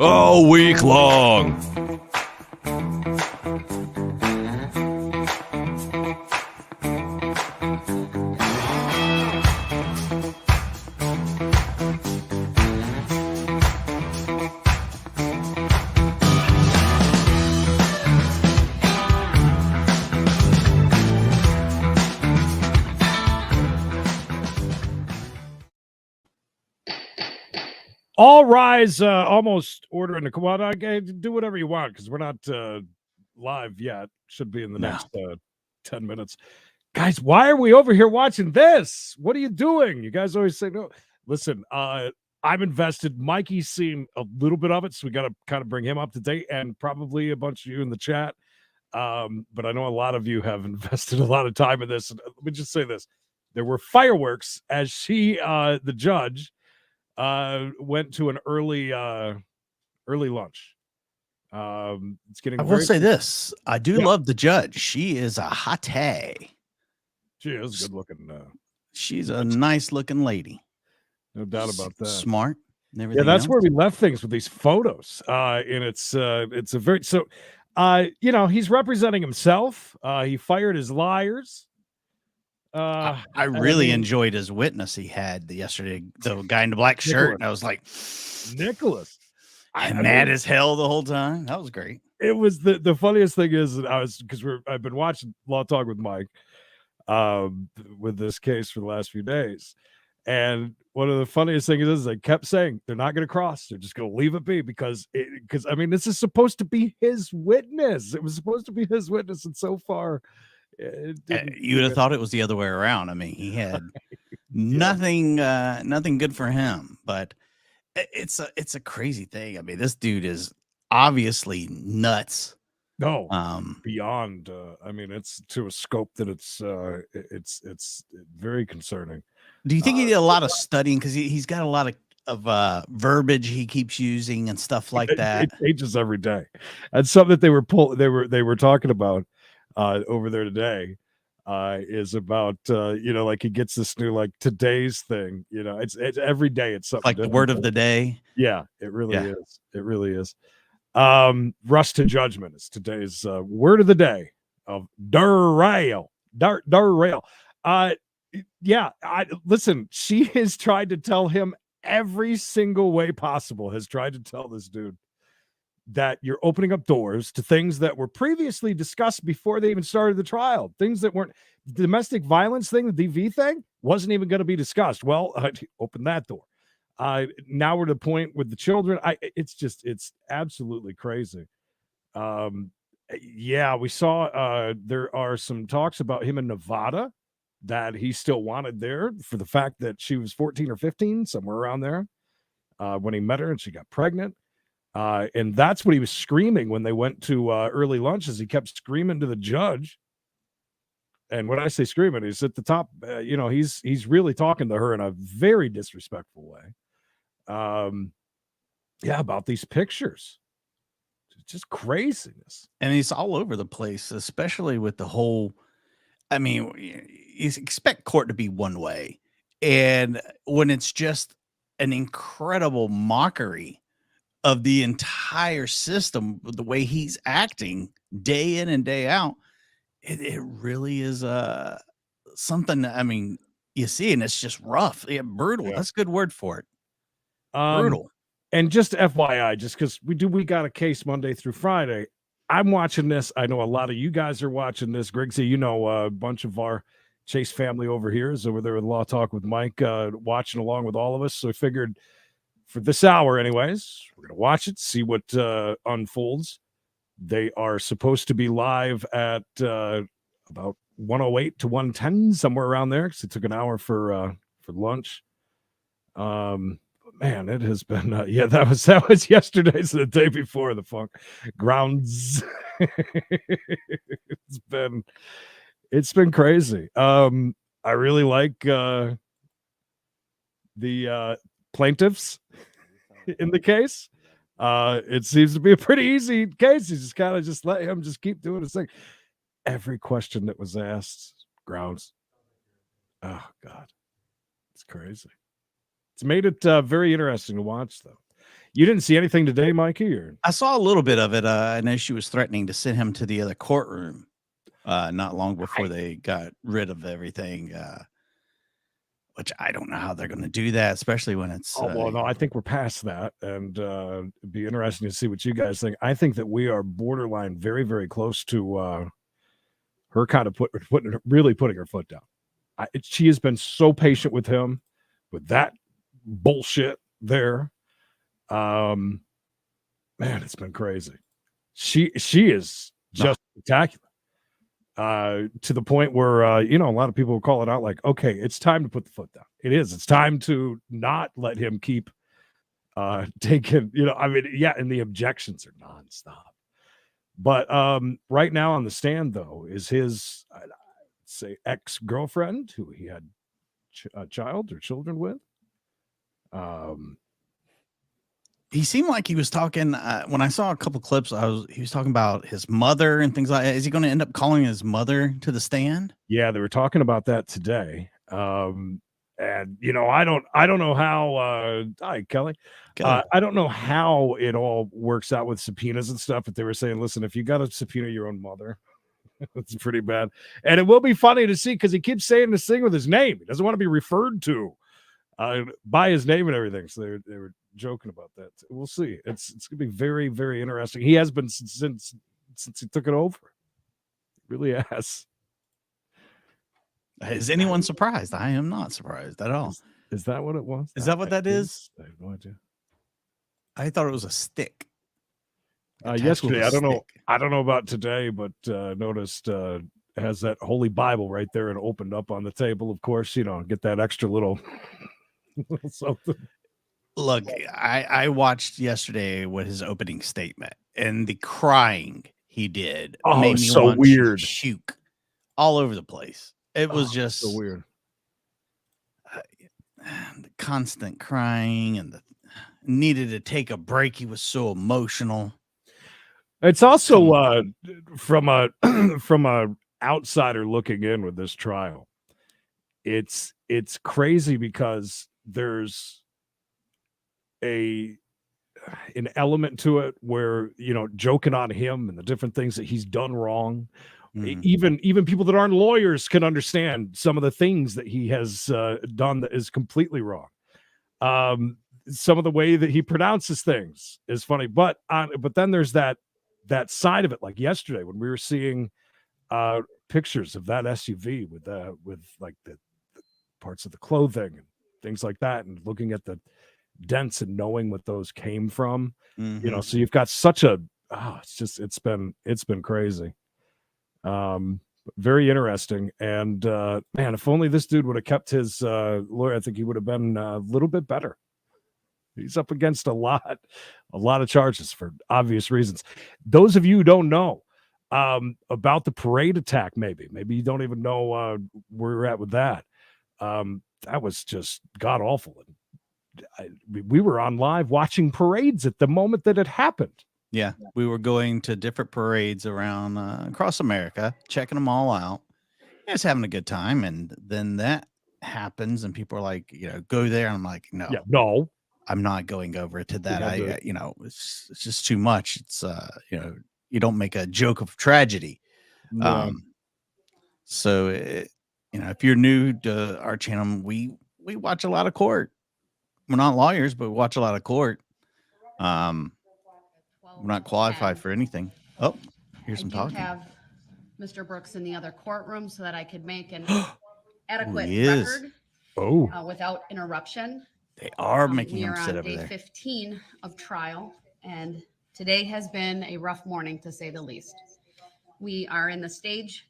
all week long. All rise. Almost ordering the come on. Do whatever you want because we're not live yet. Should be in the next 10 minutes. Guys, why are we over here watching this? What are you doing? You guys always say no. Listen, I'm invested. Mikey's seen a little bit of it, so we got to kind of bring him up to date, and probably a bunch of you in the chat. But I know a lot of you have invested a lot of time in this. And let me just say this: there were fireworks as she, the judge, went to an early lunch. It's getting. I will say this: I do love the judge. She is a hottie. She is good looking. She's a nice looking lady. No doubt about that. Smart. And everything that's else. where we left things with these photos. And it's a very he's representing himself. He fired his liars. I really enjoyed his witness he had yesterday, the guy in the black shirt. And I was like, Nicholas. I'm mad as hell the whole time. That was great. It was the funniest thing is that I've been watching Law Talk with Mike with this case for the last few days. And one of the funniest things is they kept saying they're not going to cross. They're just going to leave it be because this is supposed to be his witness. It was supposed to be his witness. And so far, you would have thought it was the other way around. I mean, he had nothing good for him, but it's a crazy thing. I mean, this dude is obviously nuts. No, beyond. It's to a scope that it's very concerning. Do you think he did a lot of studying because he's got a lot of verbiage he keeps using and stuff like that? It changes every day. And something that they were talking about over there today is about like he gets this new like today's thing. It's every day it's something like the word of the day. Yeah, it really is. It really is. Rush to judgment is today's word of the day of Darrell. Darrell. Listen, she has tried to tell him every single way possible, has tried to tell this dude that you're opening up doors to things that were previously discussed before they even started the trial. Things that weren't domestic violence thing, the DV thing wasn't even going to be discussed. Well, open that door. Now we're to the point with the children. It's absolutely crazy. We saw there are some talks about him in Nevada that he still wanted there for the fact that she was 14 or 15, somewhere around there, when he met her and she got pregnant. And that's what he was screaming when they went to early lunches. He kept screaming to the judge. And when I say screaming, he's at the top, he's really talking to her in a very disrespectful way. About these pictures. It's just craziness. And he's all over the place, especially with the whole, you expect court to be one way. And when it's just an incredible mockery of the entire system, the way he's acting day in and day out, it really is something. You see, and it's just rough, brutal. Yeah. That's a good word for it. Brutal. And just FYI, just because we got a case Monday through Friday. I'm watching this. I know a lot of you guys are watching this. Griggsy, a bunch of our Chase family over here is over there with Law Talk with Mike, watching along with all of us. So I figured for this hour anyways, we're going to watch it, see what unfolds. They are supposed to be live at about 1:08 to 1:10, somewhere around there, because it took an hour for lunch. Man, it has been that was yesterday's the day before the funk grounds. It's been crazy. I really like the plaintiffs in the case. It seems to be a pretty easy case. You just kind of just let him just keep doing his thing. Every question that was asked, grounds. Oh God, it's crazy. It's made it very interesting to watch, though. You didn't see anything today, Mikey? Or I saw a little bit of it. I know she was threatening to send him to the other courtroom not long before they got rid of everything, which I don't know how they're going to do that, especially when it's. oh well, no, I think we're past that, and it'd be interesting to see what you guys think. I think that we are borderline, very, very close to her kind of really putting her foot down. She has been so patient with him, with that bullshit there. Man, it's been crazy. She is just spectacular. To the point where a lot of people will call it out like, okay, it's time to put the foot down. It is. It's time to not let him keep taking, and the objections are nonstop. But right now on the stand, though, is his I'd say ex-girlfriend who he had a child or children with. He seemed like he was talking when I saw a couple clips. He was talking about his mother and things like that. Is he going to end up calling his mother to the stand? Yeah, they were talking about that today. And I don't know how. Hi, Kelly. I don't know how it all works out with subpoenas and stuff. But they were saying, listen, if you got to subpoena your own mother, it's pretty bad. And it will be funny to see because he keeps saying this thing with his name. He doesn't want to be referred to by his name and everything. So they were joking about that. We'll see. It's gonna be very, very interesting. He has been since he took it over. He really has. Is anyone surprised? I am not surprised at all. Is that what it was? Is that what that is? I have no idea. I thought it was a stick. Yesterday, I don't know about today, but noticed has that Holy Bible right there and opened up on the table. Of course, get that extra little something. Look, I watched yesterday with his opening statement and the crying he did. Oh, so weird. Shook all over the place. It was just so weird. The constant crying and needed to take a break. He was so emotional. It's also from a outsider looking in with this trial. It's crazy because there's an element to it where joking on him and the different things that he's done wrong. Even people that aren't lawyers can understand some of the things that he has done that is completely wrong. Some of the way that he pronounces things is funny, but then there's that side of it. Like yesterday when we were seeing pictures of that SUV with like the parts of the clothing and things like that, and looking at the dents and knowing what those came from. So you've got such a it's been crazy. Very interesting. And man, if only this dude would have kept his lawyer, I think he would have been a little bit better. He's up against a lot of charges for obvious reasons. Those of you who don't know about the parade attack, maybe you don't even know where we're at with that. That was just god awful. We were on live watching parades at the moment that it happened. Yeah, we were going to different parades around across America, checking them all out. Just having a good time, and then that happens, and people are like, go there. And I'm like, no, I'm not going over to that. It's just too much. It's you don't make a joke of tragedy. No. So if you're new to our channel, we watch a lot of court. We're not lawyers, but we watch a lot of court. We're not qualified for anything. Oh, here's some talking. I have Mr. Brooks in the other courtroom so that I could make an adequate record without interruption. They are making him sit over there. We are on day 15 of trial, and today has been a rough morning, to say the least. We are in the stage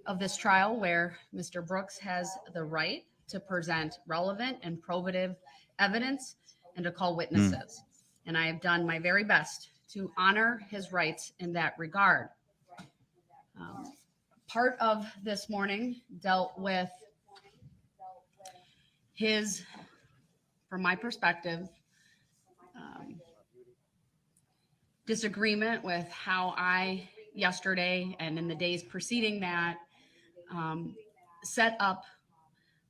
of this trial where Mr. Brooks has the right to present relevant and probative evidence and to call witnesses. And I have done my very best to honor his rights in that regard. Part of this morning dealt with his, from my perspective, disagreement with how I yesterday and in the days preceding that set up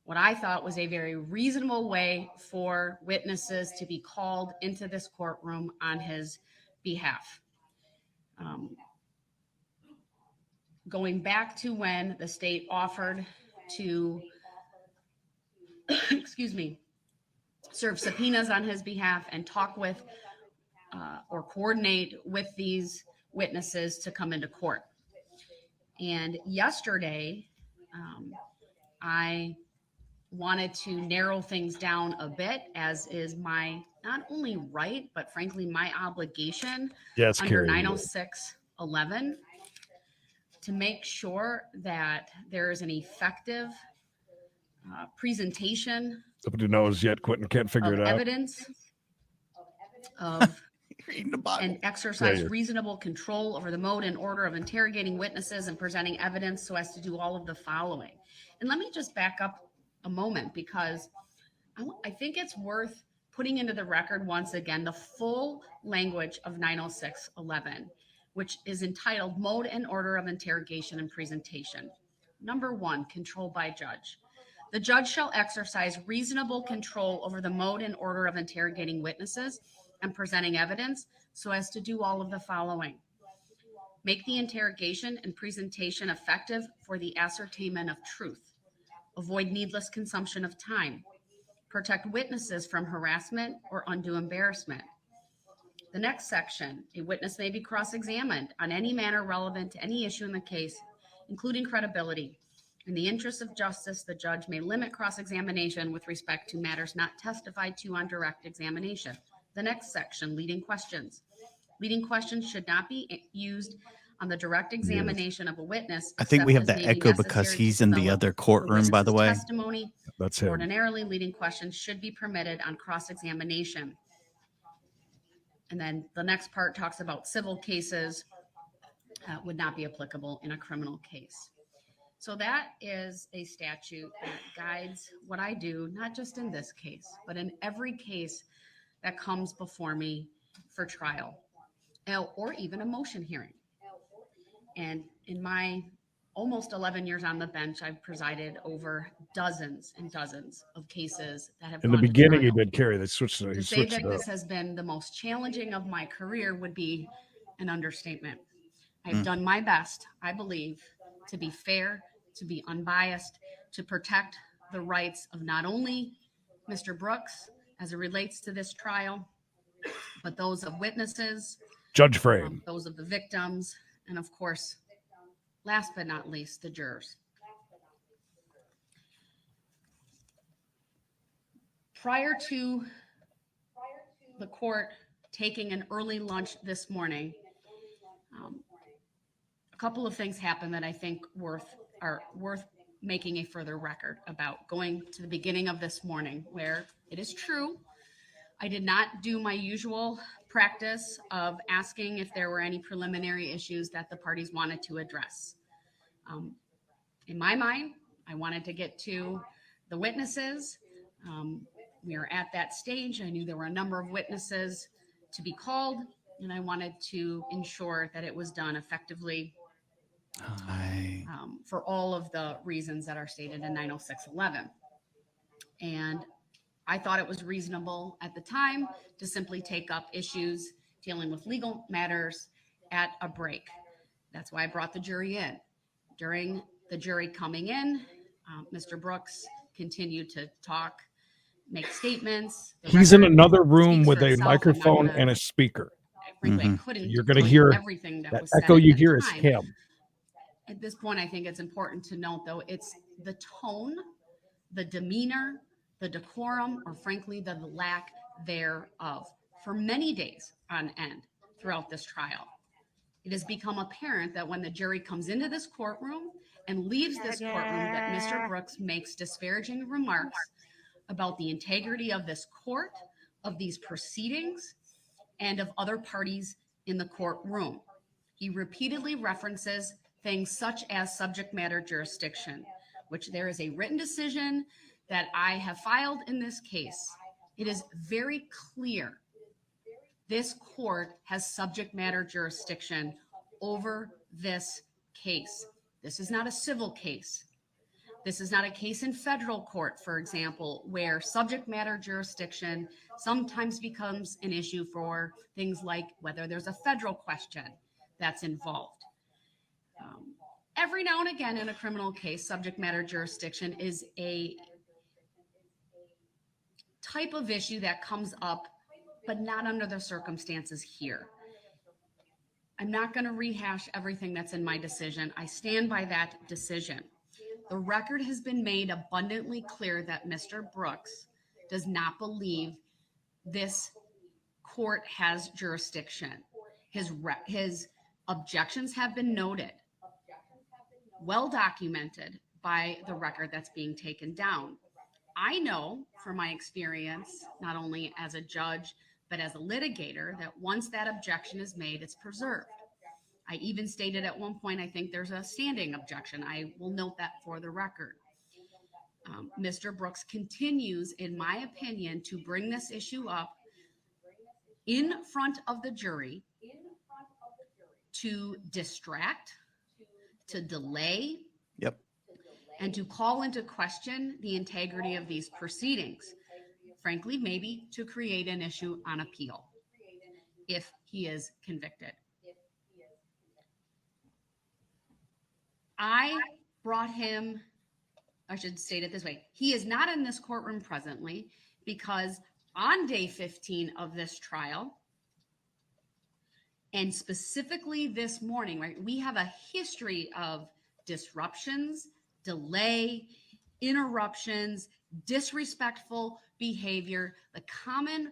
what I thought was a very reasonable way for witnesses to be called into this courtroom on his behalf. Going back to when the state offered to, excuse me, serve subpoenas on his behalf and talk with or coordinate with these witnesses to come into court. And yesterday, I wanted to narrow things down a bit, as is my not only right, but frankly, my obligation Yes, under Carrie. 906.11 to make sure that there is an effective presentation Nobody knows yet. Quentin can't figure of it out. evidence of Reading the Bible. and exercise Yeah. reasonable control over the mode and order of interrogating witnesses and presenting evidence so as to do all of the following. And let me just back up a moment, because I think it's worth putting into the record once again the full language of 906.11, which is entitled Mode and Order of Interrogation and Presentation. Number 1, control by judge. The judge shall exercise reasonable control over the mode and order of interrogating witnesses and presenting evidence so as to do all of the following. Make the interrogation and presentation effective for the ascertainment of truth. Avoid needless consumption of time. Protect witnesses from harassment or undue embarrassment. The next section, a witness may be cross-examined on any matter relevant to any issue in the case, including credibility. In the interest of justice, the judge may limit cross-examination with respect to matters not testified to on direct examination. The next section, leading questions. Leading questions should not be used on the direct examination of a witness. I think we have except that as may be echo because necessary to he's in the develop other courtroom, by the witness's way. Testimony. That's him. Ordinarily, leading questions should be permitted on cross-examination. And then the next part talks about civil cases would not be applicable in a criminal case. So that is a statute that guides what I do, not just in this case, but in every case that comes before me for trial or even a motion hearing. And in my almost 11 years on the bench, I've presided over dozens and dozens of cases that have In the gone to beginning, he trial. did Carrie. They switched. He To say switched that it up. this has been the most challenging of my career would be an understatement. I've done my best, I believe, to be fair, to be unbiased, to protect the rights of not only Mr. Brooks as it relates to this trial, but those of witnesses, Judge Frame. those of the victims, and of course, last but not least, the jurors. Prior to the court taking an early lunch this morning, a couple of things happened that I think are worth making a further record about. Going to the beginning of this morning, where it is true, I did not do my usual practice of asking if there were any preliminary issues that the parties wanted to address. In my mind, I wanted to get to the witnesses. We are at that stage. I knew there were a number of witnesses to be called, and I wanted to ensure that it was done effectively for all of the reasons that are stated in 906.11. And I thought it was reasonable at the time to simply take up issues dealing with legal matters at a break. That's why I brought the jury in. During the jury coming in, Mr. Brooks continued to talk, make statements. He's in record another room speaks with for a itself. I'm not microphone gonna- and a speaker. frankly, I couldn't You're gonna tell hear everything that That was said echo at you the hear is time. him. At this point, I think it's important to note, though, it's the tone, the demeanor, the decorum, or frankly, the lack thereof for many days on end throughout this trial. It has become apparent that when the jury comes into this courtroom and leaves this courtroom, that Mr. Brooks makes disparaging remarks about the integrity of this court, of these proceedings, and of other parties in the courtroom. He repeatedly references things such as subject matter jurisdiction, which there is a written decision that I have filed in this case. It is very clear this court has subject matter jurisdiction over this case. This is not a civil case. This is not a case in federal court, for example, where subject matter jurisdiction sometimes becomes an issue for things like whether there's a federal question that's involved. Every now and again in a criminal case, subject matter jurisdiction is a type of issue that comes up, but not under the circumstances here. I'm not going to rehash everything that's in my decision. I stand by that decision. The record has been made abundantly clear that Mr. Brooks does not believe this court has jurisdiction. His objections have been noted, well documented by the record that's being taken down. I know from my experience, not only as a judge, but as a litigator, that once that objection is made, it's preserved. I even stated at one point, I think there's a standing objection. I will note that for the record. Mr. Brooks continues, in my opinion, to bring this issue up in front of the jury to distract, to delay, and to call into question the integrity of these proceedings. Frankly, maybe to create an issue on appeal if he is convicted. I brought him, I should state it this way. He is not in this courtroom presently because on day 15 of this trial, and specifically this morning, right, we have a history of disruptions, delay, interruptions, disrespectful behavior, the common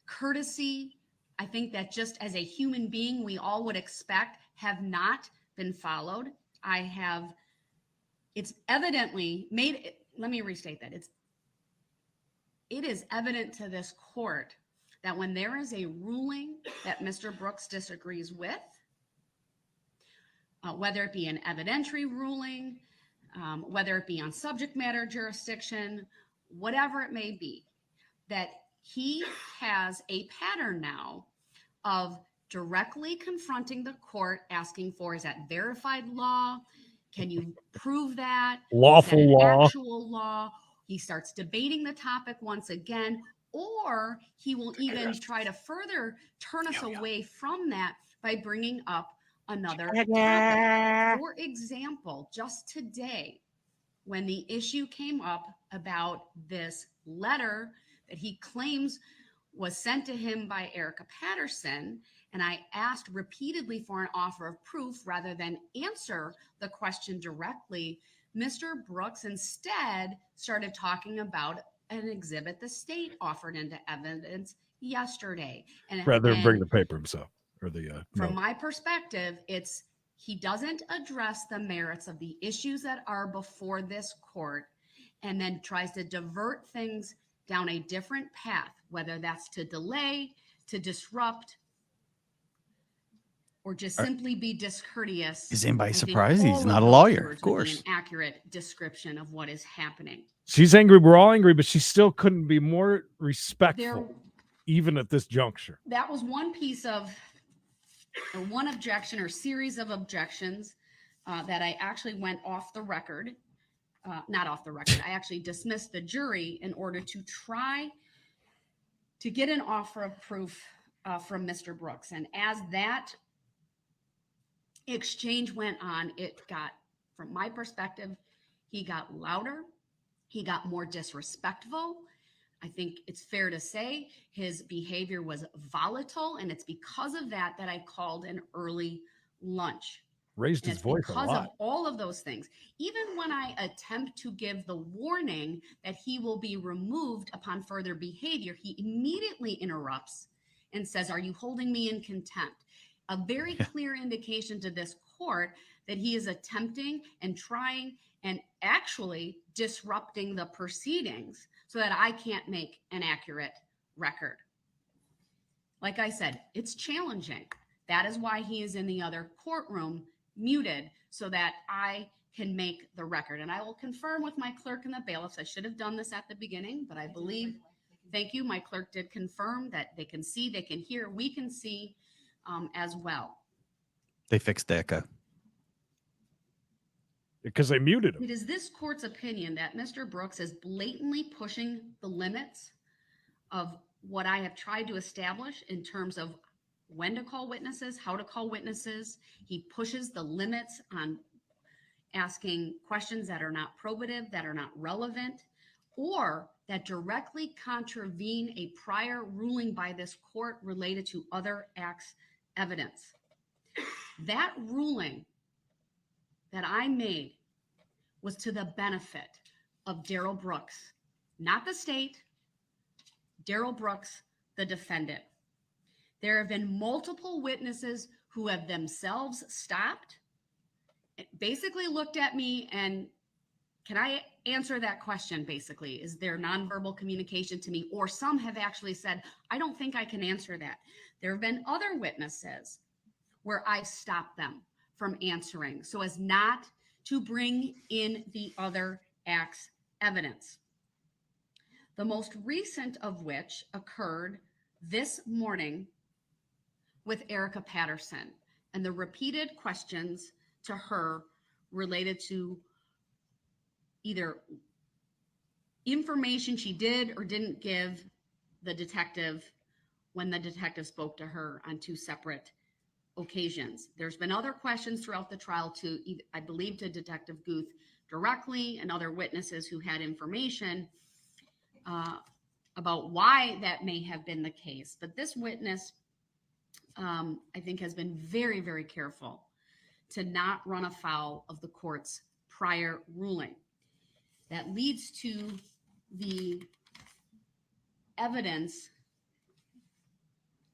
courtesy, I think that just as a human being, we all would expect have not been followed. It's evidently made, let me restate that. It is evident to this court that when there is a ruling that Mr. Brooks disagrees with, whether it be an evidentiary ruling, whether it be on subject matter jurisdiction, whatever it may be, that he has a pattern now of directly confronting the court, asking for, is that verified law? Can you prove that? Lawful is that law. Actual law. He starts debating the topic once again, or he will even try to further turn us away from that by bringing up another topic. For example, just today, when the issue came up about this letter that he claims was sent to him by Erica Patterson, and I asked repeatedly for an offer of proof rather than answer the question directly, Mr. Brooks instead started talking about an exhibit the state offered into evidence yesterday. And rather than bring the paper himself or the from my perspective, he doesn't address the merits of the issues that are before this court and then tries to divert things down a different path, whether that's to delay, to disrupt, or just simply be discourteous. Is anybody surprised he's not a lawyer? Of course. An accurate description of what is happening. She's angry. We're all angry, but she still couldn't be more respectful, even at this juncture. That was one piece of, or one objection or series of objections that I actually went off the record. Not off the record. I actually dismissed the jury in order to try to get an offer of proof from Mr. Brooks. And as that exchange went on, it got, from my perspective, he got louder. He got more disrespectful. I think it's fair to say his behavior was volatile, and it's because of that that I called an early lunch. Raised his voice a lot. Because of all of those things. Even when I attempt to give the warning that he will be removed upon further behavior, he immediately interrupts and says, "Are you holding me in contempt?" A very clear indication to this court that he is attempting and trying and actually disrupting the proceedings so that I can't make an accurate record. Like I said, it's challenging. That is why he is in the other courtroom muted so that I can make the record. And I will confirm with my clerk and the bailiffs. I should have done this at the beginning, but I believe, thank you, my clerk did confirm that they can see, they can hear, we can see as well. They fixed the echo. because they muted him. It is this court's opinion that Mr. Brooks is blatantly pushing the limits of what I have tried to establish in terms of when to call witnesses, how to call witnesses. He pushes the limits on asking questions that are not probative, that are not relevant, or that directly contravene a prior ruling by this court related to other acts evidence. That ruling that I made was to the benefit of Darrell Brooks, not the state, Darrell Brooks, the defendant. There have been multiple witnesses who have themselves stopped, basically looked at me and, can I answer that question? Basically, is there nonverbal communication to me? Or some have actually said, I don't think I can answer that. There have been other witnesses where I've stopped them from answering so as not to bring in the other act's evidence. The most recent of which occurred this morning with Erica Patterson and the repeated questions to her related to either information she did or didn't give the detective when the detective spoke to her on two separate occasions. There's been other questions throughout the trial to, I believe, to Detective Guth directly and other witnesses who had information about why that may have been the case. But this witness, I think, has been very, very careful to not run afoul of the court's prior ruling. That leads to the evidence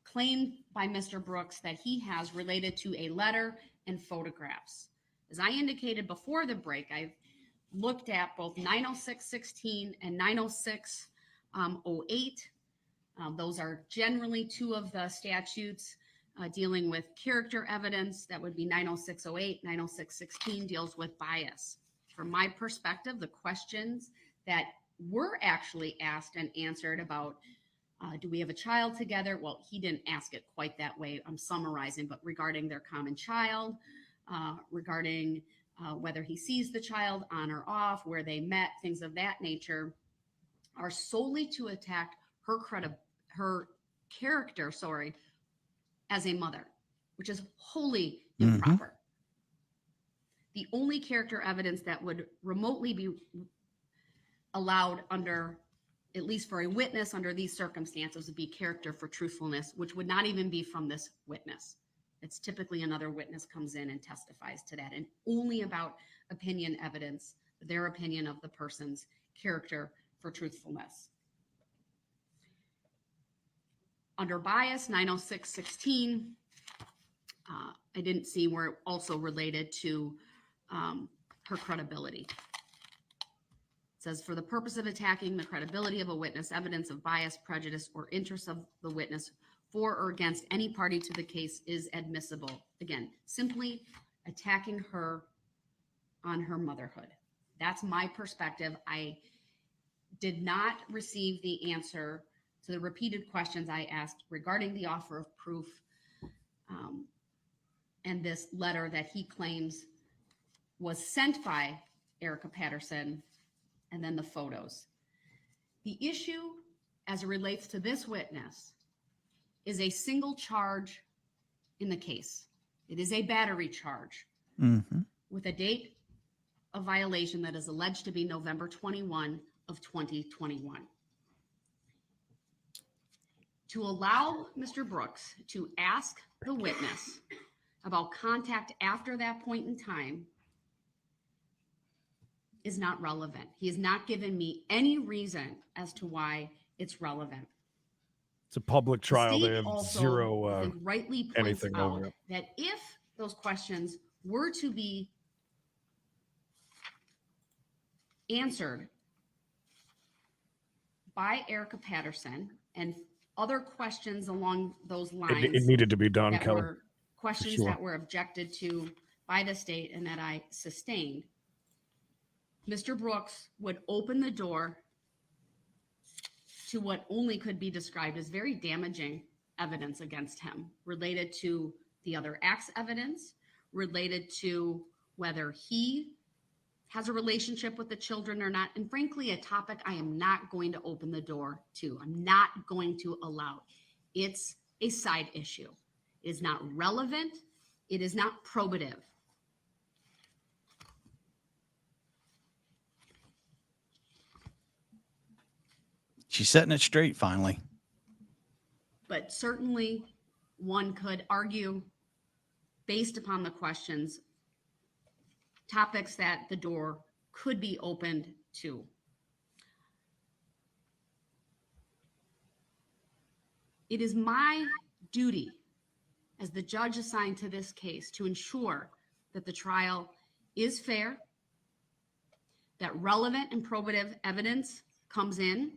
claimed by Mr. Brooks that he has related to a letter and photographs. As I indicated before the break, I've looked at both 906-16 and 906-08. Those are generally two of the statutes dealing with character evidence. That would be 906-08, 906-16 deals with bias. From my perspective, the questions that were actually asked and answered about do we have a child together? Well, he didn't ask it quite that way. I'm summarizing, but regarding their common child, regarding whether he sees the child on or off, where they met, things of that nature, are solely to attack her character, as a mother, which is wholly improper. The only character evidence that would remotely be allowed under, at least for a witness under these circumstances, would be character for truthfulness, which would not even be from this witness. It's typically another witness comes in and testifies to that, and only about opinion evidence, their opinion of the person's character for truthfulness. Under bias, 906-16, I didn't see where it also related to her credibility. It says, for the purpose of attacking the credibility of a witness, evidence of bias, prejudice, or interest of the witness for or against any party to the case is admissible. Again, simply attacking her on her motherhood. That's my perspective. I did not receive the answer to the repeated questions I asked regarding the offer of proof and this letter that he claims was sent by Erica Patterson, and then the photos. The issue as it relates to this witness is a single charge in the case. It is a battery charge with a date of violation that is alleged to be November 21 of 2021. To allow Mr. Brooks to ask the witness about contact after that point in time is not relevant. He has not given me any reason as to why it's relevant. It's a public trial. The They have also, zero rightly points anything out over it. that if those questions were to be answered by Erica Patterson and other questions along those lines, It needed to be done, that Kelly. were questions sure. that were objected to by the state and that I sustained, Mr. Brooks would open the door to what only could be described as very damaging evidence against him related to the other acts evidence, related to whether he has a relationship with the children or not. And frankly, a topic I am not going to open the door to. I'm not going to allow. It's a side issue. It is not relevant. It is not probative. She's setting it straight finally. But certainly one could argue, based upon the questions, topics that the door could be opened to. It is my duty as the judge assigned to this case to ensure that the trial is fair, that relevant and probative evidence comes in,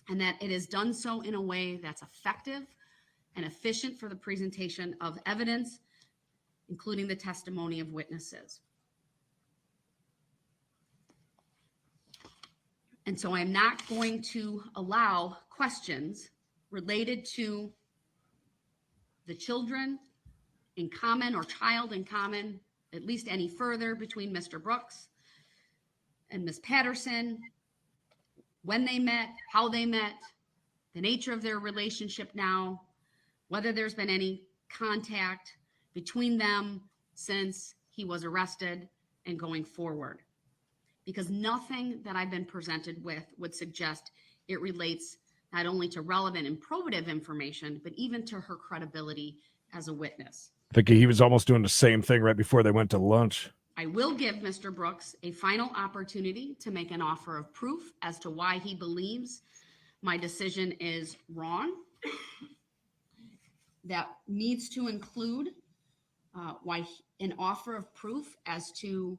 and that it is done so in a way that's effective and efficient for the presentation of evidence, including the testimony of witnesses. And so I'm not going to allow questions related to the children in common or child in common, at least any further, between Mr. Brooks and Ms. Patterson, when they met, how they met, the nature of their relationship now, whether there's been any contact between them since he was arrested and going forward. Because nothing that I've been presented with would suggest it relates not only to relevant and probative information, but even to her credibility as a witness. I think he was almost doing the same thing right before they went to lunch. I will give Mr. Brooks a final opportunity to make an offer of proof as to why he believes my decision is wrong. That needs to include an offer of proof as to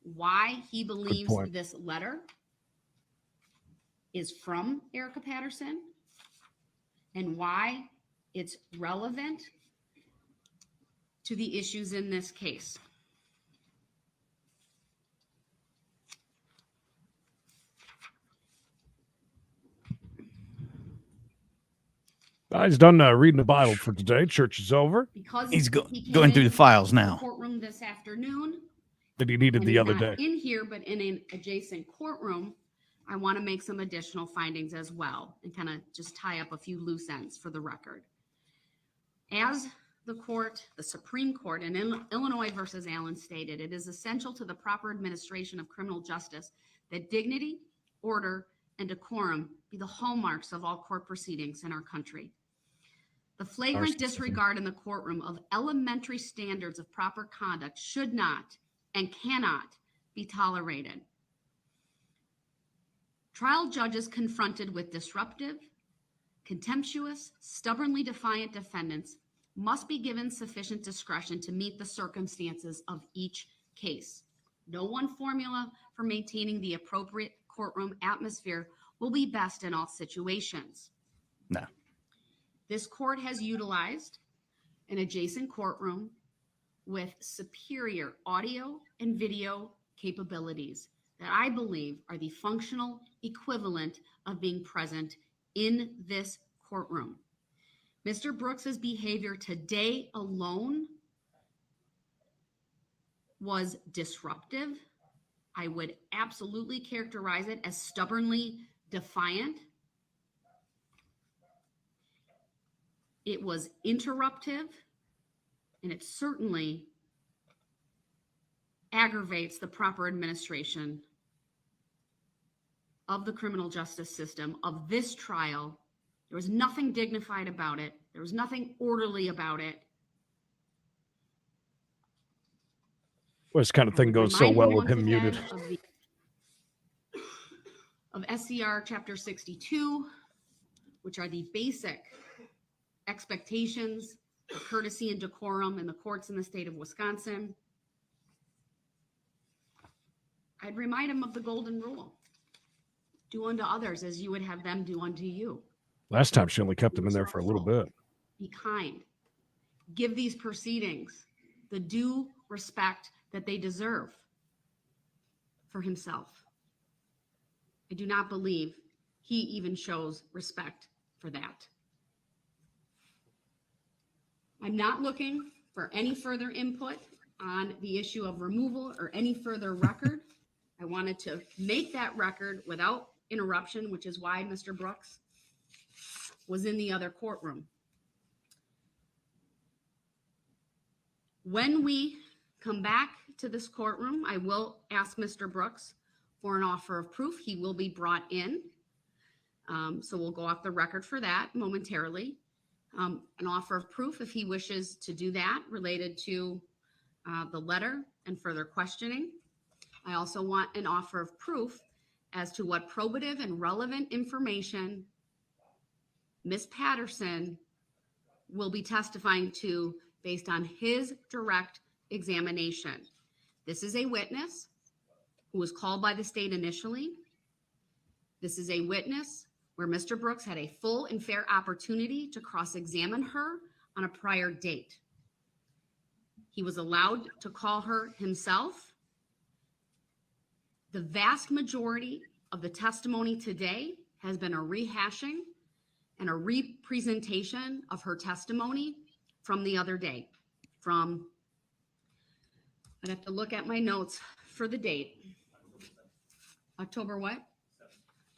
why he believes this letter is from Erica Patterson and why it's relevant to the issues in this case. He's done reading the Bible for today. Church is over. Because He's he going through the files the now. courtroom this afternoon. That he needed and the he's other not day. in here, but in an adjacent courtroom, I want to make some additional findings as well and kind of just tie up a few loose ends for the record. As the Supreme Court in Illinois versus Allen stated, it is essential to the proper administration of criminal justice that dignity, order, and decorum be the hallmarks of all court proceedings in our country. The flagrant disregard in the courtroom of elementary standards of proper conduct should not and cannot be tolerated. Trial judges confronted with disruptive, contemptuous, stubbornly defiant defendants must be given sufficient discretion to meet the circumstances of each case. No one formula for maintaining the appropriate courtroom atmosphere will be best in all situations. No. This court has utilized an adjacent courtroom with superior audio and video capabilities that I believe are the functional equivalent of being present in this courtroom. Mr. Brooks's behavior today alone was disruptive. I would absolutely characterize it as stubbornly defiant. It was interruptive, and it certainly aggravates the proper administration of the criminal justice system, of this trial. There was nothing dignified about it. There was nothing orderly about it. Well, this kind of thing goes so well with him muted. Of SCR Chapter 62, which are the basic expectations of courtesy and decorum in the courts in the state of Wisconsin. I'd remind him of the golden rule. Do unto others as you would have them do unto you. Last time she only kept him in there for a little bit. Be kind. Give these proceedings the due respect that they deserve for himself. I do not believe he even shows respect for that. I'm not looking for any further input on the issue of removal or any further record. I wanted to make that record without interruption, which is why Mr. Brooks was in the other courtroom. When we come back to this courtroom, I will ask Mr. Brooks for an offer of proof. He will be brought in. So we'll go off the record for that momentarily. An offer of proof if he wishes to do that related to the letter and further questioning. I also want an offer of proof as to what probative and relevant information Ms. Patterson will be testifying to based on his direct examination. This is a witness who was called by the state initially. This is a witness where Mr. Brooks had a full and fair opportunity to cross-examine her on a prior date. He was allowed to call her himself. The vast majority of the testimony today has been a rehashing and a representation of her testimony from the other day. I'd have to look at my notes for the date. October what?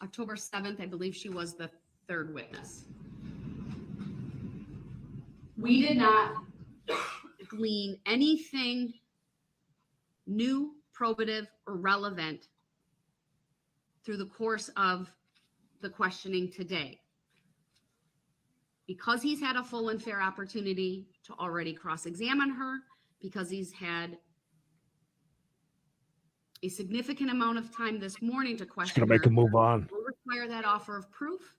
October 7th, I believe she was the third witness. We did not glean anything new, probative, or relevant through the course of the questioning today. Because he's had a full and fair opportunity to already cross-examine her, because he's had a significant amount of time this morning to question Just gonna make her, a move on. we'll require that offer of proof,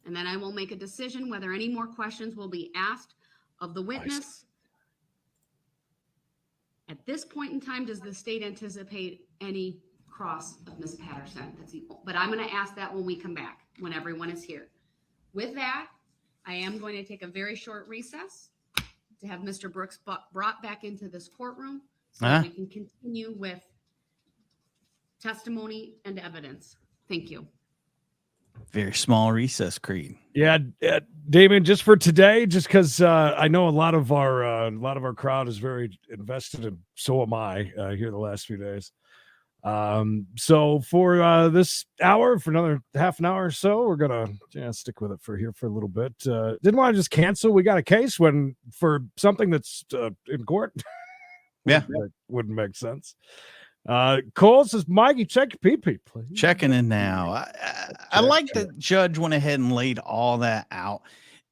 and then I will make a decision whether any more questions will be asked of the witness. At this point in time, does the state anticipate any cross of Ms. Patterson? But I'm going to ask that when we come back, when everyone is here. With that, I am going to take a very short recess to have Mr. Brooks brought back into this courtroom so that we can continue with testimony and evidence. Thank you. Very small recess, Creed. Yeah, Damien, just for today, just because I know a lot of our crowd is very invested, and so am I here the last few days. So for this hour, for another half an hour or so, we're gonna stick with it for a little bit. Didn't want to just cancel. We got a case for something that's in court. Yeah, wouldn't make sense. Cole says, Mikey, check your pee, please. Checking in now. I like the judge went ahead and laid all that out.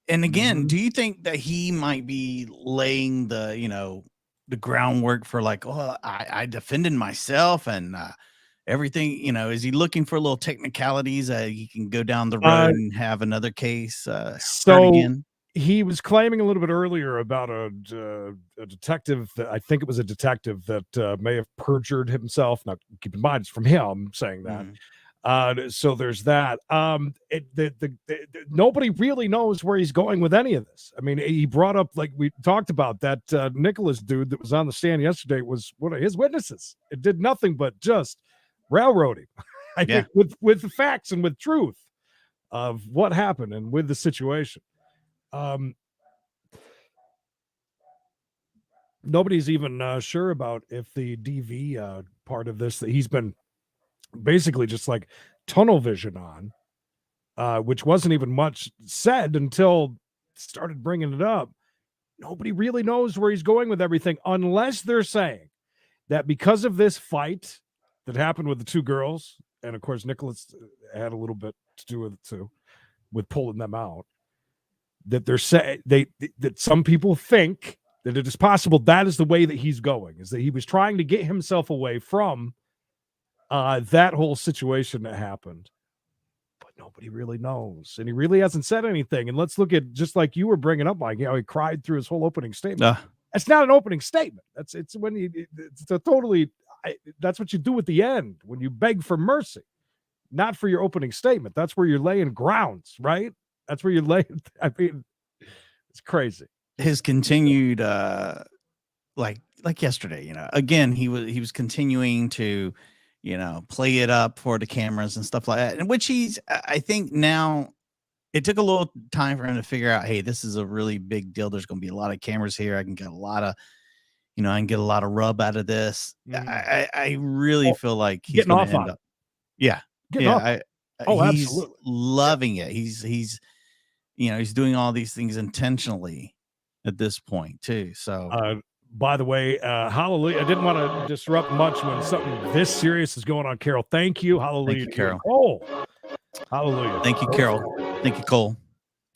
And again, do you think that he might be laying the groundwork for like, oh, I defended myself and everything, is he looking for little technicalities he can go down the road and have another case heard again? He was claiming a little bit earlier about a detective that I think it was a detective that may have perjured himself. Now, keep in mind, it's from him saying that. So there's that. Nobody really knows where he's going with any of this. I mean, he brought up, like we talked about, that Nicholas dude that was on the stand yesterday was one of his witnesses. It did nothing but just railroad him. I think with the facts and with truth of what happened and with the situation. Nobody's even sure about if the DV part of this that he's been basically just like tunnel vision on, which wasn't even much said until started bringing it up. Nobody really knows where he's going with everything, unless they're saying that because of this fight that happened with the two girls, and of course Nicholas had a little bit to do with it too, with pulling them out. That they're saying that some people think that it is possible that is the way that he's going, is that he was trying to get himself away from that whole situation that happened, but nobody really knows, and he really hasn't said anything. And let's look at, just like you were bringing up, Mike, he cried through his whole opening statement. That's not an opening statement. It's a totally. That's what you do at the end when you beg for mercy, not for your opening statement. That's where you're laying grounds, right? That's where you lay. I mean, it's crazy. His continued, like yesterday, again, he was continuing to, play it up for the cameras and stuff like that. And which I think now it took a little time for him to figure out, hey, this is a really big deal. There's going to be a lot of cameras here. I can get a lot of, I can get a lot of rub out of this. Mhm. I really feel like he's Getting going off to end on up. Yeah. Getting Yeah. off. Oh, He's absolutely. loving it. He's he's doing all these things intentionally at this point too. So By the way, hallelujah. I didn't want to disrupt much when something this serious is going on, Carol. Thank you. Hallelujah. thank you, Carol. Oh, hallelujah. Thank you, Carol. Thank you, Cole.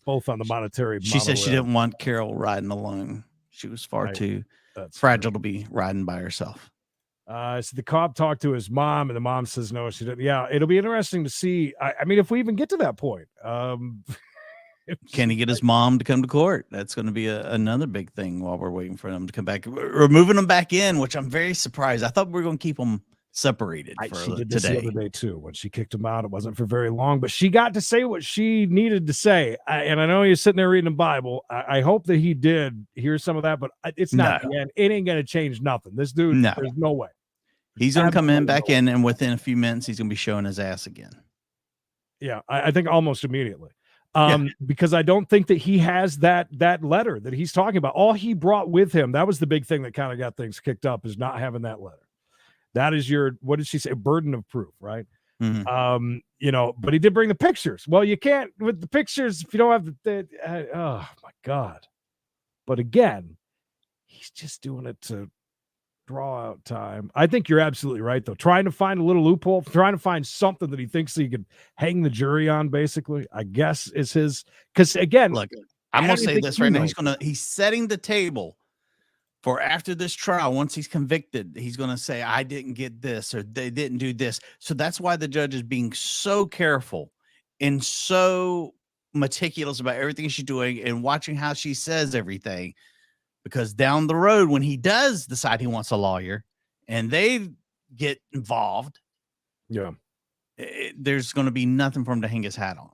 Both on the monetary. She said she monorail. didn't want Carol riding alone. She was far too That's fragile to be riding by herself. So the cop talked to his mom, and the mom says no, she didn't. Yeah, it'll be interesting to see. I mean, if we even get to that point, can he get his mom to come to court? That's going to be another big thing while we're waiting for them to come back. We're moving them back in, which I'm very surprised. I thought we were going to keep them separated for she did this today. the other day too. When she kicked him out, it wasn't for very long, but she got to say what she needed to say. And I know he's sitting there reading the Bible. I hope that he did hear some of that, but it's not. No. It ain't going to change nothing. This dude, there's no way. He's going to come in back in, and within a few minutes, he's going to be showing his ass again. Yeah, I think almost immediately. Because I don't think that he has that letter that he's talking about. All he brought with him, that was the big thing that kind of got things kicked up, is not having that letter. That is your, what did she say? Burden of proof, right? Mm-hmm. But he did bring the pictures. Well, you can't with the pictures if you don't have oh my God. But again, he's just doing it to draw out time. I think you're absolutely right, though. Trying to find a little loophole, trying to find something that he thinks he could hang the jury on, basically, I guess is his. Because again, look, I'm going to say this right now. He's setting the table for after this trial. Once he's convicted, he's going to say, I didn't get this, or they didn't do this. So that's why the judge is being so careful and so meticulous about everything she's doing and watching how she says everything. Because down the road, when he does decide he wants a lawyer and they get involved, there's going to be nothing for him to hang his hat on.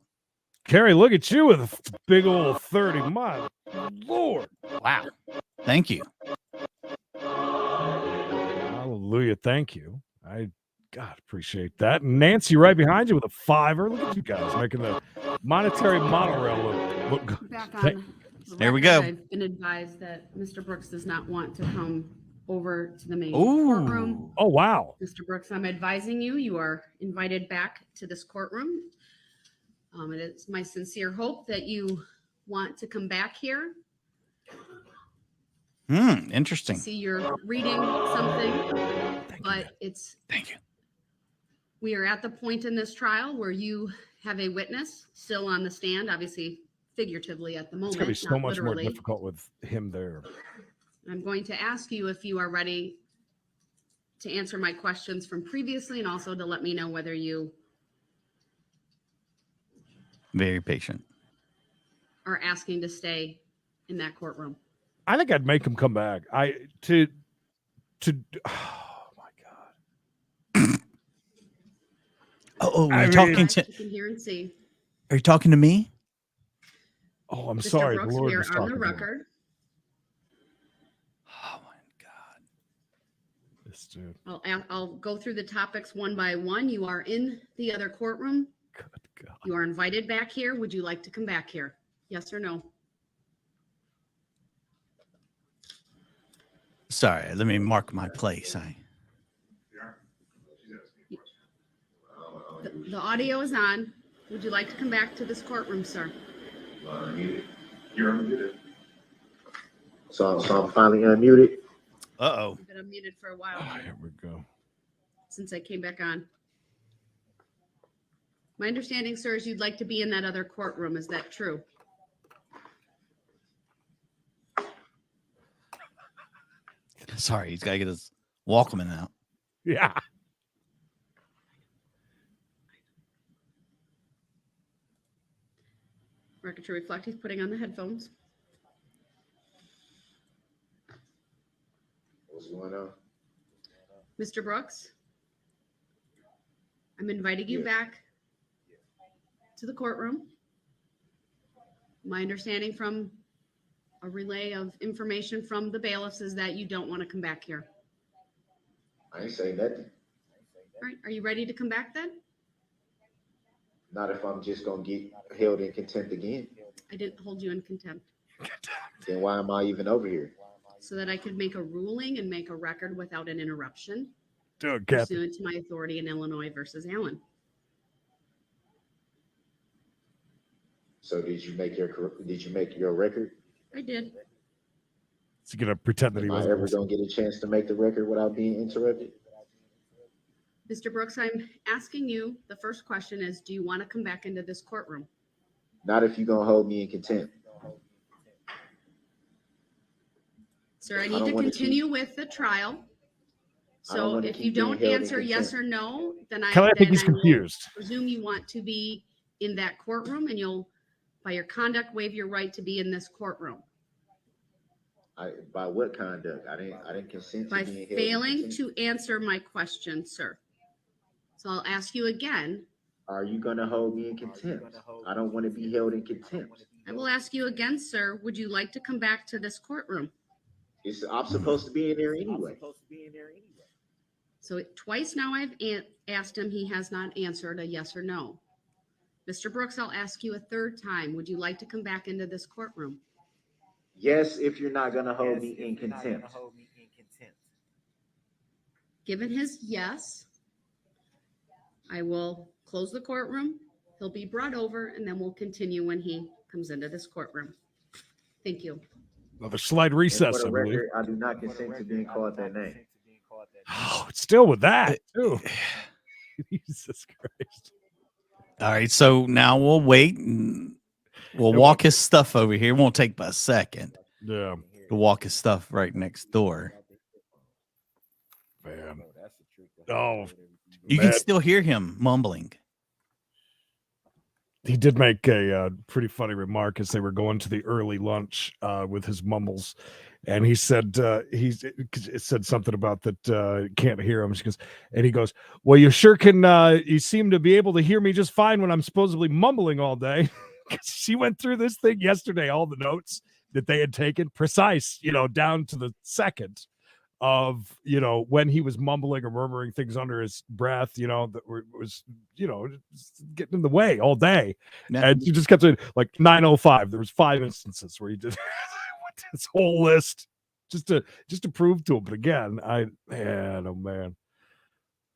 Carrie, look at you with a big old 30. My Lord. Wow. Thank you. Hallelujah. Thank you. God, appreciate that. Nancy right behind you with a $5. Look at you guys making the monetary monorail look good. Back on there we go. I've been advised that Mr. Brooks does not want to come over to the main courtroom. Oh, wow. Mr. Brooks, I'm advising you, you are invited back to this courtroom. It is my sincere hope that you want to come back here. Interesting. See, you're reading something, Thank you. We are at the point in this trial where you have a witness still on the stand, obviously figuratively at the moment. It's going to be so much literally. more difficult with him there. I'm going to ask you if you are ready to answer my questions from previously, and also to let me know whether you very patient are asking to stay in that courtroom. I think I'd make him come back. Oh my God. We're talking to. You can hear and see. Are you talking to me? Oh, I'm Mr. sorry. Brooks, the Lord we are was on talking the to me. record. Oh my God. This dude. I'll go through the topics one by one. You are in the other courtroom. Good God. You are invited back here. Would you like to come back here? Yes or no? Sorry, let me mark my place. The audio is on. Would you like to come back to this courtroom, sir? You're unmuted. So I'm finally unmuted. Uh-oh. I've been unmuted for a while. Oh, here we go. Since I came back on. My understanding, sir, is you'd like to be in that other courtroom. Is that true? Sorry, he's got to get his Walkman out. Yeah. Record to reflect, he's putting on the headphones. What's going on? Mr. Brooks, I'm inviting you back to the courtroom. My understanding from a relay of information from the bailiffs is that you don't want to come back here. I ain't saying nothing. All right, are you ready to come back then? Not if I'm just gonna get held in contempt again. I didn't hold you in contempt. Then why am I even over here? so that I could make a ruling and make a record without an interruption, Do it, Kathy. pursuant to my authority in Illinois versus Allen. So did you make your record? I did. He's gonna pretend that he Am I wasn't. ever gonna get a chance to make the record without being interrupted? Mr. Brooks, I'm asking you, the first question is, do you want to come back into this courtroom? Not if you're gonna hold me in contempt. Sir, I I need don't to wanna continue with the trial. I don't So wanna if you keep being don't held in answer yes contempt. or no, then Kelly, I think he's will confused. presume you want to be in that courtroom, and you'll, by your conduct, waive your right to be in this courtroom. By what conduct? I didn't consent to By being held in failing contempt. to answer my question, sir. So I'll ask you again. Are you gonna hold me in contempt? I don't want to be held in contempt. I will ask you again, sir. Would you like to come back to this courtroom? I'm supposed to be in there anyway. So twice now I've asked him. He has not answered a yes or no. Mr. Brooks, I'll ask you a third time. Would you like to come back into this courtroom? Yes, if you're not gonna hold me in contempt. Given his yes, I will close the courtroom. He'll be brought over, and then we'll continue when he comes into this courtroom. Thank you. Another slight And recess, for I the believe. record, I do not consent to being called that name. Oh, it's still with that too. Jesus Christ. All right, so now we'll wait and we'll walk his stuff over here. It won't take but a second Yeah, to walk his stuff right next door. man. Oh, You man. can still hear him mumbling. He did make a pretty funny remark as they were going to the early lunch with his mumbles, and he said it said something about that can't hear him. He goes, "Well, you sure can. You seem to be able to hear me just fine when I'm supposedly mumbling all day." She went through this thing yesterday, all the notes that they had taken, precise, down to the second of when he was mumbling or murmuring things under his breath, that was getting in the way all day. Yeah. And you just kept saying, like, 9:05. There was 5 instances where he did this whole list just to prove to him. But again, oh man.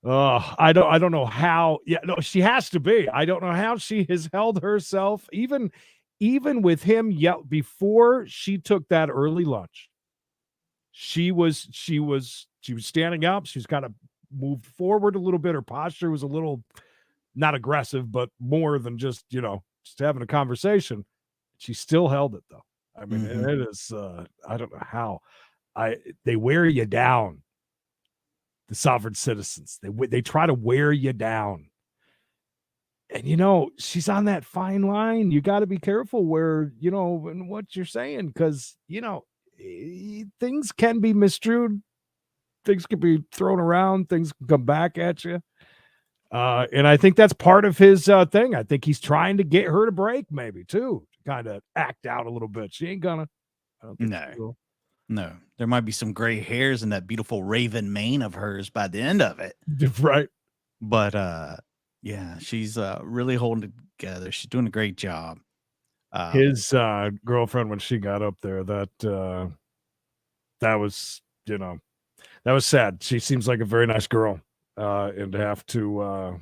I don't know how. Yeah, no, she has to be. I don't know how she has held herself even with him before she took that early lunch. She was standing up. She's kind of moved forward a little bit. Her posture was a little not aggressive, but more than just having a conversation. She still held it though. I mean, it is. I don't know how. They wear you down. The sovereign citizens. They try to wear you down. And she's on that fine line. You got to be careful where and what you're saying, because things can be misstrued, things can be thrown around, things can come back at you, and I think that's part of his thing. I think he's trying to get her to break, maybe too, to kind of act out a little bit. She ain't gonna. I don't think she will. No, there might be some gray hairs in that beautiful raven mane of hers by the end of it, Right? but yeah, she's really holding it together. She's doing a great job. His girlfriend, when she got up there, that was that was sad. She seems like a very nice girl, and to have to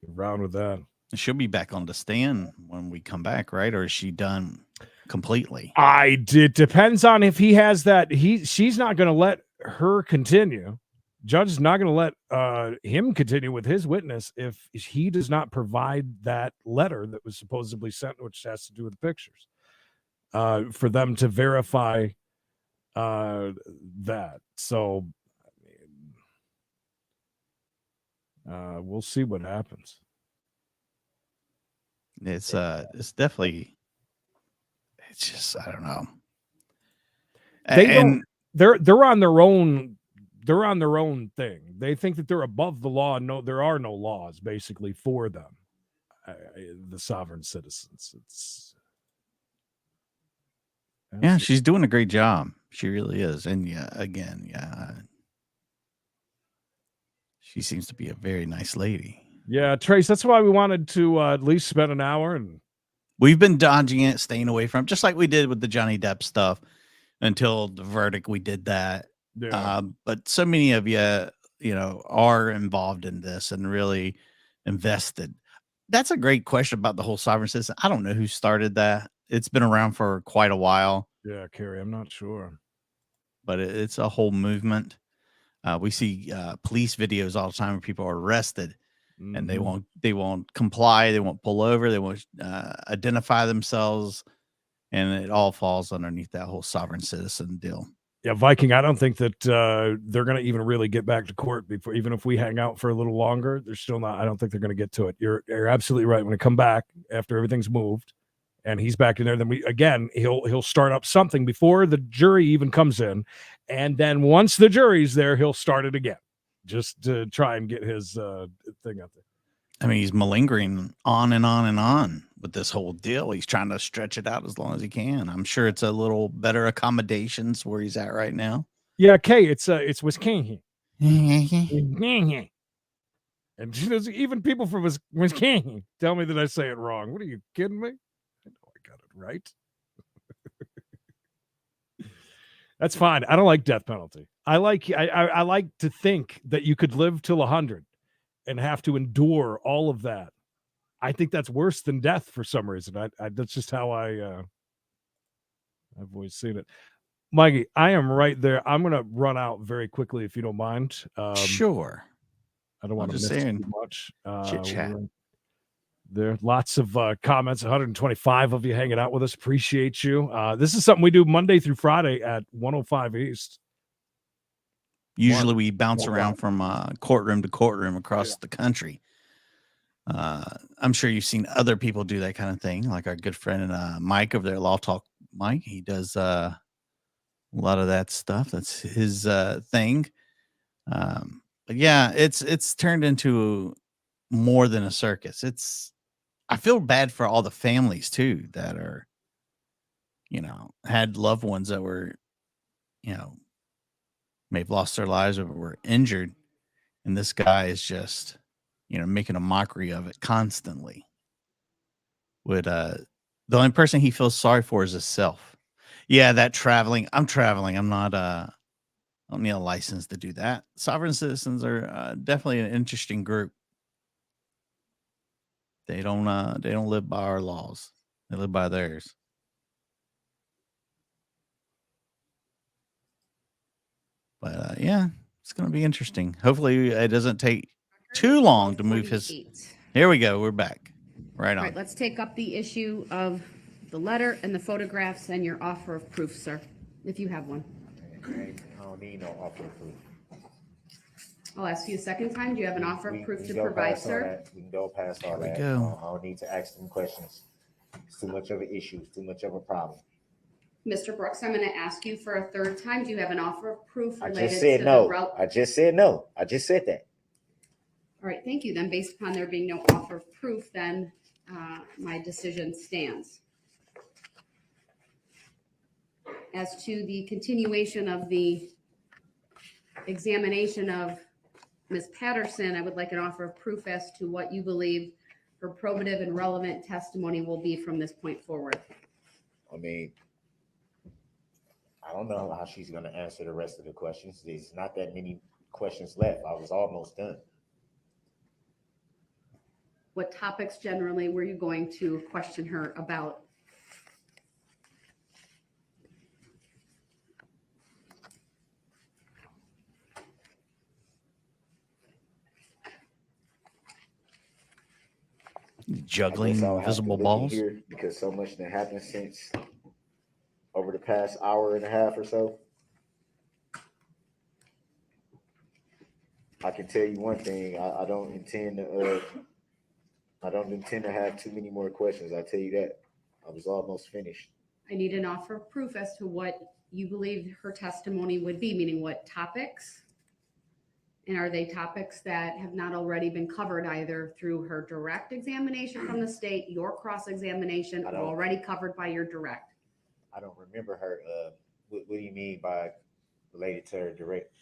round with that. She'll be back on the stand when we come back, right? Or is she done completely? It depends on if he has that. She's not going to let her continue. Judge is not going to let him continue with his witness if he does not provide that letter that was supposedly sent, which has to do with the pictures, for them to verify that. So we'll see what happens. It's definitely, it's just, I don't know. They're on their own. They're on their own thing. They think that they're above the law. No, there are no laws basically for them. The sovereign citizens. Yeah, she's doing a great job. She really is. And she seems to be a very nice lady. Yeah, Trace, that's why we wanted to at least spend an hour. And we've been dodging it, staying away from it, just like we did with the Johnny Depp stuff. until the verdict. We did that. Yeah. But so many of you, are involved in this and really invested. That's a great question about the whole sovereign citizen. I don't know who started that. It's been around for quite a while, Yeah, Carrie, I'm not sure. but it's a whole movement. We see police videos all the time where people are arrested and they won't comply. They won't pull over. They won't identify themselves. And it all falls underneath that whole sovereign citizen deal. Yeah, Viking, I don't think that they're going to even really get back to court before, even if we hang out for a little longer, they're still not. I don't think they're going to get to it. You're absolutely right. When they come back after everything's moved and he's back in there, then he'll start up something before the jury even comes in. And then once the jury's there, he'll start it again just to try and get his thing out there. I mean, he's malingering on and on and on with this whole deal. He's trying to stretch it out as long as he can. I'm sure it's a little better accommodations where he's at right now. Yeah, Kay, it's Wisconsin. And there's even people from Wisconsin tell me that I say it wrong. What are you kidding me? I know I got it right. That's fine. I don't like death penalty. I like to think that you could live till 100 and have to endure all of that. I think that's worse than death for some reason. That's just how I've always seen it. Mikey, I am right there. I'm going to run out very quickly if you don't mind. Sure. I don't want to miss too much. Chit chat. There are lots of comments. 125 of you hanging out with us. Appreciate you. This is something we do Monday through Friday at 105 East. Usually we bounce around from courtroom to courtroom across the country. I'm sure you've seen other people do that kind of thing, like our good friend Mike over there, Law Talk Mike. He does a lot of that stuff. That's his thing. But yeah, it's turned into more than a circus. I feel bad for all the families too that are, had loved ones that were, may have lost their lives or were injured. And this guy is just, making a mockery of it constantly. The only person he feels sorry for is himself. Yeah, that traveling. I'm traveling. I'm not, I don't need a license to do that. Sovereign citizens are definitely an interesting group. They don't live by our laws. They live by theirs. But yeah, it's going to be interesting. Hopefully it doesn't take too long to move his. Here we go. We're back. Right on. All right, let's take up the issue of the letter and the photographs and your offer of proof, sir, if you have one. I don't need no offer of proof. I'll ask you a second time. Do you have an offer of proof to provide, sir? We can go past all that. I don't need to ask them questions. It's too much of an issue. It's too much of a problem. Mr. Brooks, I'm going to ask you for a third time. Do you have an offer of proof related to I just said no. I just said no. I just said that. All right, thank you. Then based upon there being no offer of proof, then my decision stands. As to the continuation of the examination of Ms. Patterson, I would like an offer of proof as to what you believe her probative and relevant testimony will be from this point forward. I mean, I don't know how she's going to answer the rest of the questions. There's not that many questions left. I was almost done. What topics generally were you going to question her about? Juggling invisible balls here because so much that happened since over the past hour and a half or so. I can tell you one thing: I don't intend to have too many more questions. I tell you that. I was almost finished. I need an offer of proof as to what you believe her testimony would be, meaning what topics. And are they topics that have not already been covered either through her direct examination from the state, your cross-examination, or already covered by your direct? I don't remember her. What do you mean by related to her direct?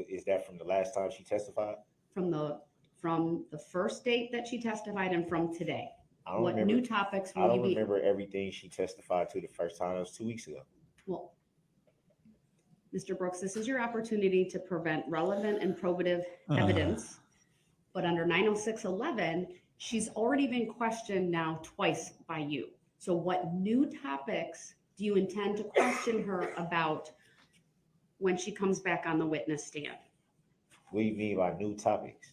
Is that from the last time she testified? From the first date that she testified and from today. What new topics will you be? I don't remember everything she testified to the first time. It was 2 weeks ago. Well, Mr. Brooks, this is your opportunity to prevent relevant and probative evidence. But under 906.11, she's already been questioned now twice by you. So what new topics do you intend to question her about when she comes back on the witness stand? What do you mean by new topics?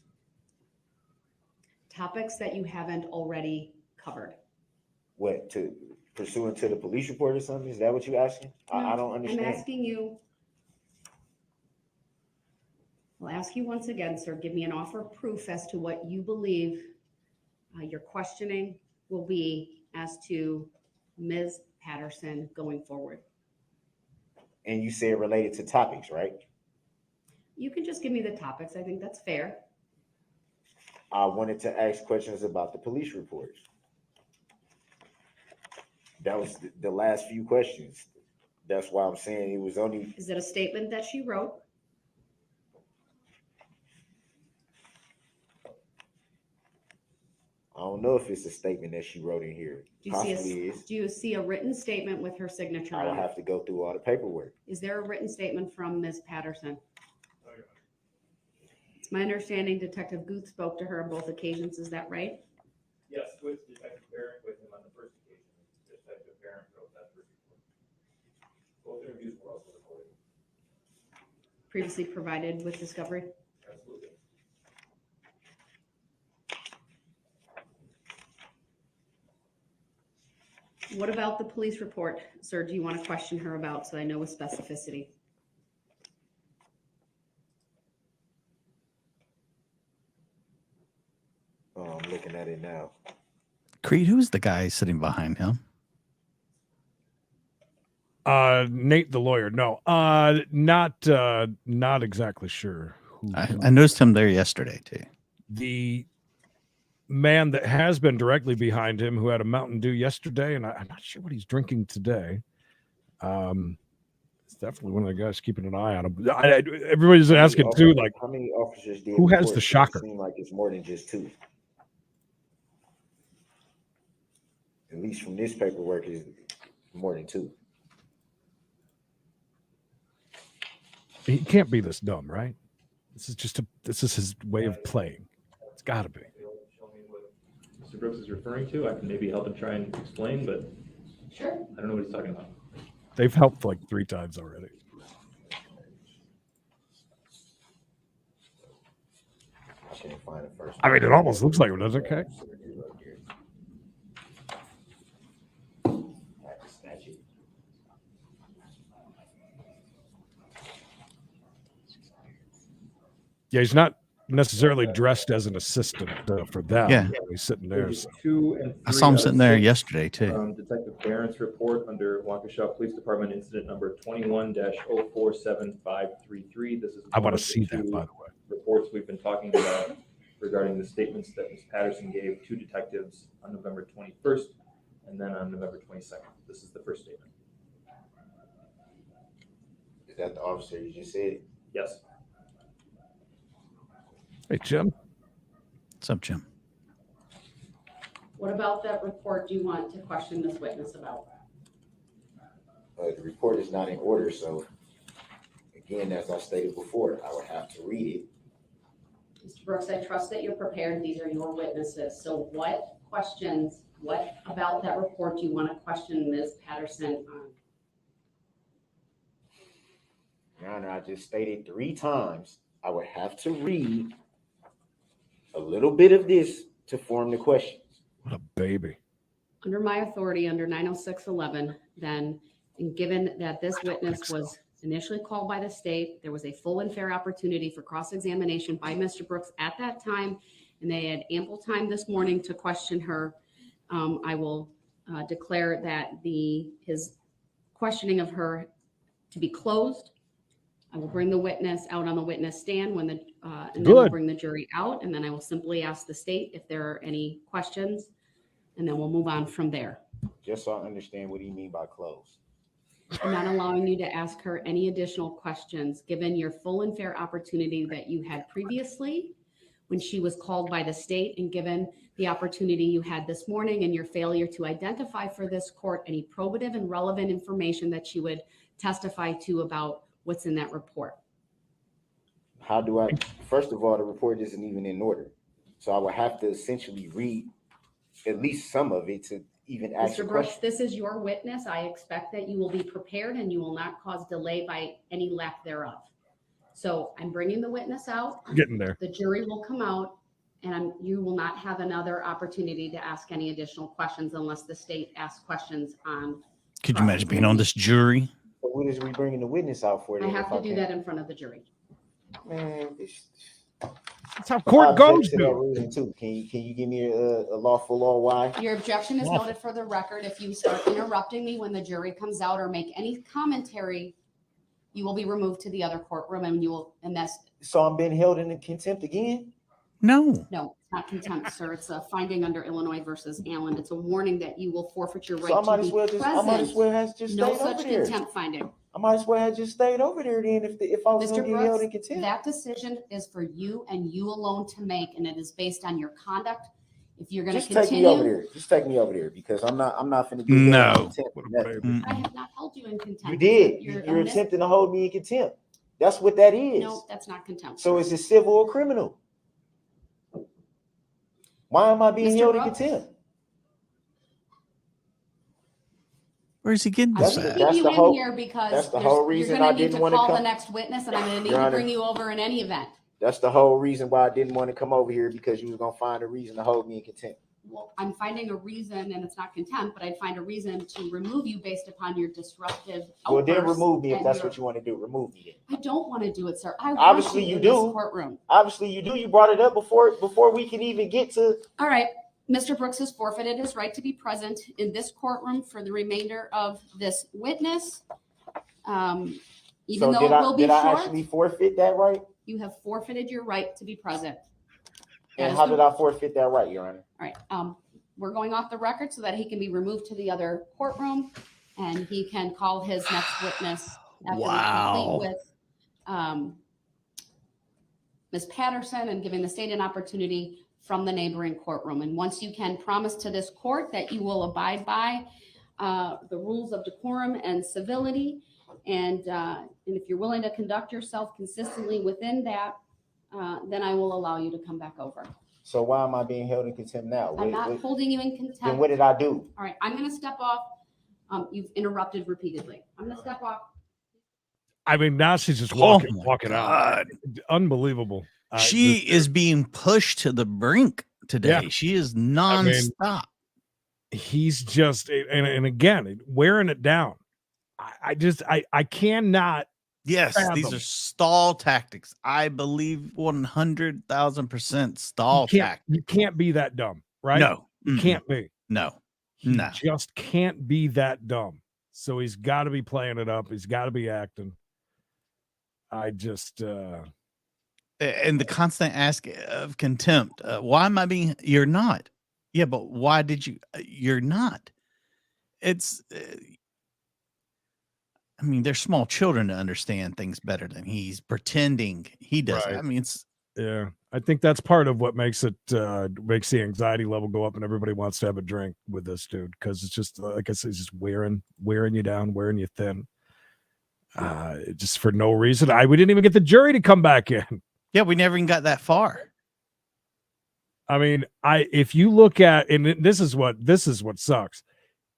Topics that you haven't already covered. What, to pursuant to the police report or something? Is that what you're asking? I don't understand. I'm asking you. I'll ask you once again, sir, give me an offer of proof as to what you believe your questioning will be as to Ms. Patterson going forward. And you say it related to topics, right? You can just give me the topics. I think that's fair. I wanted to ask questions about the police reports. That was the last few questions. That's why I'm saying it was only. Is it a statement that she wrote? I don't know if it's a statement that she wrote in here. Possibly is. Do you see a written statement with her signature I will on it? have to go through all the paperwork. Is there a written statement from Ms. Patterson? It's my understanding Detective Guth spoke to her on both occasions. Is that right? Yes, with Detective Barrett with him on the first occasion. Detective Barrett wrote that first report. Both interviews were also recorded. Previously provided with discovery? Absolutely. What about the police report, sir? Do you want to question her about, so I know with specificity? Oh, I'm looking at it now. Creed, who's the guy sitting behind him? Nate the lawyer. No, not exactly sure. I noticed him there yesterday too. The man that has been directly behind him, who had a Mountain Dew yesterday, and I'm not sure what he's drinking today. It's definitely one of the guys keeping an eye on him. Everybody's asking too, like, how many officers did who has report? the shocker? It seems like it's more than just two. At least from this paperwork, is more than two. He can't be this dumb, right? This is his way of playing. It's got to be. Show me what Mr. Brooks is referring to. I can maybe help him try and explain, but Sure. I don't know what he's talking about. They've helped like 3 times already. I can't find it first. I mean, it almost looks like it, doesn't it, okay? Yeah, he's not necessarily dressed as an assistant for them. Yeah. He's sitting there. Pages 2 and 3 I saw him out of sitting there 6, yesterday too. Detective Barrett's report under Waukesha Police Department incident number 21-047533. This is I want one to of the see that, 2 by the way. reports we've been talking about regarding the statements that Ms. Patterson gave to detectives on November 21st and then on November 22nd. This is the first statement. Is that the officer you just said? Yes. Hey, Jim. What's up, Jim? What about that report do you want to question this witness about? The report is not in order, so again, as I stated before, I would have to read it. Mr. Brooks, I trust that you're prepared. These are your witnesses. So what about that report do you want to question Ms. Patterson on? Your Honor, I just stated 3 times I would have to read a little bit of this to form the questions. What a baby. Under my authority, under 906.11, then, and given that this witness was initially called by the state, there was a full and fair opportunity for cross-examination by Mr. Brooks at that time, and they had ample time this morning to question her. I will declare that his questioning of her to be closed. I will bring the witness out on the witness stand and then we'll bring the jury out, and then I will simply ask the state if there are any questions, and then we'll move on from there. Just so I understand what do you mean by close? I'm not allowing you to ask her any additional questions, given your full and fair opportunity that you had previously when she was called by the state, and given the opportunity you had this morning and your failure to identify for this court any probative and relevant information that she would testify to about what's in that report. How do I? First of all, the report isn't even in order, so I would have to essentially read at least some of it to even ask a Mr. Brooks, question. this is your witness. I expect that you will be prepared and you will not cause delay by any lack thereof. So I'm bringing the witness out. Getting there. The jury will come out, and you will not have another opportunity to ask any additional questions unless the state asks questions on. Could you imagine being on this jury? But what is we bringing the witness out for? I then have if to do can't? that in front of the jury. Man, That's how court goes, to that dude. reason too. Can you give me a lawful law why? Your objection is noted for the record. If you start interrupting me when the jury comes out or make any commentary, you will be removed to the other courtroom, and that's. So I'm being held in contempt again? No. No, it's not contempt, sir. It's a finding under Illinois versus Allen. It's a warning that you will forfeit your right So I might to as be well have just No stayed such over there. contempt finding. I might as well have just stayed over there then if I was Mr. going to get held in Brooks, contempt. that decision is for you and you alone to make, and it is based on your conduct. If you're going to Just take me over continue, there. Just take me over there because I'm not finna get No. held in contempt. What a Nothing. baby. I have not held you in contempt. You did. You're You're a attempting to hold me in contempt. That's what that is. No, that's not contempt. So sir. is it civil or criminal? Why am I being Mr. held in Brooks? contempt? Where's he getting I'm this That's at? keeping the you in whole- here because that's the whole reason you're going I to need didn't to wanna call come. the next witness, and I'm going to need Your to Honor. bring you over in any event. That's the whole reason why I didn't want to come over here because you was gonna find a reason to hold me in contempt. Well, I'm finding a reason, and it's not contempt, but I'd find a reason to remove you based upon your disruptive Well, then outbursts remove me if and that's your- what you want to do. Remove me then. I don't want to do it, sir. I want Obviously you you in do. this courtroom. Obviously you do. You brought it up before we can even get to. All right. Mr. Brooks has forfeited his right to be present in this courtroom for the remainder of this witness. Even So though it will be did I short, actually forfeit that right? you have forfeited your right to be present. And As how the- did I forfeit that right, Your Honor? All right. We're going off the record so that he can be removed to the other courtroom and he can call his next witness after Wow. we complete with Ms. Patterson and giving the state an opportunity from the neighboring courtroom. And once you can promise to this court that you will abide by the rules of decorum and civility, and if you're willing to conduct yourself consistently within that, then I will allow you to come back over. So why am I being held in contempt now? I'm not holding you in Then contempt. what did I do? All right, I'm going to step off. You've interrupted repeatedly. I'm going to step off. I mean, now she's just Oh walking my out. God. Unbelievable. She is being pushed to the brink today. Yeah. She is nonstop. He's just and again wearing it down. I cannot. Yes, these fathom. are stall tactics. I believe 100,000% stall tactics. You can't be that dumb, right? No, you can't be. No, He no. just can't be that dumb. So he's got to be playing it up. He's got to be acting. I just And the constant ask of contempt. Why am I being? You're not. Yeah, but why did you? You're not. It's. I mean, they're small children to understand things better than he's pretending he does. Right. I mean, it's. yeah. I think that's part of what makes it makes the anxiety level go up, and everybody wants to have a drink with this dude because it's just like I said, it's just wearing you down, wearing you thin. Just for no reason. We didn't even get the jury to come back in. Yeah, we never even got that far. I mean, if you look at, and this is what sucks.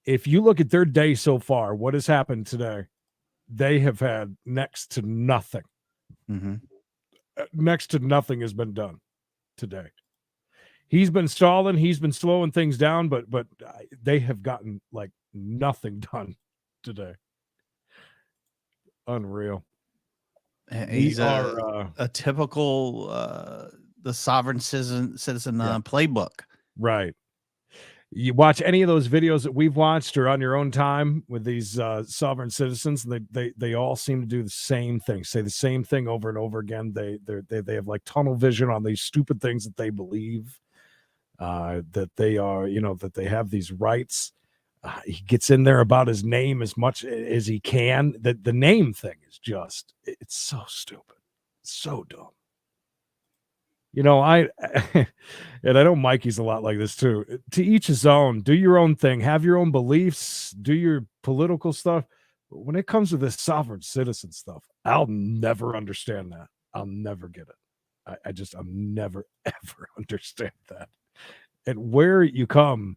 If you look at their day so far, what has happened today? They have had next to nothing. Mm-hmm. Next to nothing has been done today. He's been stalling. He's been slowing things down, but they have gotten like nothing done today. Unreal. He's a typical the sovereign citizen playbook. Right. You watch any of those videos that we've watched or on your own time with these sovereign citizens, they all seem to do the same thing, say the same thing over and over again. They have like tunnel vision on these stupid things that they believe that they are, that they have these rights. He gets in there about his name as much as he can. The name thing is just, it's so stupid, so dumb. And I know Mikey's a lot like this too. To each his own. Do your own thing. Have your own beliefs. Do your political stuff. But when it comes to this sovereign citizen stuff, I'll never understand that. I'll never get it. I'll never, ever understand that. And where you come,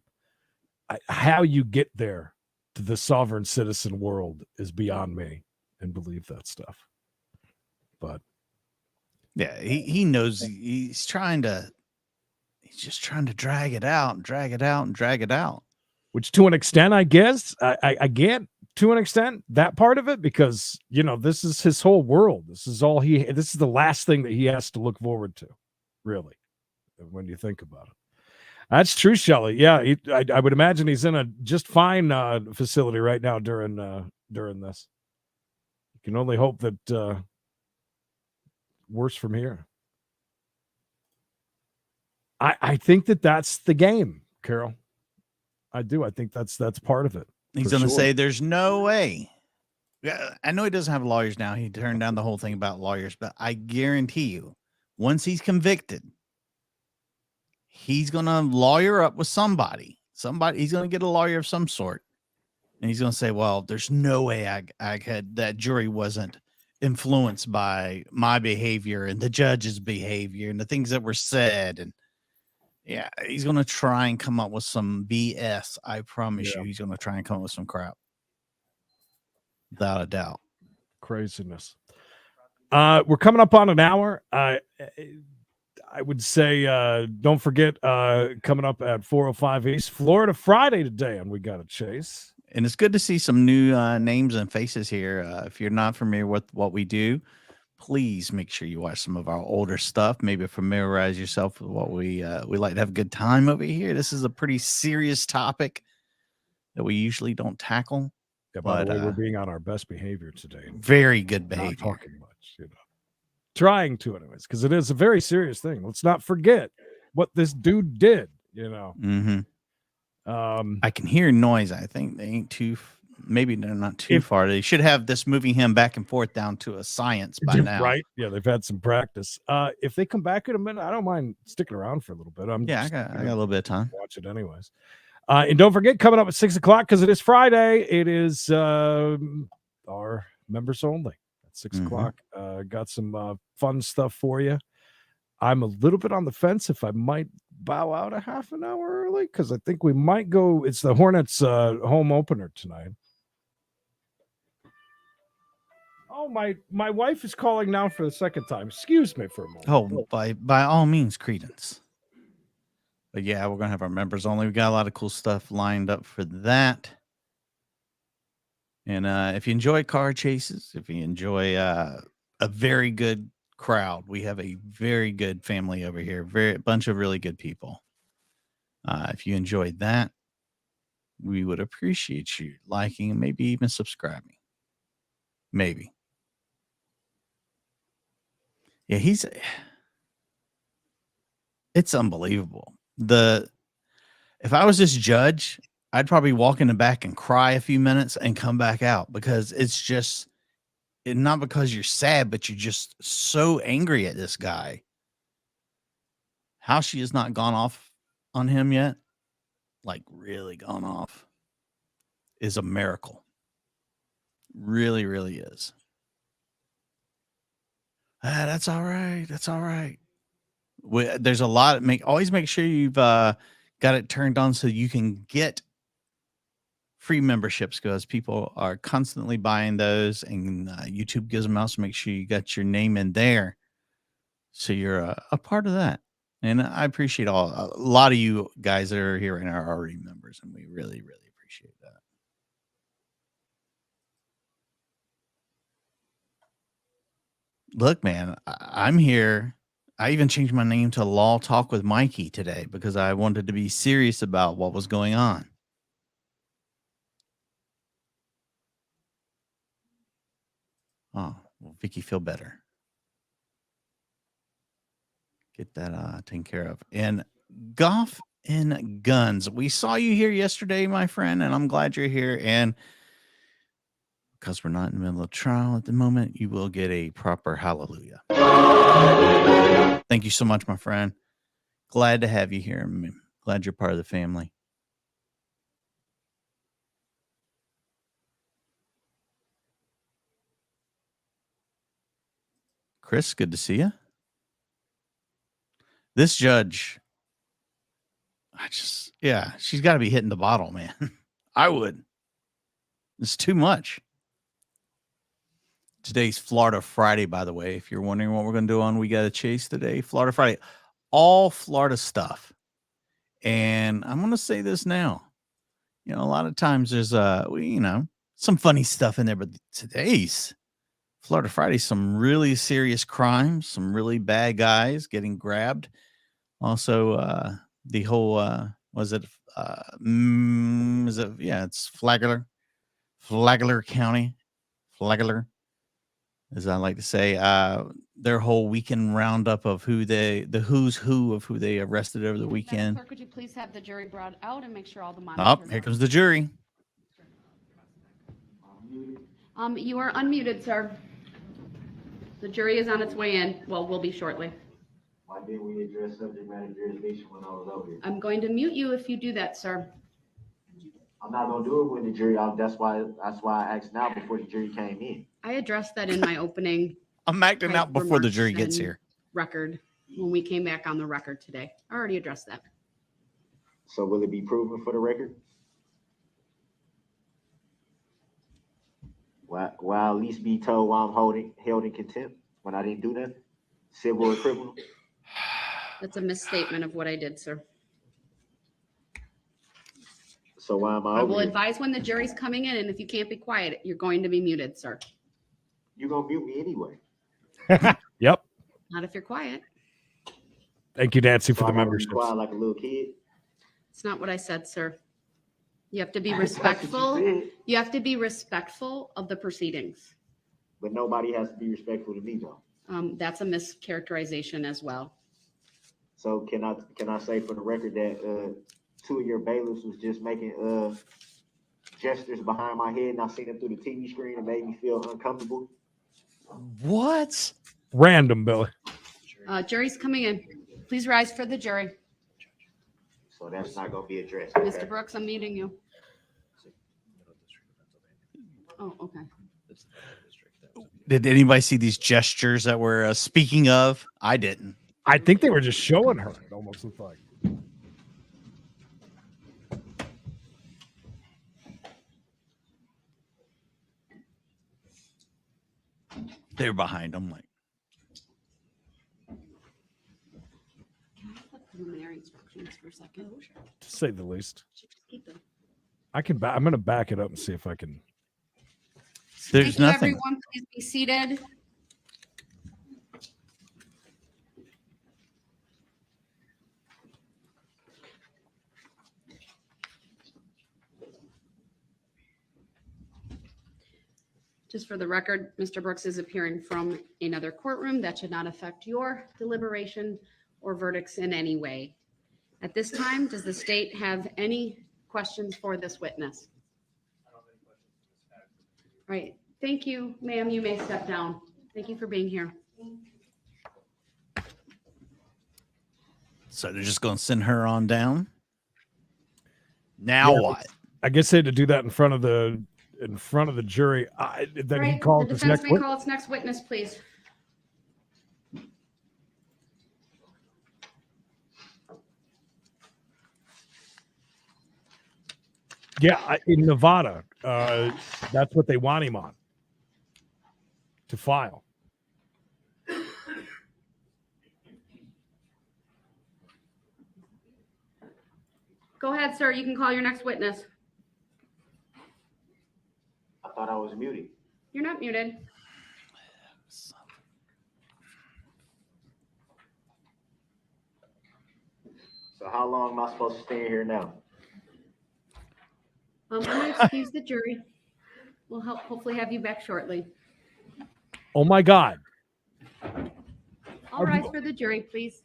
how you get there to the sovereign citizen world is beyond me and believe that stuff. But Yeah, he knows he's just trying to drag it out and drag it out and drag it out. which to an extent, I guess, I get to an extent that part of it because, this is his whole world. This is the last thing that he has to look forward to, really, when you think about it. That's true, Shelley. Yeah, I would imagine he's in a just fine facility right now during this. You can only hope that worse from here. I think that's the game, Carol. I do. I think that's part of it. He's going to say there's no way. Yeah, I know he doesn't have lawyers now. He turned down the whole thing about lawyers, but I guarantee you, once he's convicted, he's going to lawyer up with somebody. He's going to get a lawyer of some sort. And he's going to say, well, there's no way I had that jury wasn't influenced by my behavior and the judge's behavior and the things that were said. And yeah, he's going to try and come up with some BS. I promise you, he's going to try and come up with some crap. Without a doubt. Craziness. We're coming up on an hour. I would say don't forget coming up at 405 East Florida Friday today, and we got a chase. And it's good to see some new names and faces here. If you're not familiar with what we do, please make sure you watch some of our older stuff. Maybe familiarize yourself with what we like to have a good time over here. This is a pretty serious topic that we usually don't tackle. Yeah, by the way, we're being on our best behavior today. Very good behavior. Not talking much, Trying to, anyways, because it is a very serious thing. Let's not forget what this dude did, Mm-hmm. I can hear noise. I think they ain't maybe they're not too far. They should have this moving him back and forth down to a science by now. Right? Yeah, they've had some practice. If they come back in a minute, I don't mind sticking around for a little bit. I got a little bit of time. Watch it anyways. And don't forget, coming up at 6 o'clock, because it is Friday, it is our members only at 6 o'clock. Got some fun stuff for you. I'm a little bit on the fence if I might bow out a half an hour early, because I think we might go. It's the Hornets home opener tonight. Oh, my wife is calling now for the second time. Excuse me for a moment. Oh, by all means, Credence. But yeah, we're going to have our members only. We got a lot of cool stuff lined up for that. And if you enjoy car chases, if you enjoy a very good crowd, we have a very good family over here. A bunch of really good people. If you enjoyed that, we would appreciate you liking and maybe even subscribing. Maybe. Yeah, it's unbelievable. If I was this judge, I'd probably walk in the back and cry a few minutes and come back out, because it's just not because you're sad, but you're just so angry at this guy. How she has not gone off on him yet, like really gone off, is a miracle. Really, really is. That's all right. That's all right. There's a lot. Always make sure you've got it turned on so you can get free memberships, because people are constantly buying those, and YouTube gives them out. So make sure you got your name in there, so you're a part of that. And I appreciate a lot of you guys that are here and are already members, and we really, really appreciate that. Look, man, I'm here. I even changed my name to Law Talk with Mikey today because I wanted to be serious about what was going on. Oh, well, Vicky, feel better. Get that taken care of. And golf and guns. We saw you here yesterday, my friend, and I'm glad you're here. And because we're not in the middle of trial at the moment, you will get a proper hallelujah. Thank you so much, my friend. Glad to have you here. I'm glad you're part of the family. Chris, good to see you. This judge, she's got to be hitting the bottle, man. I would. It's too much. Today's Florida Friday, by the way. If you're wondering what we're going to do on We Got to Chase today, Florida Friday, all Florida stuff. And I'm going to say this now. You know, a lot of times there's, some funny stuff in there, but today's Florida Friday, some really serious crimes, some really bad guys getting grabbed. Also, the whole, it's Flagler County, as I like to say, their whole weekend roundup of the who's who of who they arrested over the weekend. Clerk, would you please have the jury brought out and make sure all the Oh, monitors here comes the jury. You are unmuted, sir. The jury is on its way in. Well, will be shortly. Why didn't we address subject matter jurisdiction when I was over here? I'm going to mute you if you do that, sir. I'm not gonna do it when the jury. That's why I asked now before the jury came in. I addressed that in my opening I'm acting out before the jury gets here. record when we came back on the record today. I already addressed that. So will it be proven for the record? Will I at least be told why I'm held in contempt when I didn't do nothing? Civil or criminal? That's a misstatement of what I did, sir. So why am I I over will here? advise when the jury's coming in, and if you can't be quiet, you're going to be muted, sir. You're gonna mute me anyway. Yep. Not if you're quiet. Thank you, Nancy, for So the I'm gonna be membership. quiet like a little kid. It's not what I said, sir. You have to be That's what respectful. you said. You have to be respectful of the proceedings. But nobody has to be respectful to me though. That's a mischaracterization as well. So can I say for the record that two of your bailiffs was just making gestures behind my head and I seen them through the TV screen and made me feel uncomfortable? What? Random, Billy. Jury's coming in. Please rise for the jury. So that's not gonna be addressed. Mr. Okay? Brooks, I'm muting you. Oh, okay. Did anybody see these gestures that we're speaking of? I didn't. I think they were just showing her. It almost looked like. They were behind them. Like, Preliminary instructions for a second. To say the least. Keep them. I'm going to back it up and see if I can. there's Thank you, nothing. everyone. Please be seated. Just for the record, Mr. Brooks is appearing from another courtroom. That should not affect your deliberation or verdicts in any way. At this time, does the state have any questions for this witness? All right. Thank you, ma'am. You may step down. Thank you for being here. So they're just going to send her on down. Now Yeah. what? I guess they had to do that in front of the jury. Then All he right, called the his defense next may witness. call its next witness, please. Yeah, in Nevada, that's what they want him on to file. Go ahead, sir. You can call your next witness. I thought I was muted. You're not muted. So how long am I supposed to stay in here now? I'm going to excuse the jury. We'll hopefully have you back shortly. Oh my God. All rise for the jury, please.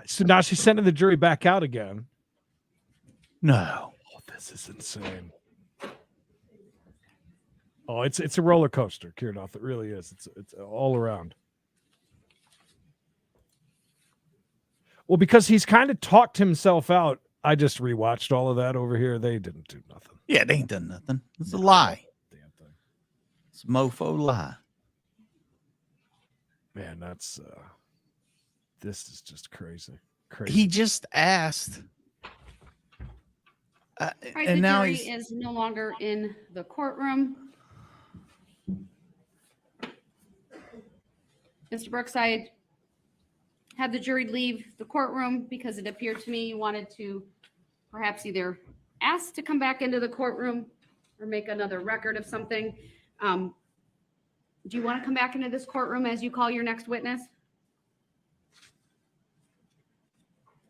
So now she's sending the jury back out again. No. Oh, this is insane. Oh, it's a roller coaster, Kirdoff. It really is. It's all around. Well, because he's kind of talked himself out. I just rewatched all of that over here. They didn't do nothing. Yeah, they ain't done nothing. It's a lie. Damn thing. It's a mofo lie. Man, that's this is just crazy. He just asked. All right, And the now jury he's is no longer in the courtroom. Mr. Brooks, I had the jury leave the courtroom because it appeared to me you wanted to perhaps either ask to come back into the courtroom or make another record of something. Do you want to come back into this courtroom as you call your next witness?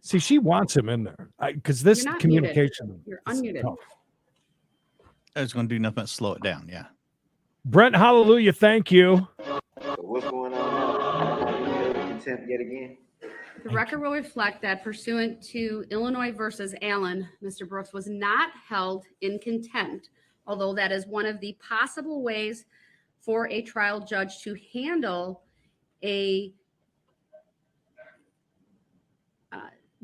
See, she wants him in there because this You're not communication. muted. You're is unmuted. tough. I was going to do nothing but slow it down. Yeah. Brent, hallelujah, thank you. So what's going on now? Am I held in contempt yet again? The record will reflect that pursuant to Illinois versus Allen, Mr. Brooks was not held in contempt, although that is one of the possible ways for a trial judge to handle a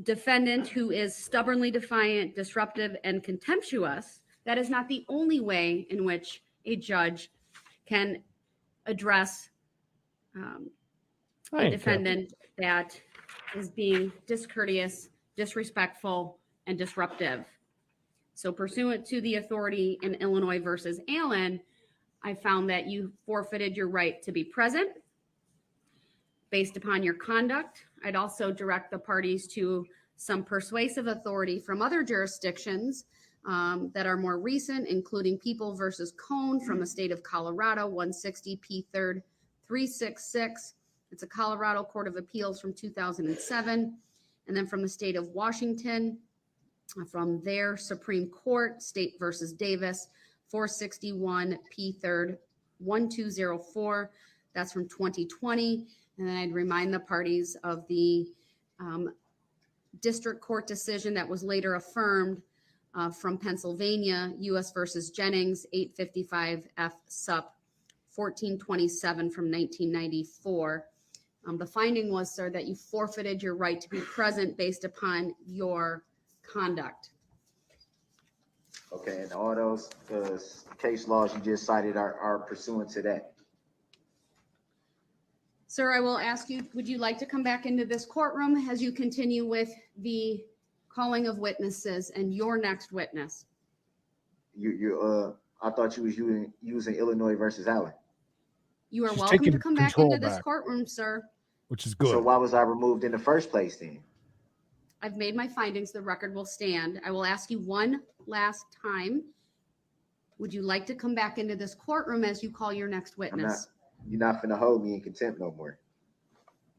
defendant who is stubbornly defiant, disruptive, and contemptuous. That is not the only way in which a judge can address a defendant that is being discourteous, disrespectful, and disruptive. So pursuant to the authority in Illinois versus Allen, I found that you forfeited your right to be present based upon your conduct. I'd also direct the parties to some persuasive authority from other jurisdictions that are more recent, including People versus Cone from the state of Colorado, 160 P3rd 366. It's a Colorado Court of Appeals from 2007. And then from the state of Washington, from their Supreme Court, State versus Davis, 461 P3rd 1204. That's from 2020. And then I'd remind the parties of the district court decision that was later affirmed from Pennsylvania, U.S. versus Jennings, 855 F Sup 1427 from 1994. The finding was, sir, that you forfeited your right to be present based upon your conduct. Okay, and all those case laws you just cited are pursuant to that. Sir, I will ask you, would you like to come back into this courtroom as you continue with the calling of witnesses and your next witness? I thought you was using Illinois versus Allen. You are She's welcome to taking come back control into this back. courtroom, sir. Which is good. So why was I removed in the first place then? I've made my findings. The record will stand. I will ask you one last time. Would you like to come back into this courtroom as you call your next witness? You're not finna hold me in contempt no more.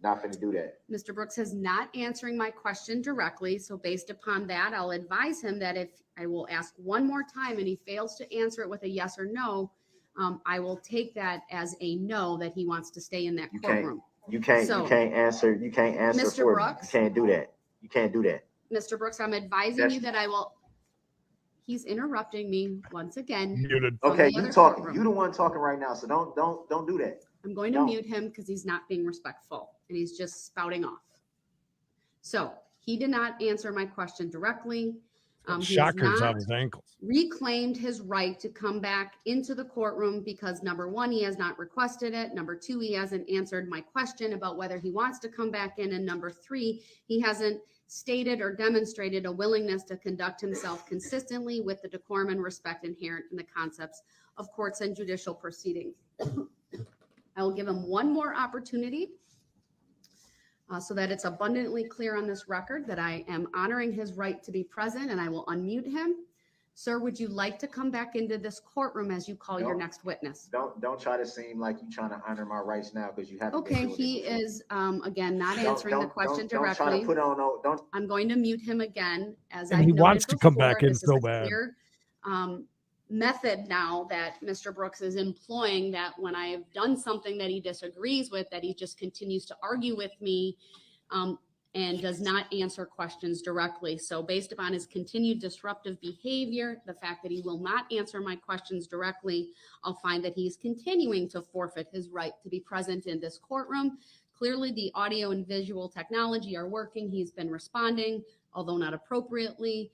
Not finna do that. Mr. Brooks is not answering my question directly. So based upon that, I'll advise him that if I will ask one more time and he fails to answer it with a yes or no, I will take that as a no, that he wants to stay in that courtroom. You can't answer Mr. for Brooks? me. You can't do that. You can't do that. Mr. Brooks, I'm advising you that I will. He's interrupting me once again. Muted. Okay, you talking. You the one talking right now, so don't do that. I'm going to mute him because he's not being respectful and he's just spouting off. So he did not answer my question directly. Shockers on his ankles. Reclaimed his right to come back into the courtroom because number one, he has not requested it. Number two, he hasn't answered my question about whether he wants to come back in. And number three, he hasn't stated or demonstrated a willingness to conduct himself consistently with the decorum and respect inherent in the concepts of courts and judicial proceedings. I will give him one more opportunity so that it's abundantly clear on this record that I am honoring his right to be present, and I will unmute him. Sir, would you like to come back into this courtroom as you call your next witness? Don't try to seem like you're trying to honor my rights now because you haven't. Okay, he is again not answering the question directly. Don't try to put on I'm going to mute him again as And he wants to come back in so bad. Method now that Mr. Brooks is employing, that when I have done something that he disagrees with, that he just continues to argue with me and does not answer questions directly. So based upon his continued disruptive behavior, the fact that he will not answer my questions directly, I'll find that he's continuing to forfeit his right to be present in this courtroom. Clearly the audio and visual technology are working. He's been responding, although not appropriately.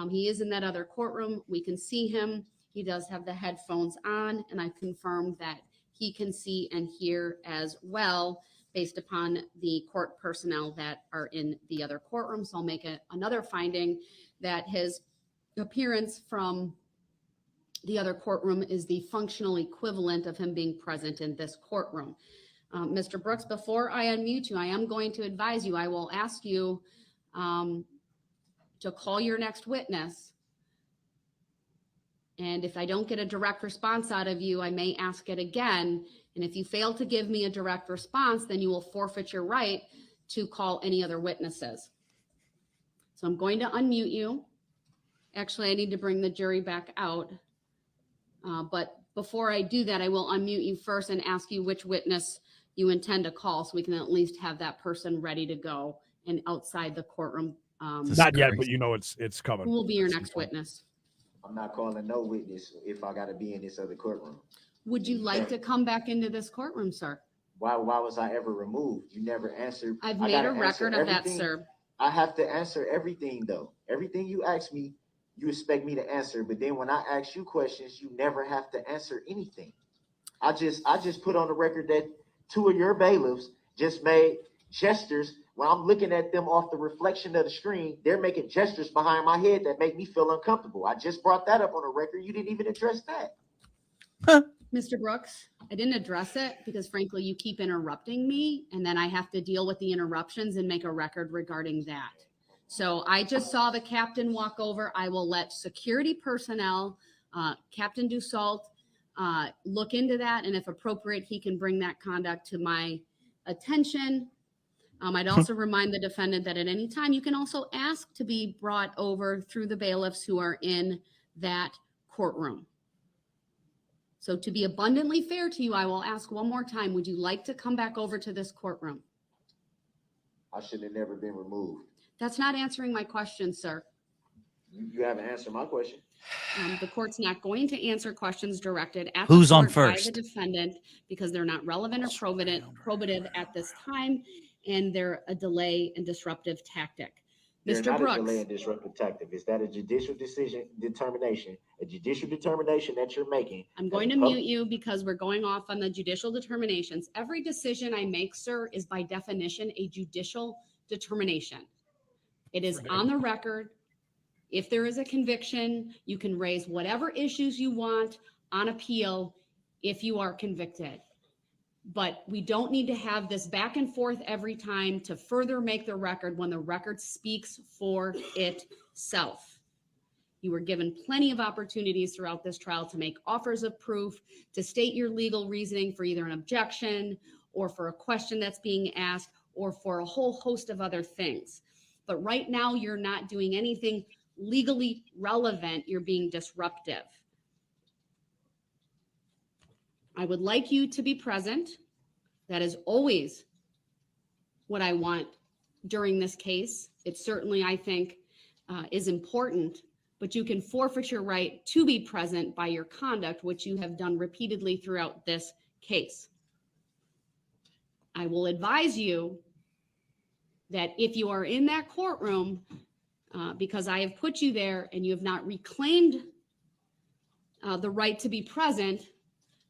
He is in that other courtroom. We can see him. He does have the headphones on, and I confirmed that he can see and hear as well based upon the court personnel that are in the other courtroom. So I'll make another finding that his appearance from the other courtroom is the functional equivalent of him being present in this courtroom. Mr. Brooks, before I unmute you, I am going to advise you, I will ask you to call your next witness. And if I don't get a direct response out of you, I may ask it again. And if you fail to give me a direct response, then you will forfeit your right to call any other witnesses. So I'm going to unmute you. Actually, I need to bring the jury back out. But before I do that, I will unmute you first and ask you which witness you intend to call, so we can at least have that person ready to go and outside the courtroom. Not yet, but you know it's coming. Who will be your next witness? I'm not calling no witness if I gotta be in this other courtroom. Would you like to come back into this courtroom, sir? Why was I ever removed? You never answered. I've I made gotta a record answer of that, everything. sir. I have to answer everything though. Everything you ask me, you expect me to answer. But then when I ask you questions, you never have to answer anything. I just put on the record that 2 of your bailiffs just made gestures. When I'm looking at them off the reflection of the screen, they're making gestures behind my head that make me feel uncomfortable. I just brought that up on the record. You didn't even address that. Mr. Brooks, I didn't address it because frankly, you keep interrupting me and then I have to deal with the interruptions and make a record regarding that. So I just saw the captain walk over. I will let security personnel, Captain Dussault, look into that. And if appropriate, he can bring that conduct to my attention. I'd also remind the defendant that at any time you can also ask to be brought over through the bailiffs who are in that courtroom. So to be abundantly fair to you, I will ask one more time, would you like to come back over to this courtroom? I should have never been removed. That's not answering my question, sir. You haven't answered my question. The court's not going to answer questions directed at Who's the on court by first? the defendant because they're not relevant or probative at this time, and they're a delay and disruptive tactic. They're Mr. not a delay Brooks, and disruptive tactic. Is that a judicial determination that you're making? I'm going to mute you because we're going off on the judicial determinations. Every decision I make, sir, is by definition a judicial determination. It is on the record. If there is a conviction, you can raise whatever issues you want on appeal if you are convicted. But we don't need to have this back and forth every time to further make the record when the record speaks for itself. You were given plenty of opportunities throughout this trial to make offers of proof, to state your legal reasoning for either an objection or for a question that's being asked or for a whole host of other things. But right now, you're not doing anything legally relevant. You're being disruptive. I would like you to be present. That is always what I want during this case. It certainly, I think, is important, but you can forfeit your right to be present by your conduct, which you have done repeatedly throughout this case. I will advise you that if you are in that courtroom, because I have put you there and you have not reclaimed the right to be present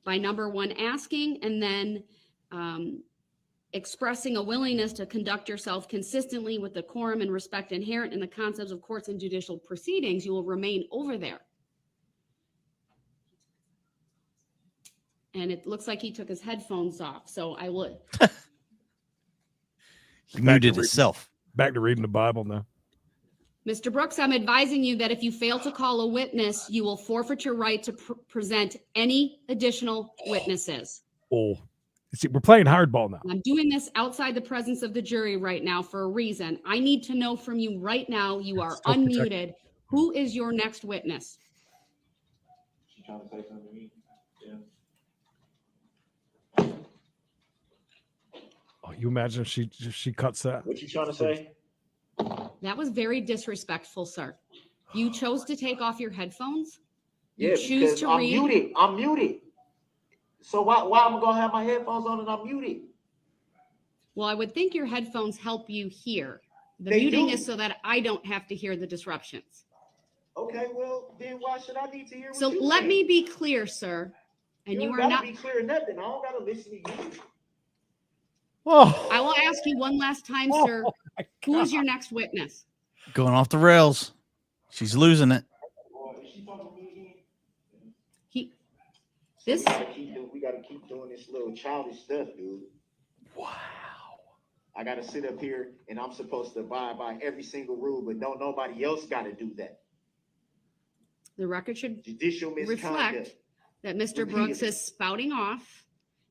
by number one, asking and then expressing a willingness to conduct yourself consistently with decorum and respect inherent in the concepts of courts and judicial proceedings, you will remain over there. And it looks like he took his headphones off. So I would. He muted himself. Back to reading the Bible now. Mr. Brooks, I'm advising you that if you fail to call a witness, you will forfeit your right to present any additional witnesses. Oh, see, we're playing hardball now. I'm doing this outside the presence of the jury right now for a reason. I need to know from you right now, you are unmuted. Who is your next witness? She's trying to say something to me. Yeah. Oh, you imagine if she cuts that? What you trying to say? That was very disrespectful, sir. You chose to take off your headphones. You Yeah, choose because to I'm read. muted. I'm muted. So why am I gonna have my headphones on and I'm muted? Well, I would think your headphones help you hear. The They muting do. is so that I don't have to hear the disruptions. Okay, well, then why should I need to hear what So you let saying? me be clear, sir. And you don't are gotta not. be clear or nothing. I don't gotta listen to you. Oh, I will ask you one last time, oh sir. my Who is God. your next witness? Going off the rails. She's losing it. Well, is she talking to me again? He. So This. we gotta keep doing this little childish stuff, dude. Wow. I gotta sit up here and I'm supposed to abide by every single rule, but don't nobody else gotta do that. The record should Judicial misconduct. reflect that Mr. Brooks Repeatedly. is spouting off,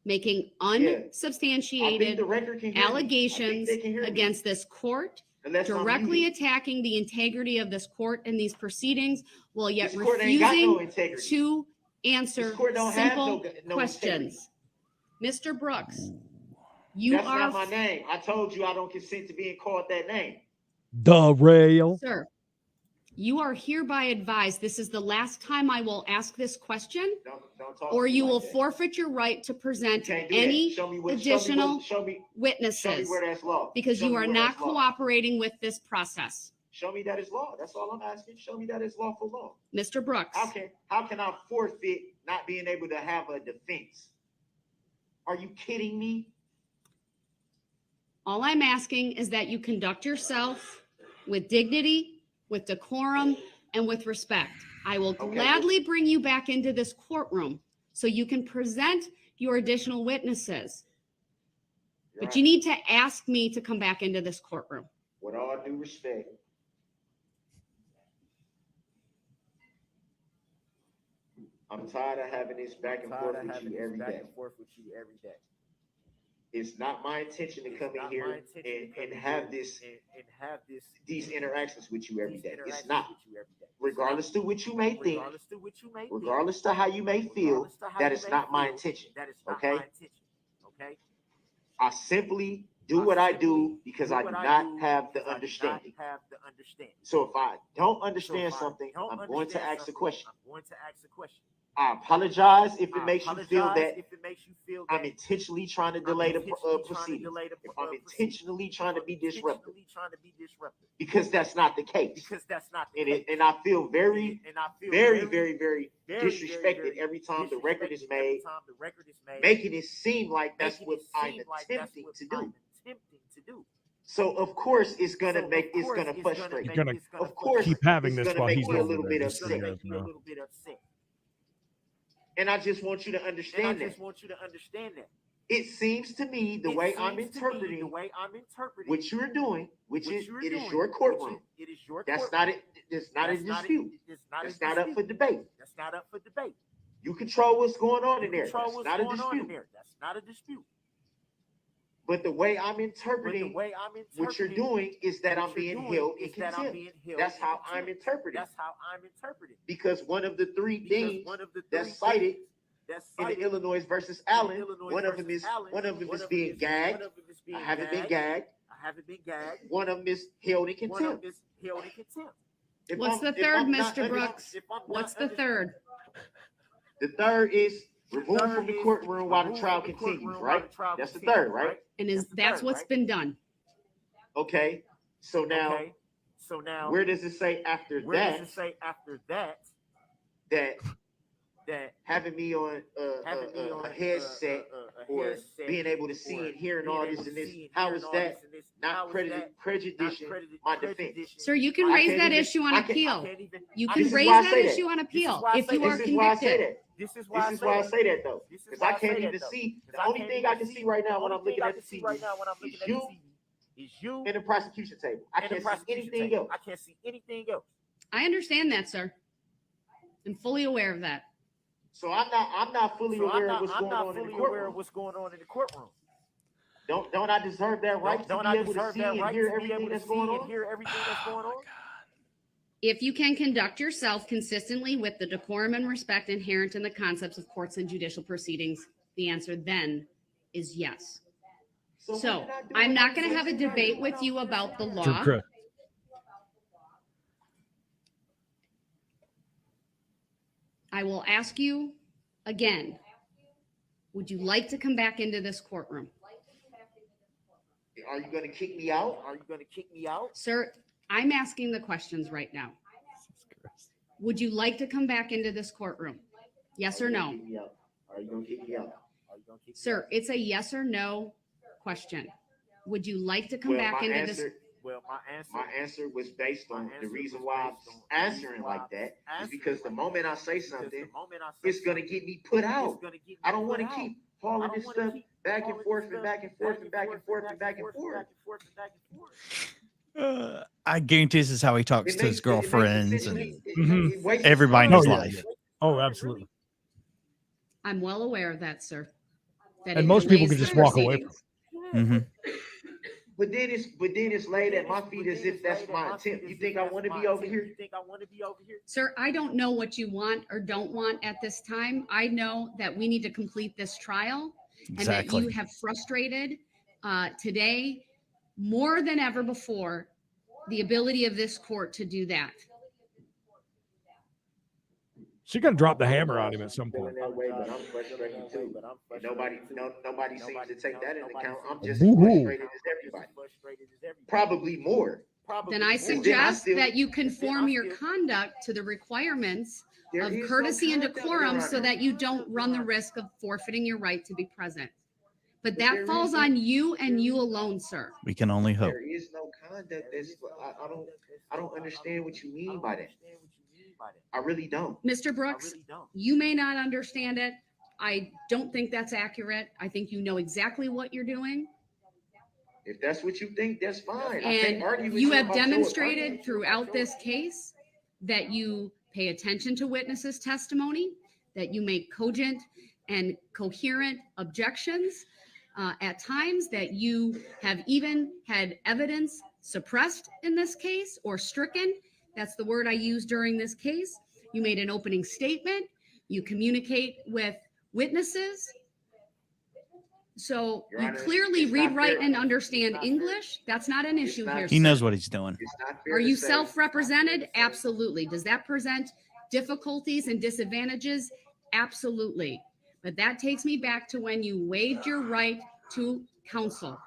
making I think unsubstantiated the record can hear allegations me. I think they can hear me. against this court, Unless I'm directly muted. attacking the integrity of this court and these proceedings, while yet This court ain't got no refusing integrity. to answer This court don't have simple no questions. Mr. Brooks, you That's are, not my name. I told you I don't consent to being called that name. Darrell. sir, you are hereby advised this is the last time I will ask this question, Don't talk or to me you like will that. forfeit your right to You present can't do that. any Show me what- additional show me witnesses, where that's law. because Show you me are where not that's law. cooperating with this process. Show me that is law. That's all I'm asking. Show me that is lawful law. Mr. Brooks, How can I forfeit not being able to have a defense? Are you kidding me? all I'm asking is that you conduct yourself with dignity, with decorum, and with respect. I will Okay. gladly bring you back into this courtroom so you can present your additional witnesses. You're But you right. need to ask me to come back into this courtroom. With all due respect, I'm tired of having this back and forth with you every day. It's not my intention to come in here and have these interactions with you every day. It's not. Regardless to what you may think, regardless to how you may feel, that is not my intention. Okay? I simply do what I do because I do not have the understanding. So if I don't understand something, I'm going to ask a question. I apologize if it makes you feel that I'm intentionally trying to delay the proceedings. If I'm intentionally trying to be disruptive, because that's not the case. And I feel very disrespected every time the record is made, making it seem like that's what I'm attempting to do. So of course it's gonna frustrate. You're gonna Of course, keep having it's this gonna while make he's me a over little there. bit Just so you upset. guys know. And I just want you to understand that. It seems to me the way I'm interpreting what you're doing, which is it is your courtroom. That's not it. It's not a dispute. It's not up for debate. You control what's going on in there. That's not a dispute. But the way I'm interpreting what you're doing is that I'm being held in contempt. That's how I'm interpreting. Because one of the three things that's cited in the Illinois versus Allen, one of them is being gagged. I haven't been gagged. One of them is held in contempt. What's the third, Mr. Brooks? What's the third? The third is removed from the courtroom while the trial continues, right? That's the third, right? And that's what's been done. Okay. So now, where does it say after that having me on a headset or being able to see and hear and all this and this, how is that not prejudicing my defense? Sir, you can raise that issue on appeal. You can This is raise why I that say that. issue on appeal if you are This is why I say convicted. that. This is why I say that though, because I can't even see. The only thing I can see right now when I'm looking at the TV is you and the prosecution table. I can't see anything else. I understand that, sir. I'm fully aware of that. So I'm not fully aware of what's going on in the courtroom. Don't I deserve that right to be able to see and hear everything that's going on? If you can conduct yourself consistently with the decorum and respect inherent in the concepts of courts and judicial proceedings, the answer then is yes. So I'm not going to have a debate with you about the law. Chris. I will ask you again, would you like to come back into this courtroom? Are you going to kick me out? Sir, I'm asking the questions right now. Would you like to come back into this courtroom? Yes or no? Are you gonna kick me out? Sir, it's a yes or no question. Would you like to come back into this? My answer was based on the reason why I'm answering like that is because the moment I say something, it's gonna get me put out. I don't want to keep hauling this stuff back and forth and back and forth and back and forth and back and forth. I guarantee this is how he talks It to his makes girlfriends and it wastes everybody in time. his Oh, yeah, life. Oh, absolutely. I'm well aware of that, sir. That And it most people delays can the just walk away proceedings. Mhm. But then it's laid at my feet as if that's my attempt. You think I want to be over here? Sir, I don't know what you want or don't want at this time. I know that we need to complete this trial and that you Exactly. have frustrated today more than ever before the ability of this court to do that. She's gonna drop the hammer on him at some point. Feeling that way, but I'm frustrated too. And nobody seems to take that into account. I'm just Woo-hoo. frustrated as everybody. Probably more. Then I suggest that you conform your conduct to the requirements There of is no courtesy and conduct, decorum Your so Honor. that you don't run the risk of forfeiting your right to be present. But there that is falls no- on you and you alone, sir. We can only hope. There is no conduct. I don't understand what you mean by that. I really don't. Mr. Brooks, you may not understand it. I don't think that's accurate. I think you know exactly what you're doing. If that's what you think, that's fine. I can't And argue with you you have about your demonstrated opinion. throughout this case that you pay attention to witnesses' testimony, that you make cogent and coherent objections at times, that you have even had evidence suppressed in this case or stricken. That's the word I used during this case. You made an opening statement. You communicate with witnesses. So Your you Honor, clearly it's read, not write, fair. and understand English. That's not an issue not- here, He sir. knows what he's doing. It's not fair Are to you say- self-represented? Absolutely. Does that present difficulties and disadvantages? Absolutely. But that takes me back to when you waived your right to counsel.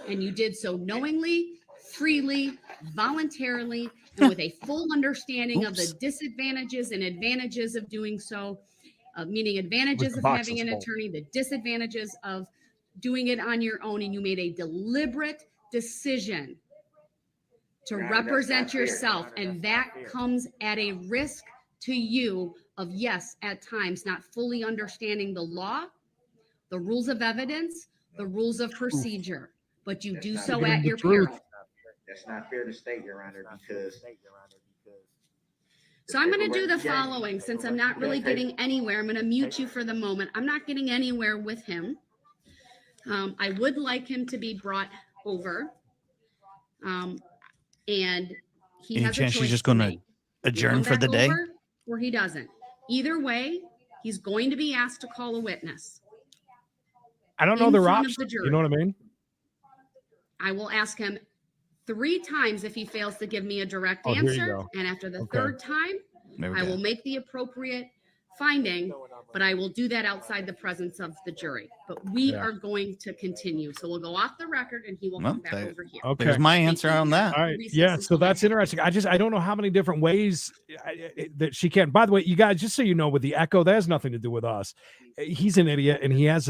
And you did so knowingly, freely, voluntarily, and with a full understanding of the Oops. disadvantages and advantages of doing so, meaning advantages the of box having is an full. attorney, the disadvantages of doing it on your own. And you made a deliberate decision to Your Honor, that's represent not fair. yourself. And that comes at a risk to you of, yes, at times not fully understanding the law, the rules of evidence, the rules of procedure, but you do That's so not at the your truth. peril. That's not fair to state, Your Honor, because So I'm going to do the paperwork- following, since I'm not really getting anywhere. I'm going to mute you for the moment. I'm not getting anywhere with him. I would like him to be brought over. And he Any has a chance choice she's just to going to make. adjourn Come for the back day? over, or he doesn't. Either way, he's going to be asked to call a witness. I don't know In their front of options. the jury. You know what I mean? I will ask him 3 times if he fails to give me a direct Oh, here you answer. go. And after the Okay. 3rd time, There we I go. will make the appropriate finding, but I will do that outside the presence of the jury. But we Yeah. are going to continue. So we'll go off the record and he will Well, come back there- over here. Okay. There's my answer on that. All right. Recess Yeah. until So that's next interesting. I don't know how many different ways that she can. By the way, you guys, just so you know, with the echo, that has nothing to do with us. He's an idiot, and he has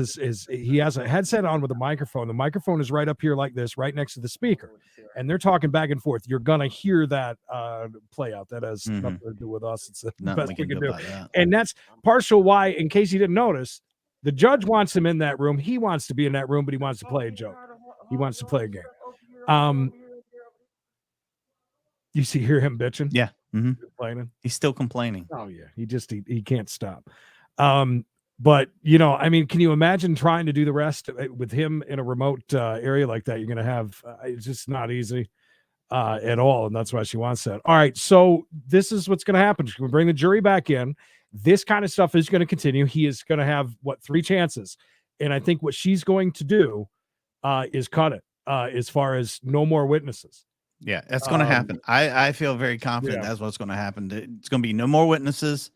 he has a headset on with a microphone. The microphone is right up here like this, right next to the speaker, and they're talking back and forth. You're gonna hear that play out. That has nothing to do with us. It's the Nothing best we can do about that. and that's partial why, in case you didn't notice, the judge wants him in that room. He wants to be in that room, but he wants to play a joke. He wants to play a game. You hear him bitching? Yeah. Mhm. Complaining. He's still complaining. Oh yeah. He can't stop. But I mean, can you imagine trying to do the rest with him in a remote area like that? You're going to have, it's just not easy at all. And that's why she wants that. All right. So this is what's going to happen. She's going to bring the jury back in. This kind of stuff is going to continue. He is going to have 3 chances. And I think what she's going to do is cut it as far as no more witnesses. Yeah, that's going to happen. I feel very confident that's what's going to happen. It's going to be no more witnesses,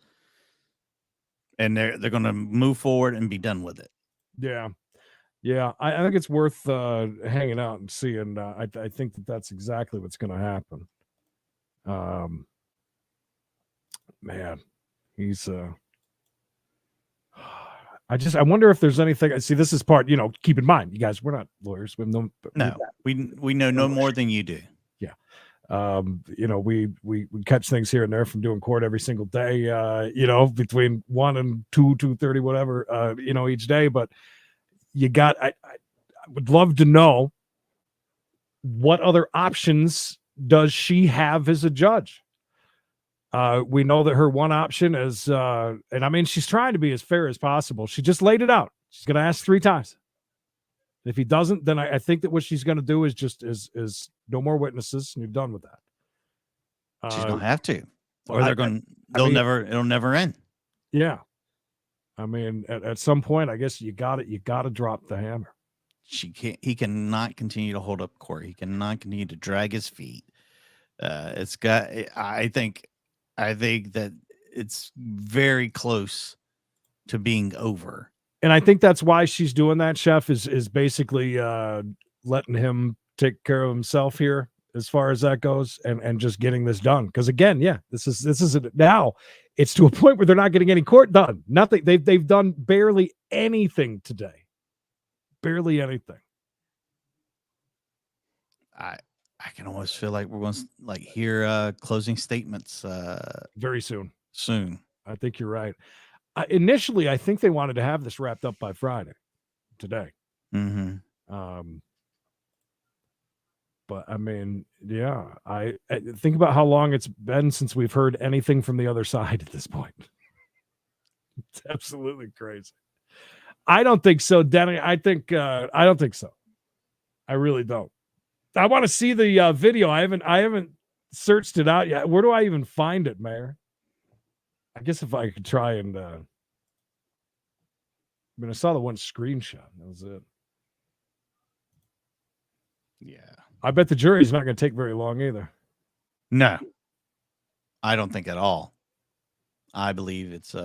and they're going to move forward and be done with it. Yeah. I think it's worth hanging out and seeing. I think that's exactly what's going to happen. man, he's I wonder if there's anything. See, this is part. Keep in mind, you guys, we're not lawyers. We have No, we know no more than you do. We catch things here and there from doing court every single day. Between 1 and 2:30, whatever. Each day. But I would love to know what other options does she have as a judge. We know that her one option is, and I mean, she's trying to be as fair as possible. She just laid it out. She's going to ask 3 times. If he doesn't, then I think that what she's going to do is just is no more witnesses, and you're done with that. She's going to have to, or it'll never end. Yeah. I mean, at some point, I guess you got to drop the hammer. He cannot continue to hold up court. He cannot continue to drag his feet. I think that it's very close to being over. And I think that's why she's doing that, Chef, is basically letting him take care of himself here as far as that goes, and just getting this done. Because again, this is now it's to a point where they're not getting any court done. Nothing. They've done barely anything today. Barely anything. I can almost feel like we're going to hear closing statements very soon. I think you're right. Initially, I think they wanted to have this wrapped up by Friday, today. Mm-hmm. But I mean, I think about how long it's been since we've heard anything from the other side at this point. It's absolutely crazy. I don't think so, Denny. I don't think so. I really don't. I want to see the video. I haven't searched it out yet. Where do I even find it, Mayor? I guess if I could try and I saw the one screenshot. That was it. Yeah. I bet the jury's not going to take very long either. No. I don't think at all. I believe it's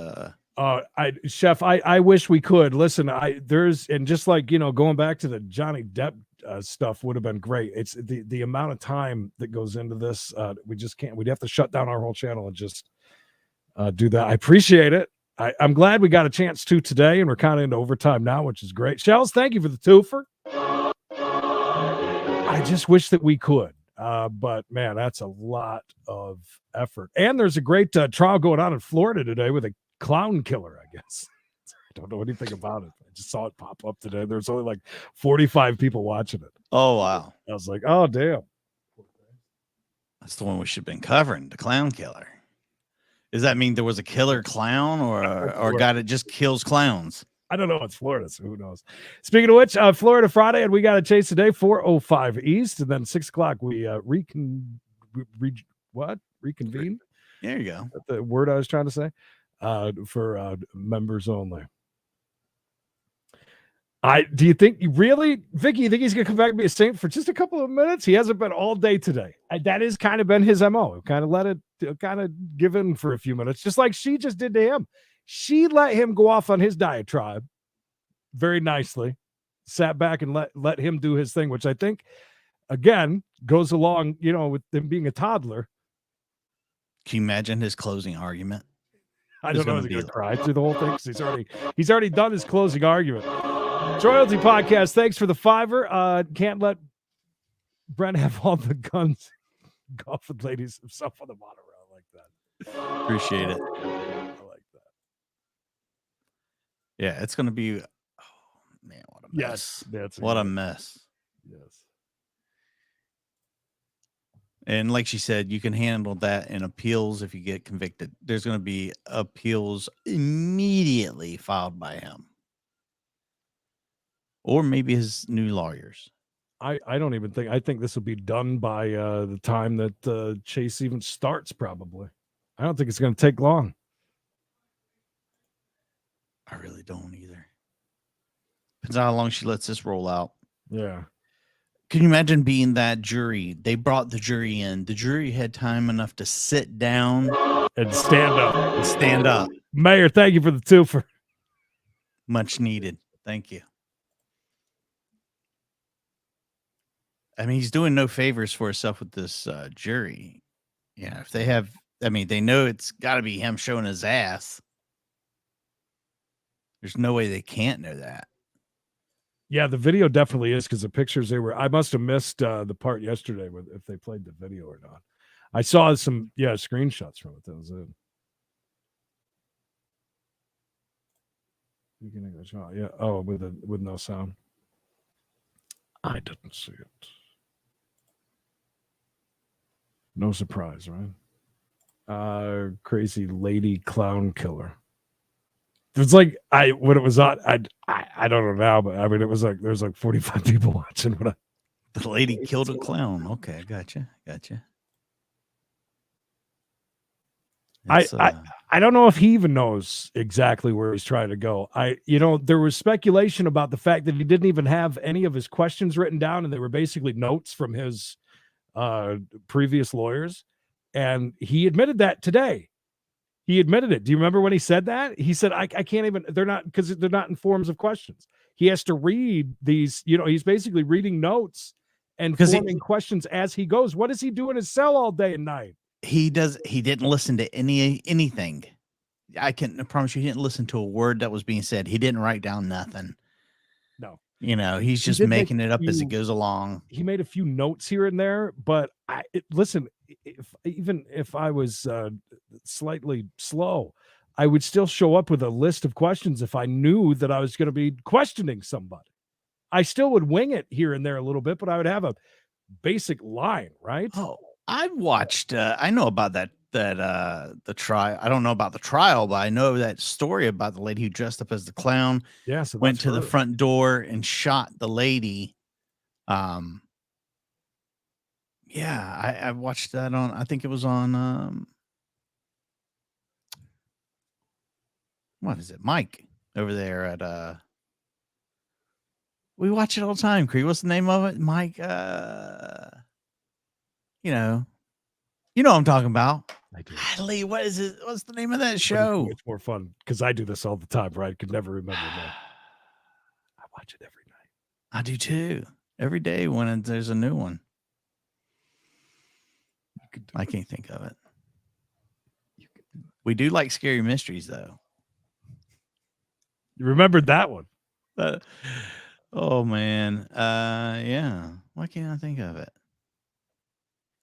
Chef, I wish we could. Listen, and just like, going back to the Johnny Depp stuff would have been great. It's the amount of time that goes into this. We just can't. We'd have to shut down our whole channel and just do that. I appreciate it. I'm glad we got a chance to today, and we're kind of into overtime now, which is great. Shells, thank you for the twofer. I just wish that we could. But man, that's a lot of effort. And there's a great trial going on in Florida today with a clown killer, I guess. I don't know anything about it. I just saw it pop up today. There's only like 45 people watching it. Oh, wow. I was like, oh, damn. That's the one we should have been covering, the clown killer. Does that mean there was a killer clown or a guy that just kills clowns? I don't know. It's Florida, so who knows? Speaking of which, Florida Friday, and we got a chase today, 4:05 East, and then 6 o'clock we reconvene. There you go. That's the word I was trying to say. For members only. Do you think really, Vicky? You think he's gonna come back and be a Saint for just a couple of minutes? He hasn't been all day today. That has kind of been his MO. Kind of let it kind of give in for a few minutes, just like she just did to him. She let him go off on his diatribe very nicely, sat back and let him do his thing, which I think again goes along, with him being a toddler. Can you imagine his closing argument? I don't know if he's going to cry through the whole thing because he's already done his closing argument. Royalty Podcast, thanks for the $5. Can't let Brent have all the guns. Golfing ladies himself on the monorail like that. Appreciate it. I like that. Yeah, it's going to be. Oh man, what a mess! Yes, what a mess. Yes. And like she said, you can handle that in appeals if you get convicted. There's going to be appeals immediately filed by him. Or maybe his new lawyers. I don't even think. I think this will be done by the time that Chase even starts, probably. I don't think it's going to take long. I really don't either. Depends on how long she lets this roll out. Yeah. Can you imagine being that jury? They brought the jury in. The jury had time enough to sit down and stand up. Mayor, thank you for the twofer. Much needed. Thank you. I mean, he's doing no favors for himself with this jury. Yeah, if they have I mean, they know it's got to be him showing his ass. There's no way they can't know that. Yeah, the video definitely is because the pictures I must have missed the part yesterday with if they played the video or not. I saw some screenshots from it. That was it. You can English, yeah. Oh, with no sound. I didn't see it. No surprise, right? Crazy lady clown killer. It was like when it was on. I don't know now, but I mean, it was like there's like 45 people watching. When The lady killed a clown. Okay, gotcha. I don't know if he even knows exactly where he's trying to go. There was speculation about the fact that he didn't even have any of his questions written down, and they were basically notes from his previous lawyers. And he admitted that today. He admitted it. Do you remember when he said that? He said, I can't even, they're not, because they're not in forms of questions. He has to read these, he's basically reading notes and forming questions as he goes. What does he do in his cell all day and night? He didn't listen to anything. I promise you, he didn't listen to a word that was being said. He didn't write down nothing. No. He's just making it up as it goes along. He made a few notes here and there, but listen, if I was slightly slow, I would still show up with a list of questions if I knew that I was going to be questioning somebody. I still would wing it here and there a little bit, but I would have a basic line, right? Oh, I've watched. I know about the trial. I don't know about the trial, but I know that story about the lady who dressed up as the clown. Yeah, so went to the front door and shot the lady. Yeah, I watched that on. I think it was on. What is it, Mike over there at? We watch it all the time. Cree, what's the name of it, Mike? You know what I'm talking about. I do. Lee, what is it? What's the name of that show? It's more fun because I do this all the time, right? I could never remember that. I watch it every night. I do too. Every day when there's a new one. I can't think of it. We do like scary mysteries, though. You remembered that one? Oh man, yeah. Why can't I think of it?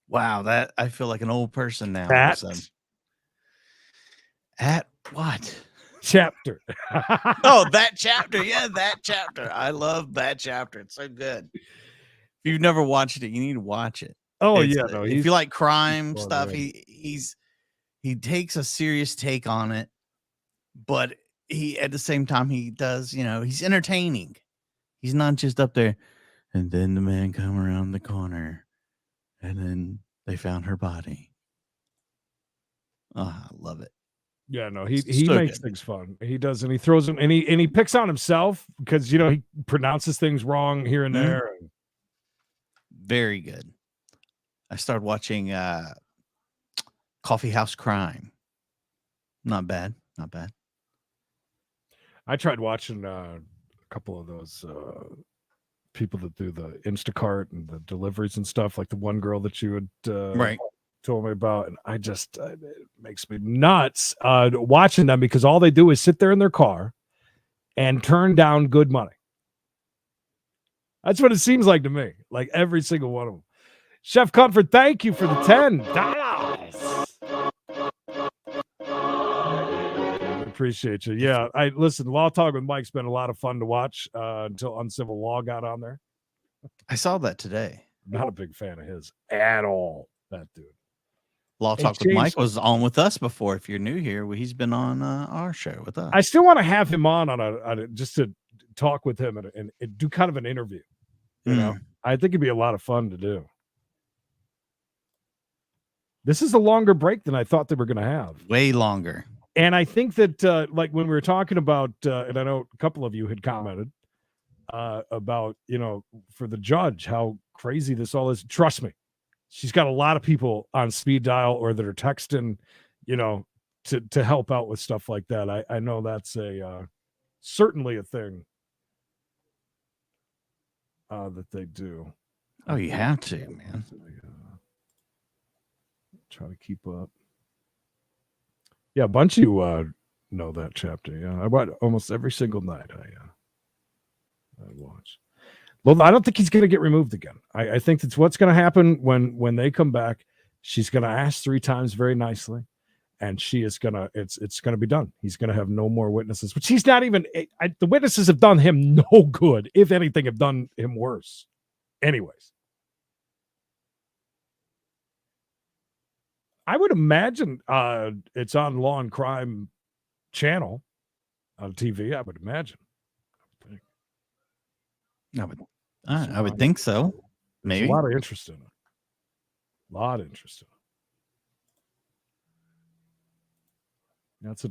Wow, that I feel like an old person now. At what chapter? Oh, that chapter. Yeah, that chapter. I love that chapter. It's so good. If you've never watched it, you need to watch it. Oh, it's, yeah. No, if you like crime stuff, he takes a serious take on it, but he at the same time he does, he's entertaining. He's not just up there. And then the man come around the corner, and then they found her body. Oh, I love it. Yeah, no, he makes things fun. He does, and he throws them, and he picks on himself because he pronounces things wrong here and there. Very good. I started watching Coffee House Crime. Not bad. I tried watching a couple of those people that do the Instacart and the deliveries and stuff, like the one girl that you had told me about, and I just it makes me nuts watching them because all they do is sit there in their car and turn down good money. That's what it seems like to me, like every single one of them. Chef Comfort, thank you for the $10. Appreciate you. Yeah, listen, Law Talk with Mike's been a lot of fun to watch until Uncivil Law got on there. I saw that today. Not a big fan of his at all, that dude. Law Talk with Mike was on with us before. If you're new here, he's been on our show with us. I still want to have him on just to talk with him and do kind of an interview. You know, I think it'd be a lot of fun to do. This is a longer break than I thought they were going to have. Way longer. And I think that, like when we were talking about, and I know a couple of you had commented about, for the judge, how crazy this all is. Trust me, she's got a lot of people on speed dial or that are texting, to help out with stuff like that. I know that's certainly a thing that they do. Oh, you have to, man. Try to keep up. Yeah, a bunch of you know that chapter. Yeah, I watch almost every single night. I watch. Well, I don't think he's going to get removed again. I think that's what's going to happen when they come back. She's going to ask 3 times very nicely, and she is going to. It's going to be done. He's going to have no more witnesses. But she's not even. The witnesses have done him no good. If anything, have done him worse. Anyways, I would imagine it's on Law and Crime channel on TV. I would imagine. I would think so. Maybe There's a lot of interest in it.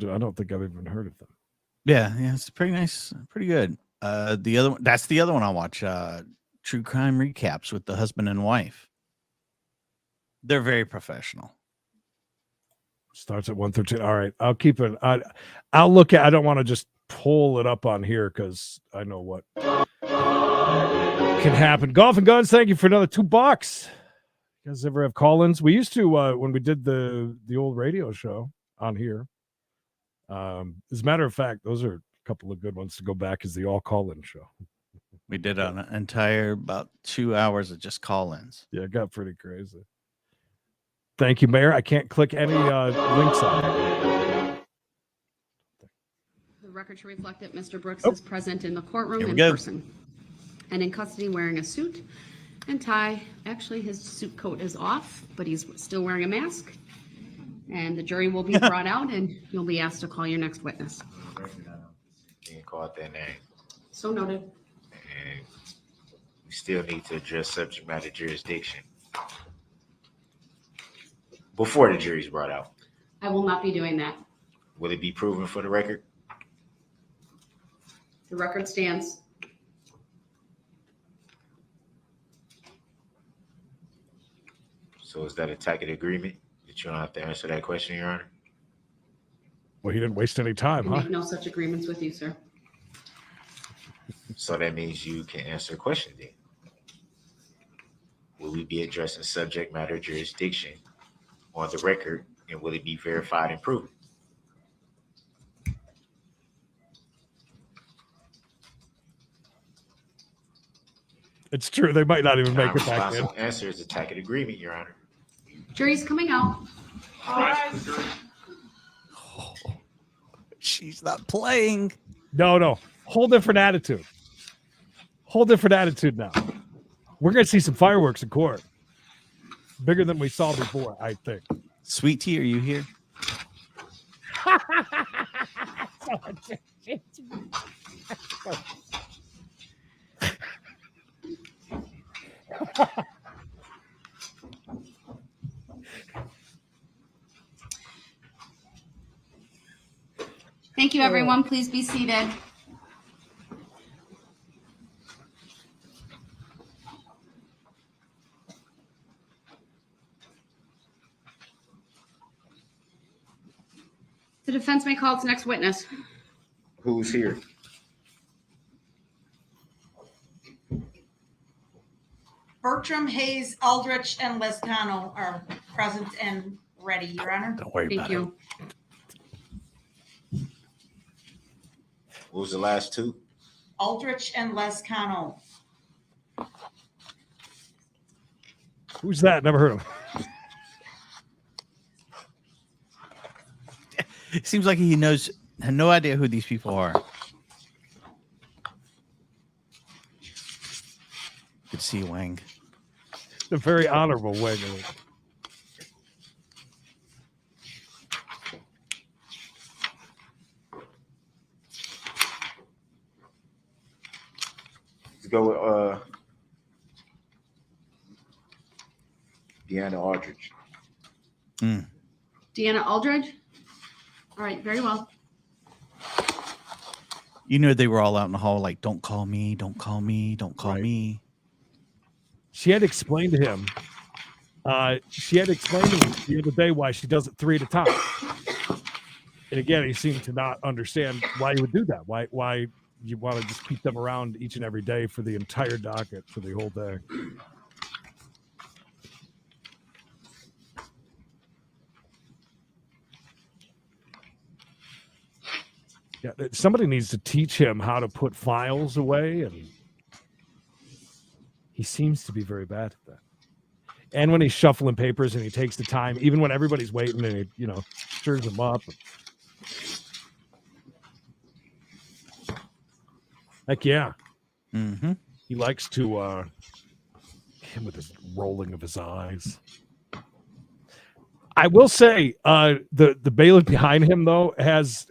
I don't think I've even heard of them. Yeah, it's pretty nice, pretty good. The other one, that's the other one I watch. True crime recaps with the husband and wife. They're very professional. Starts at 1:13. All right, I'll keep it. I'll look at. I don't want to just pull it up on here because I know what can happen. Golf and Guns, thank you for another $2. You guys ever have call-ins? We used to when we did the old radio show on here. As a matter of fact, those are a couple of good ones to go back as the all call-in show. We did an entire about 2 hours of just call-ins. Yeah, it got pretty crazy. Thank you, Mayor. I can't click any links on it. The record should reflect that Mr. Brooks is present in the courtroom in person and in custody wearing a suit and tie. Actually, his suit coat is off, but he's still wearing a mask. And the jury will be brought out, and you'll be asked to call your next witness. Being called that name. So noted. And we still need to address subject matter jurisdiction before the jury's brought out. I will not be doing that. Will it be proven for the record? The record stands. So is that a tacit agreement that you don't have to answer that question, Your Honor? Well, he didn't waste any time, I huh? make no such agreements with you, sir. So that means you can answer the question then. Will we be addressing subject matter jurisdiction on the record, and will it be verified and proven? It's true. They might not even make it back in. Answer is a tacit agreement, Your Honor. Jury's coming out. Oh, she's not playing. No. Whole different attitude. Whole different attitude now. We're going to see some fireworks in court. Bigger than we saw before, I think. Sweet Tea, are you here? Thank you, everyone. Please be seated. The defense may call its next witness. Who's here? Bertram, Hayes, Aldrich, and Lescano are present and ready, Your Honor. Don't worry Thank about you. What was the last two? Aldrich and Lescano. Who's that? Never heard of him. it. Seems like he had no idea who these people are. Good to see you, Wang. A very honorable way. Let's go with Deanna Aldridge. Deanna Aldridge? All right, very well. You know, they were all out in the hall like, don't call me, don't call me, don't call me. She had explained to him. She had explained to him the other day why she does it 3 at a time. And again, he seemed to not understand why you would do that. Why you want to just keep them around each and every day for the entire docket for the whole day. Yeah, somebody needs to teach him how to put files away, and he seems to be very bad at that. And when he's shuffling papers and he takes the time, even when everybody's waiting, and he, stirs them up. Heck yeah. Mm-hmm. He likes to him with his rolling of his eyes. I will say, the bailiff behind him though has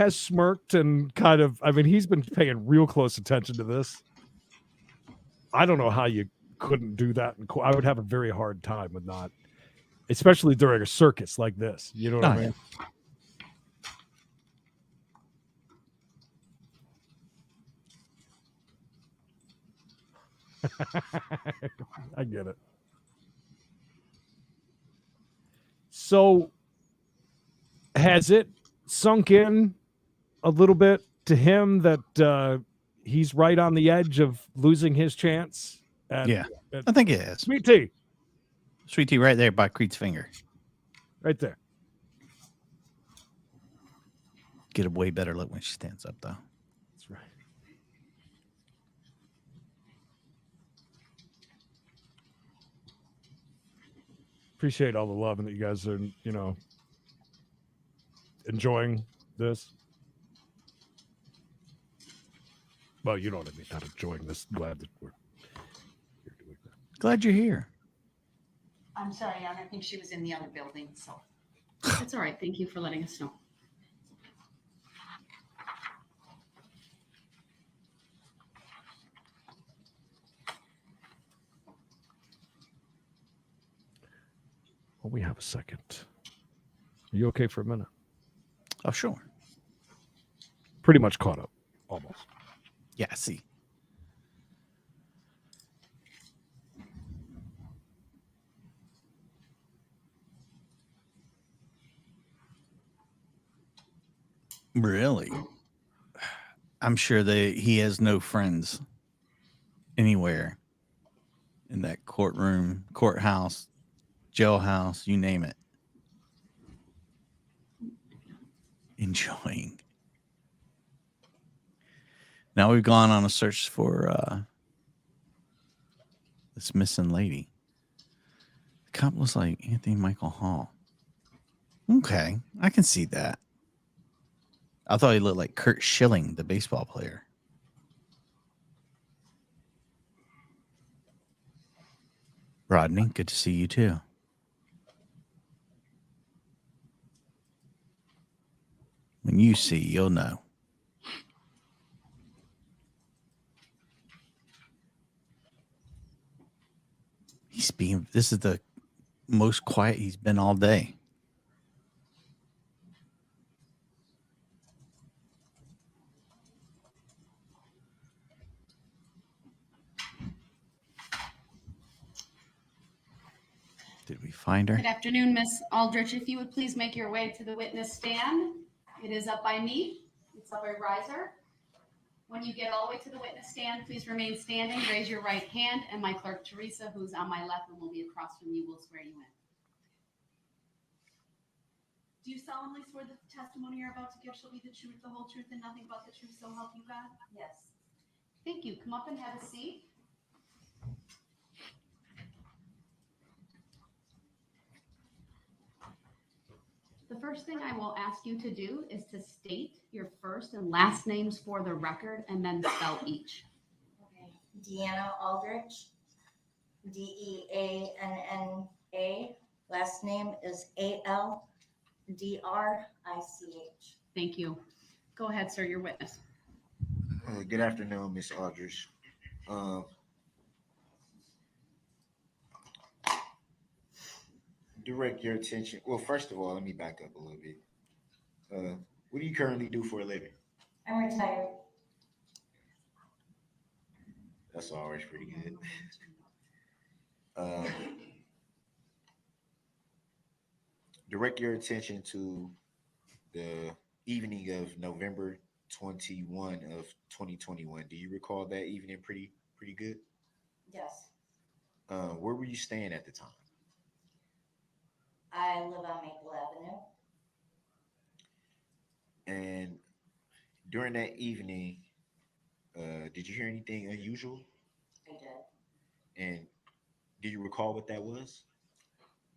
smirked and kind of. I mean, he's been paying real close attention to this. I don't know how you couldn't do that. I would have a very hard time with not, especially during a circus like this. You know what I mean? I get it. So, has it sunk in a little bit to him that he's right on the edge of losing his chance? I think it is. Sweet tea. Sweet tea right there by Creed's finger. Right there. Get a way better look when she stands up, though. That's right. Appreciate all the love and that you guys are, enjoying this. Well, you know what I mean. Not enjoying this. Glad that we're here doing that. Glad you're here. I'm sorry, I think she was in the other building, so. That's all right. Thank you for letting us know. Well, we have a second. Are you okay for a minute? Oh, sure. Pretty much caught up. Almost. Yeah, I see. Really? I'm sure he has no friends anywhere in that courtroom, courthouse, jailhouse, you name it. Enjoying. Now we've gone on a search for this missing lady. The cop looks like Anthony Michael Hall. Okay, I can see that. I thought he looked like Kurt Schilling, the baseball player. Rodney, good to see you too. When you see, you'll know. This is the most quiet he's been all day. Did we find her? Good afternoon, Miss Aldrich. If you would please make your way to the witness stand. It is up by me. It's up a riser. When you get all the way to the witness stand, please remain standing. Raise your right hand, and my clerk, Teresa, who's on my left and will be across from you, will swear you in. Do you solemnly swear that the testimony you're about to give shall be the truth, the whole truth, and nothing but the truth, so help you God? Yes. Thank you. Come up and have a seat. The first thing I will ask you to do is to state your first and last names for the record and then spell each. Okay. Deanna Aldrich, Deanna. Last name is Aldrich. Thank you. Go ahead, sir, your witness. Good afternoon, Miss Aldrich. Direct your attention. Well, first of all, let me back up a little bit. What do you currently do for a living? I'm retired. That's always pretty good. Direct your attention to the evening of November 21 of 2021. Do you recall that evening pretty good? Yes. Where were you staying at the time? I live on Maple Avenue. And during that evening, did you hear anything unusual? I did. And do you recall what that was?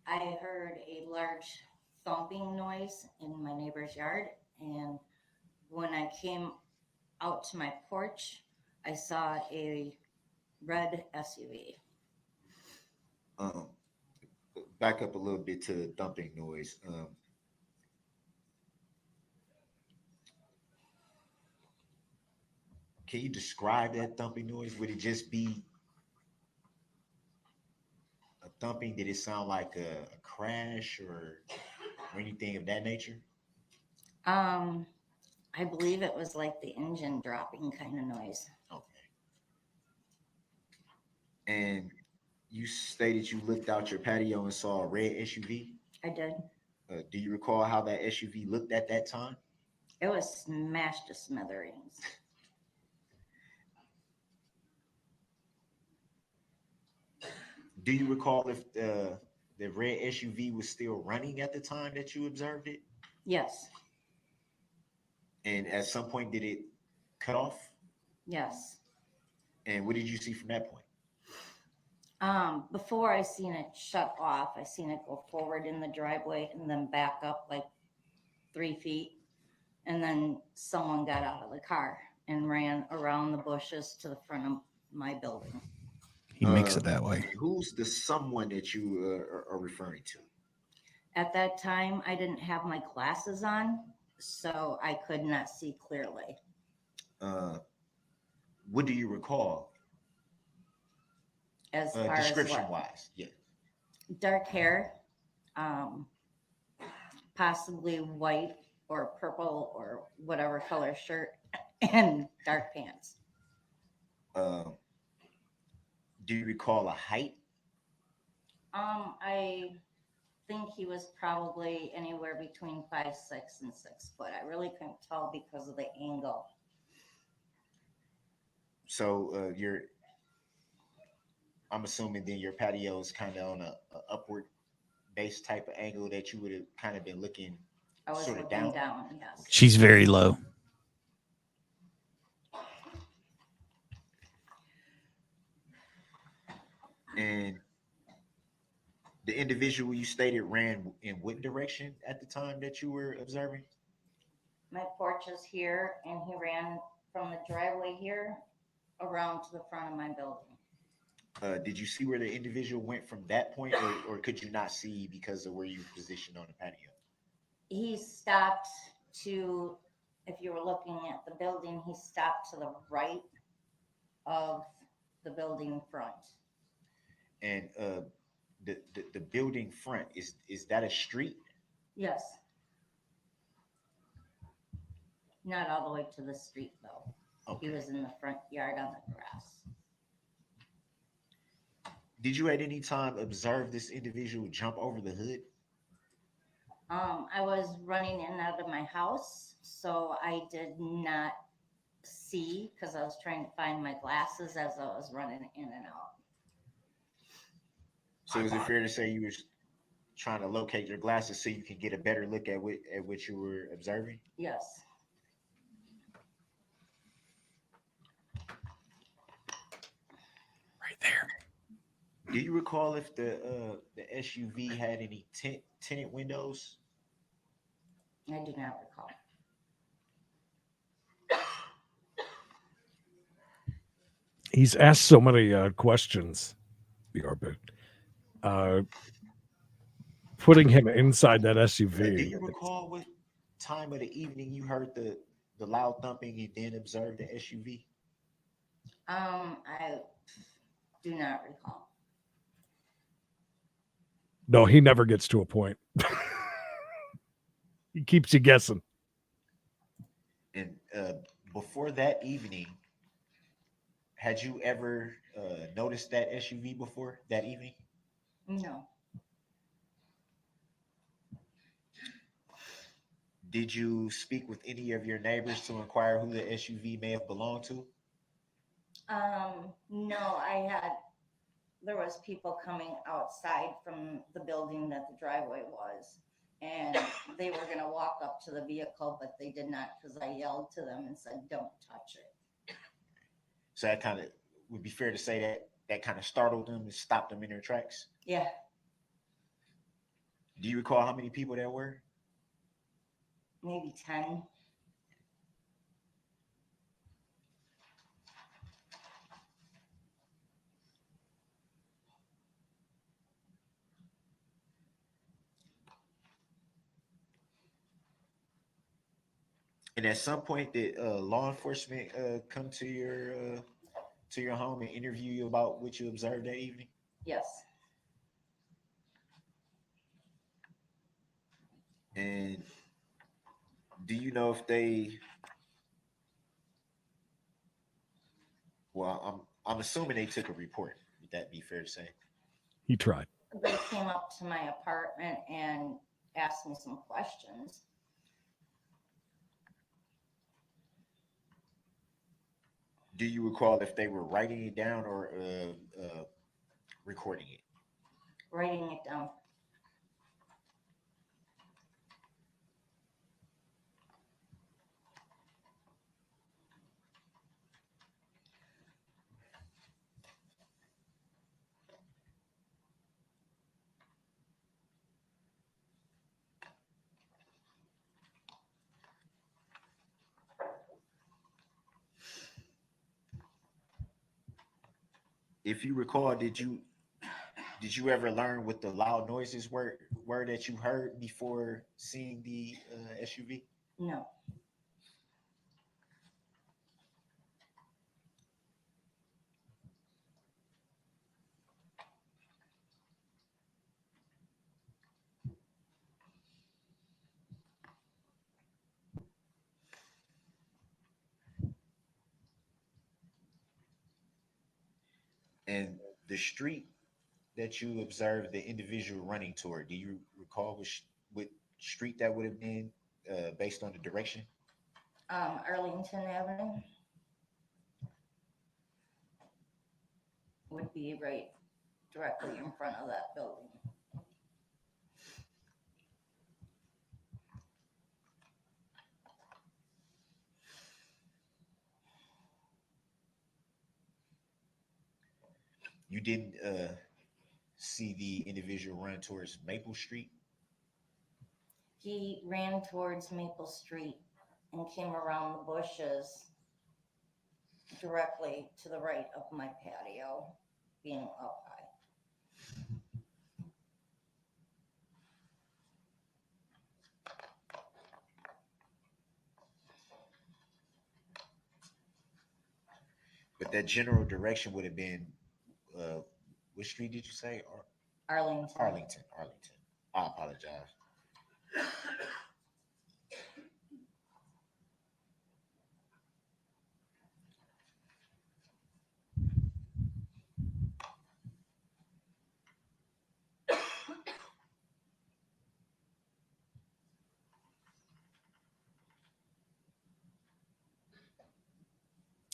I heard a large thumping noise in my neighbor's yard, and when I came out to my porch, I saw a red SUV. Um, Back up a little bit to the thumping noise. Can you describe that thumping noise? Would it just be a thumping? Did it sound like a crash or anything of that nature? Um, I believe it was like the engine dropping kind of noise. Okay. And you stated you looked out your patio and saw a red SUV. I did. Do you recall how that SUV looked at that time? It was smashed to smithereens. Do you recall if the red SUV was still running at the time that you observed it? Yes. And at some point, did it cut off? Yes. And what did you see from that point? Before I seen it shut off, I seen it go forward in the driveway and then back up like 3 feet. And then someone got out of the car and ran around the bushes to the front of my building. He makes it that way. Who's the someone that you are referring to? At that time, I didn't have my glasses on, so I could not see clearly. What do you recall? As far Description as what? wise, yeah. Dark hair, possibly white or purple or whatever color shirt, and dark pants. Do you recall a height? I think he was probably anywhere between 5'6" and 6 foot. I really couldn't tell because of the angle. So I'm assuming then your patio is kind of on a upward base type of angle that you would have kind of been looking I was sort of looking down. down, yes. She's very low. And the individual you stated ran in what direction at the time that you were observing? My porch is here, and he ran from the driveway here around to the front of my building. Did you see where the individual went from that point, or could you not see because of where you were positioned on the patio? He stopped to, if you were looking at the building, he stopped to the right of the building front. And the building front, is that a street? Yes. Not all the way to the street, though. Okay. He was in the front yard on the grass. Did you at any time observe this individual jump over the hood? I was running in and out of my house, so I did not see because I was trying to find my glasses as I was running in and out. So is it fair to say you were trying to locate your glasses so you can get a better look at what you were observing? Yes. Right there. Do you recall if the SUV had any tinted windows? I do not recall. He's asked so many questions, the Orbit. Putting him inside that SUV. Do you recall what time of the evening you heard the loud thumping and then observed the SUV? I do not recall. No, he never gets to a point. He keeps you guessing. And before that evening, had you ever noticed that SUV before that evening? No. Did you speak with any of your neighbors to inquire who the SUV may have belonged to? No, there was people coming outside from the building that the driveway was, and they were gonna walk up to the vehicle, but they did not because I yelled to them and said, "Don't touch it." So that kind of would be fair to say that that kind of startled them and stopped them in their tracks. Yeah, Do you recall how many people there were? maybe 10. And at some point, did law enforcement come to your home and interview you about what you observed that evening? Yes, And do you know if they? Well, I'm assuming they took a report. Would that be fair to say? He tried. they came up to my apartment and asked me some questions. Do you recall if they were writing it down or recording it? Writing it down. If you recall, did you ever learn what the loud noises were that you heard before seeing the SUV? No, And the street that you observed the individual running toward, do you recall what street that would have been based on the direction? Arlington Avenue would be right directly in front of that building. You didn't see the individual run towards Maple Street? He ran towards Maple Street and came around the bushes directly to the right of my patio, being up high. But that general direction would have been, which street did you say? Arlington. Arlington. I apologize.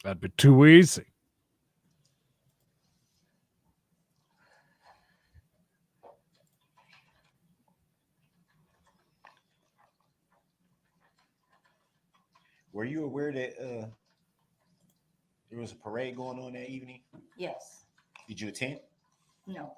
That'd be too easy. Were you aware that there was a parade going on that evening? Yes. Did you attend? No.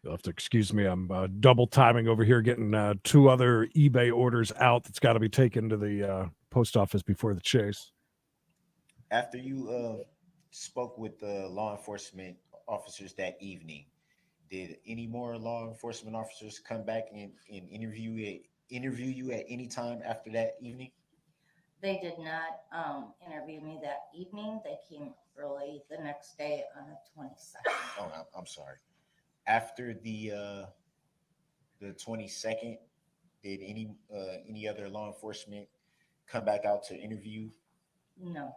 You'll have to excuse me. I'm double timing over here, getting two other eBay orders out that's got to be taken to the post office before the chase. After you spoke with the law enforcement officers that evening, did any more law enforcement officers come back and interview you at any time after that evening? They did not interview me that evening. They came early the next day on the 22nd. Oh, I'm sorry. After the 22nd, did any other law enforcement come back out to interview? No.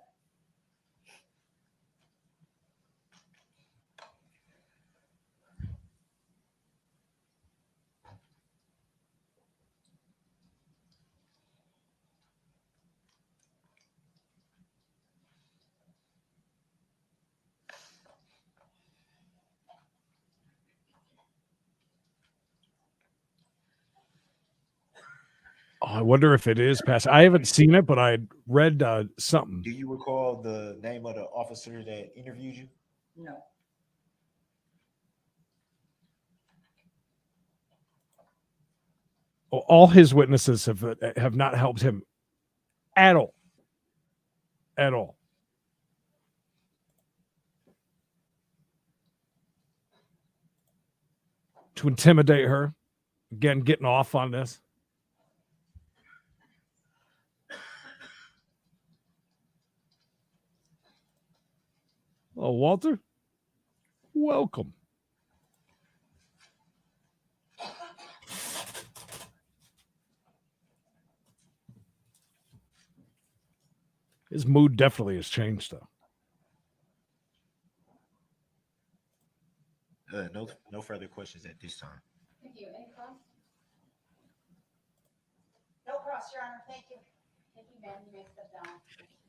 I wonder if it is past. I haven't seen it, but I read something. Do you recall the name of the officer that interviewed you? No. All his witnesses have not helped him at all. At all. To intimidate her. Again, getting off on this. Oh, Walter, welcome. His mood definitely has changed, though. No further questions at this time. Thank you. Any cross? No cross, Your Honor. Thank you. Thank you, ma'am. You may step down.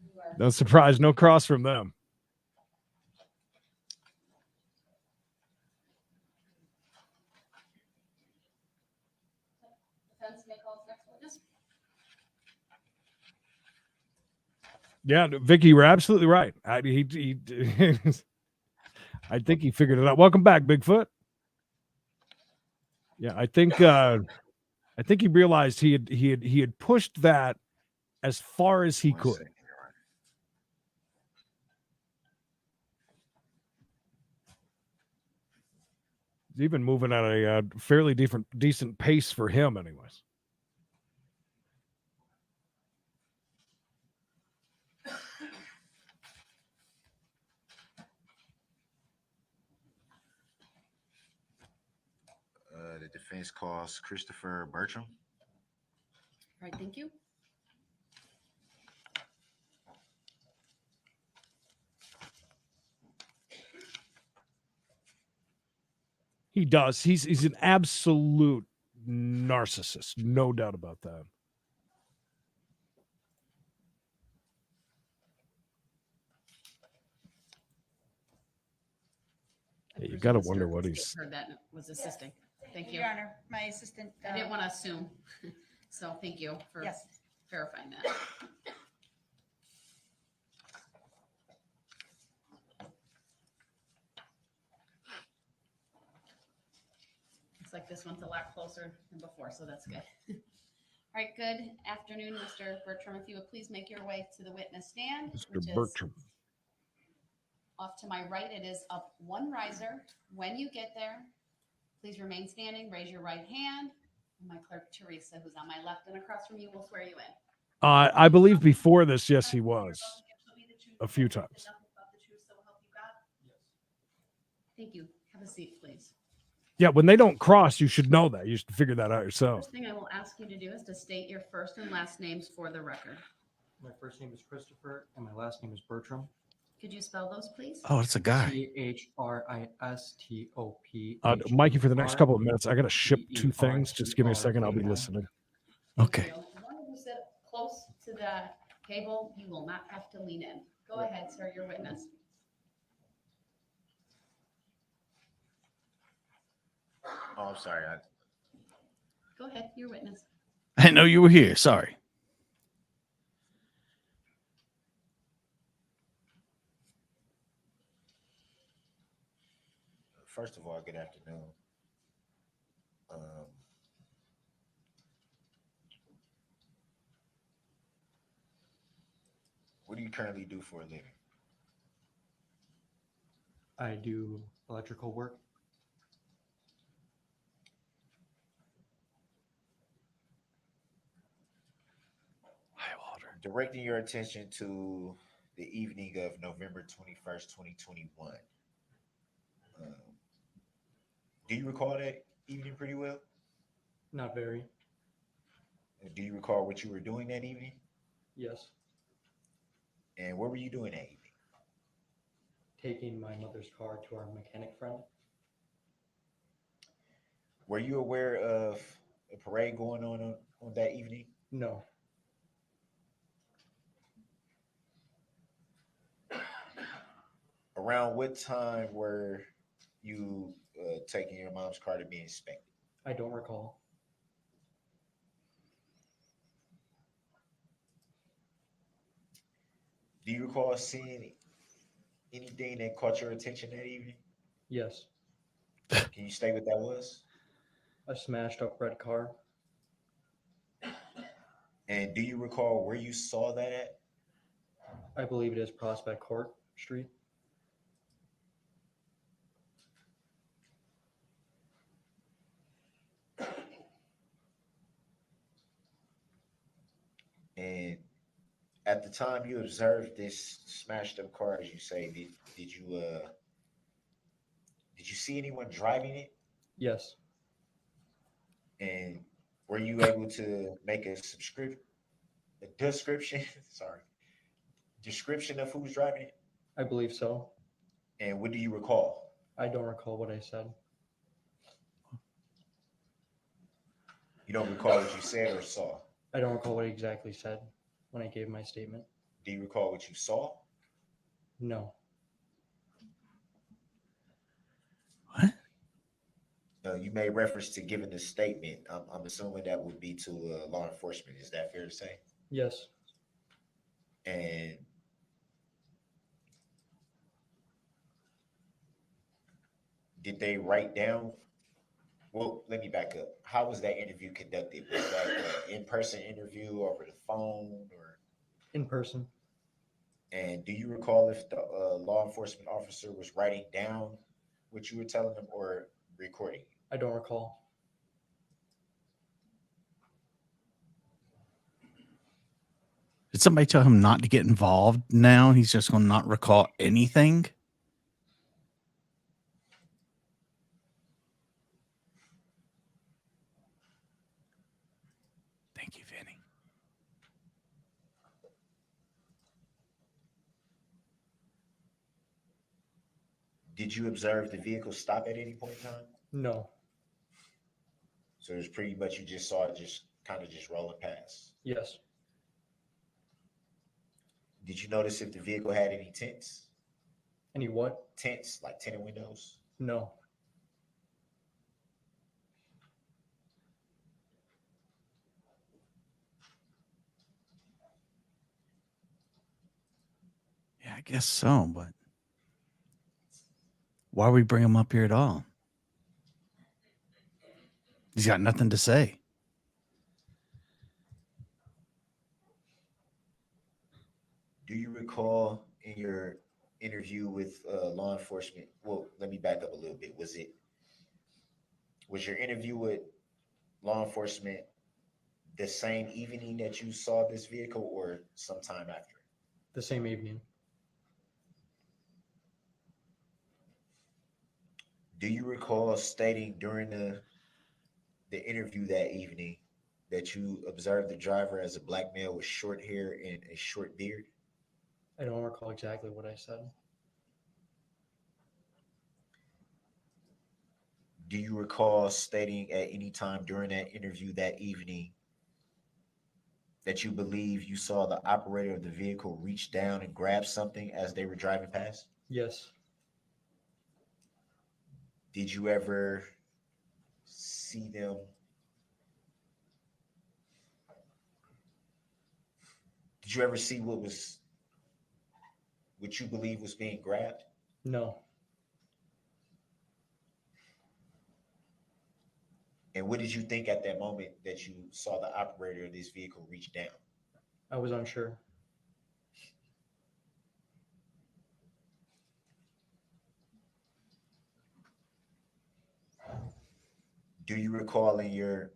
You are No surprise, no cross from them. defense may call its next witness. Yeah, Vicky, you're absolutely right. I think he figured it out. Welcome back, Bigfoot. Yeah, I think he realized he had pushed that as far as he could. Second, Your Honor. He's even moving at a fairly decent pace for him, anyways. The defense calls Christopher Bertram. All right, thank you. He does. He's an absolute narcissist, no doubt about that. Hey, you got to wonder what he's. Heard that was assisting. Thank you. Your Honor, my assistant. I didn't want to assume, so thank you for Yes. verifying that. Looks like this one's a lot closer than before, so that's good. All right, good afternoon, Mr. Bertram. If you would please make your way to the witness stand, which Mr. is Bertram. off to my right. It is up one riser. When you get there, please remain standing, raise your right hand. And my clerk, Teresa, who's on my left and across from you, will swear you in. I believe before this, yes, he was. A few times. Thank you. Have a seat, please. Yeah, when they don't cross, you should know that. You should figure that out yourself. First thing I will ask you to do is to state your first and last names for the record. My first name is Christopher, and my last name is Bertram. Could you spell those, please? Oh, it's a guy. CHRISTOP. Mikey, for the next couple of minutes, I got to ship two things. Just give me a second. I'll be listening. Okay. One of you sit close to the table. You will not have to lean in. Go ahead, sir, your witness. Oh, I'm sorry. Go ahead, your witness. I didn't know you were here. Sorry. First of all, good afternoon. What do you currently do for a living? I do electrical work. Directing your attention to the evening of November 21st, 2021. Do you recall that evening pretty well? Not very. Do you recall what you were doing that evening? Yes. And what were you doing that evening? Taking my mother's car to our mechanic friend. Were you aware of a parade going on that evening? No. Around what time were you taking your mom's car to be inspected? I don't recall. Do you recall seeing anything that caught your attention that evening? Yes. Can you state what that was? A smashed up red car. And do you recall where you saw that at? I believe it is Prospect Court Street. And at the time you observed this smashed up car, as you say, did you see anyone driving it? Yes. And were you able to make a description, sorry, description of who's driving it? I believe so. And what do you recall? I don't recall what I said. You don't recall what you said or saw. I don't recall what I exactly said when I gave my statement. Do you recall what you saw? No. What? You made reference to giving the statement. I'm assuming that would be to law enforcement. Is that fair to say? Yes. And did they write down? Well, let me back up. How was that interview conducted? Was that an in-person interview over the phone, or? In person. And do you recall if the law enforcement officer was writing down what you were telling them or recording? I don't recall. Did somebody tell him not to get involved now? He's just going to not recall anything? Thank you, Vinny. Did you observe the vehicle stop at any point in time? No. So it was pretty much you just saw it just kind of just rolling past. Yes. Did you notice if the vehicle had any tents? Any what? Tents, like tinted windows? No. Yeah, I guess so, but why we bring him up here at all? He's got nothing to say. Do you recall in your interview with law enforcement? Well, let me back up a little bit. Was your interview with law enforcement the same evening that you saw this vehicle, or sometime after? The same evening. Do you recall stating during the interview that evening that you observed the driver as a black male with short hair and a short beard? I don't recall exactly what I said. Do you recall stating at any time during that interview that evening that you believe you saw the operator of the vehicle reach down and grab something as they were driving past? Yes. Did you ever see them? Did you ever see what you believe was being grabbed? No. And what did you think at that moment that you saw the operator of this vehicle reach down? I was unsure. Do you recall in your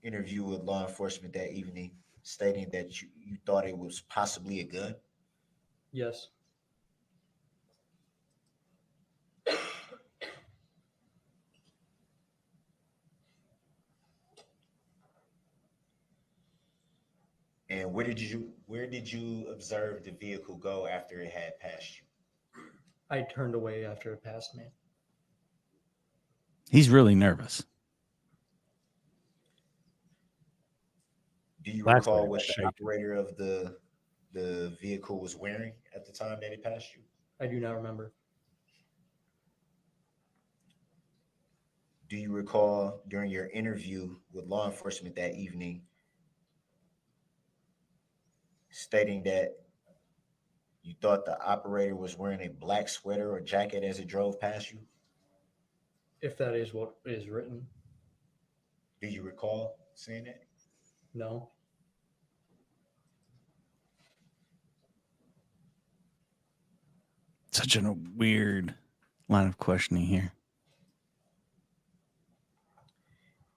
interview with law enforcement that evening stating that you thought it was possibly a gun? Yes. And where did you observe the vehicle go after it had passed you? I turned away after it passed me. He's really nervous. Do you That's why recall it what was the shaking. operator of the vehicle was wearing at the time that it passed you? I do not remember. Do you recall during your interview with law enforcement that evening stating that You thought the operator was wearing a black sweater or jacket as it drove past you? If that is what is written, Do you recall saying that? no. Such a weird line of questioning here.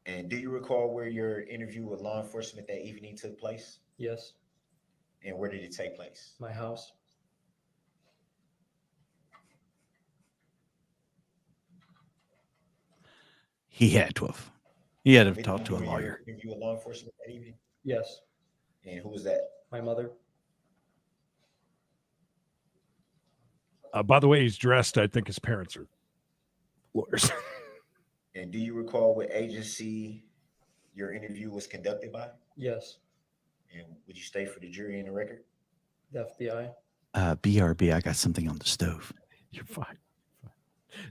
And do you recall where your interview with law enforcement that evening took place? Yes. And where did it take place? My house. He had to have. He had to have Did talked to a you lawyer. interview with law enforcement that evening? Yes. And who was that? My mother. By the way, he's dressed. I think his parents are lawyers. And do you recall what agency your interview was conducted by? Yes. And would you stay for the jury and the record? The FBI. BRB, I got something on the stove. You're fine.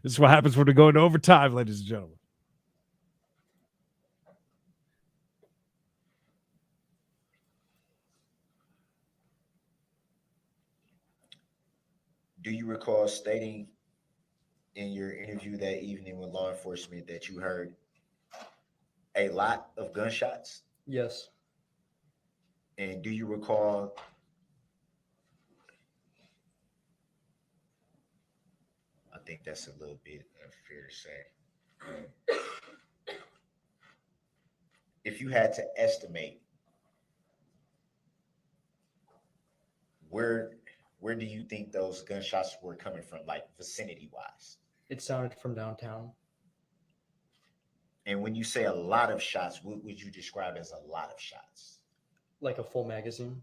This is what happens when we go into overtime, ladies and gentlemen. Do you recall stating in your interview that evening with law enforcement that you heard a lot of gunshots? Yes. And do you recall I think that's a little bit unfair to say. If you had to estimate where do you think those gunshots were coming from, like vicinity wise? It sounded from downtown. And when you say a lot of shots, what would you describe as a lot of shots? Like a full magazine.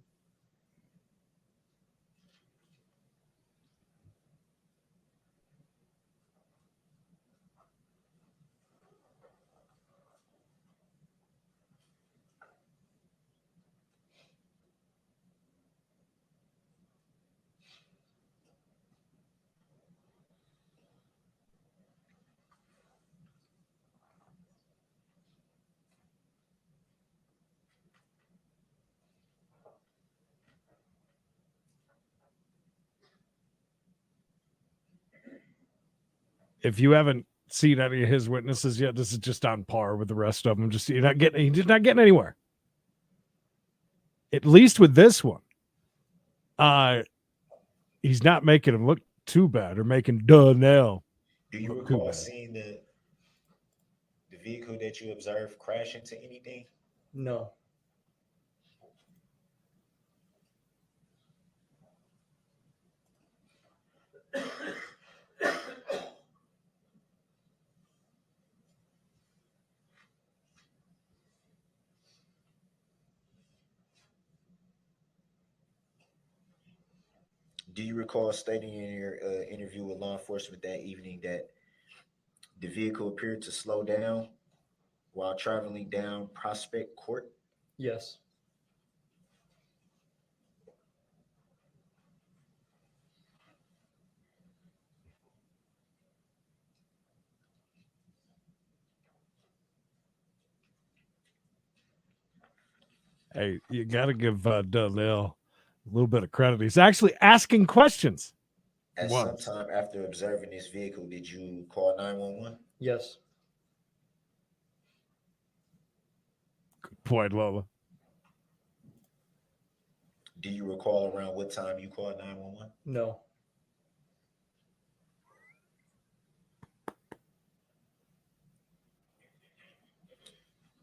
If you haven't seen any of his witnesses yet, this is just on par with the rest of them. Just he's not getting anywhere. At least with this one, he's not making him look too bad or making Darrell. Do you recall seeing the vehicle that you observed crash into anything? No. Do you recall stating in your interview with law enforcement that evening that the vehicle appeared to slow down while traveling down Prospect Court? Yes. Hey, you got to give Darrell a little bit of credit. He's actually asking questions. At some time after observing this vehicle, did you call 911? Yes. Good point, Lola. Do you recall around what time you called 911? No.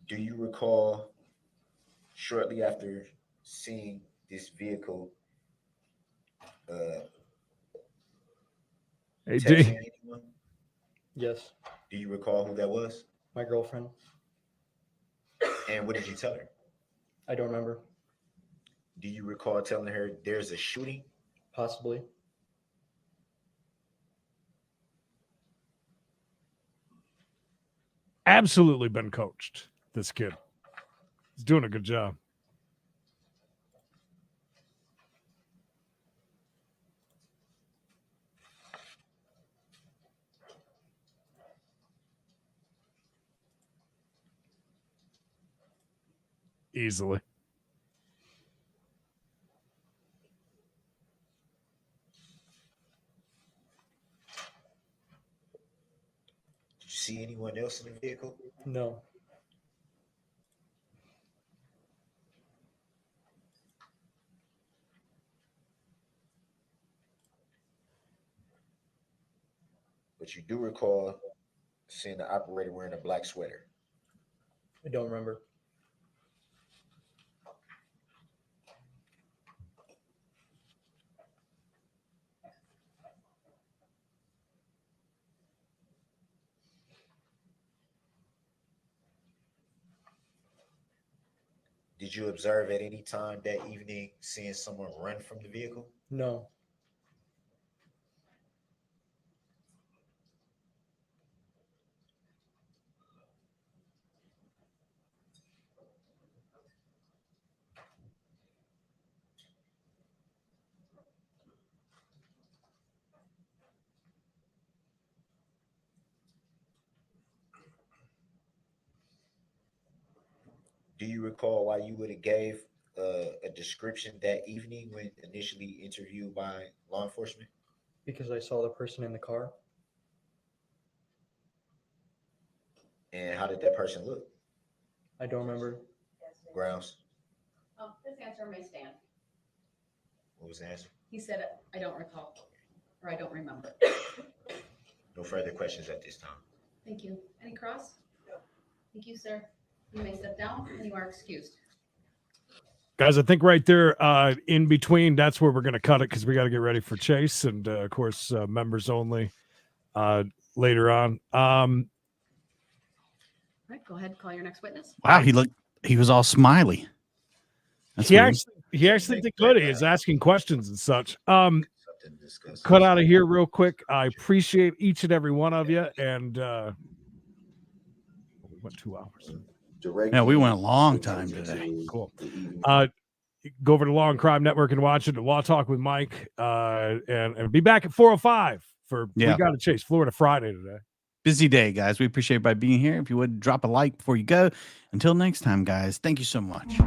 Do you recall shortly after seeing this vehicle Hey, texting anyone? Yes. Do you recall who that was? My girlfriend. And what did you tell her? I don't remember. Do you recall telling her there's a shooting? Possibly. Absolutely been coached, this kid. He's doing a good job. Easily. see anyone else in the vehicle? No. But you do recall seeing the operator wearing a black sweater. I don't remember. Did you observe at any time that evening seeing someone run from the vehicle? No. Do you recall why you would have gave a description that evening when initially interviewed by law enforcement? Because I saw the person in the car. And how did that person look? I don't remember. Grounds. This answer may stand. What was the answer? He said, I don't recall, or I don't remember. No further questions at this time. Thank you. Any cross? Thank you, sir. You may sit down and you are excused. Guys, I think right there in between, that's where we're going to cut it because we got to get ready for Chase and, of course, members only later on. All right, go ahead and call your next witness. Wow, he was all smiley. That's He weird. actually did good. He is asking questions and such. Something to discuss. Cut out of here real quick. I appreciate each and every one of you. And we went 2 hours. Yeah, we went a long time today. Cool. Go over to Law and Crime Network and watch it. Law Talk with Mike. And be back at 4:05 for We Gotta Chase Florida Friday today. Busy day, guys. We appreciate everybody being here. If you would drop a like before you go. Until next time, guys, thank you so much.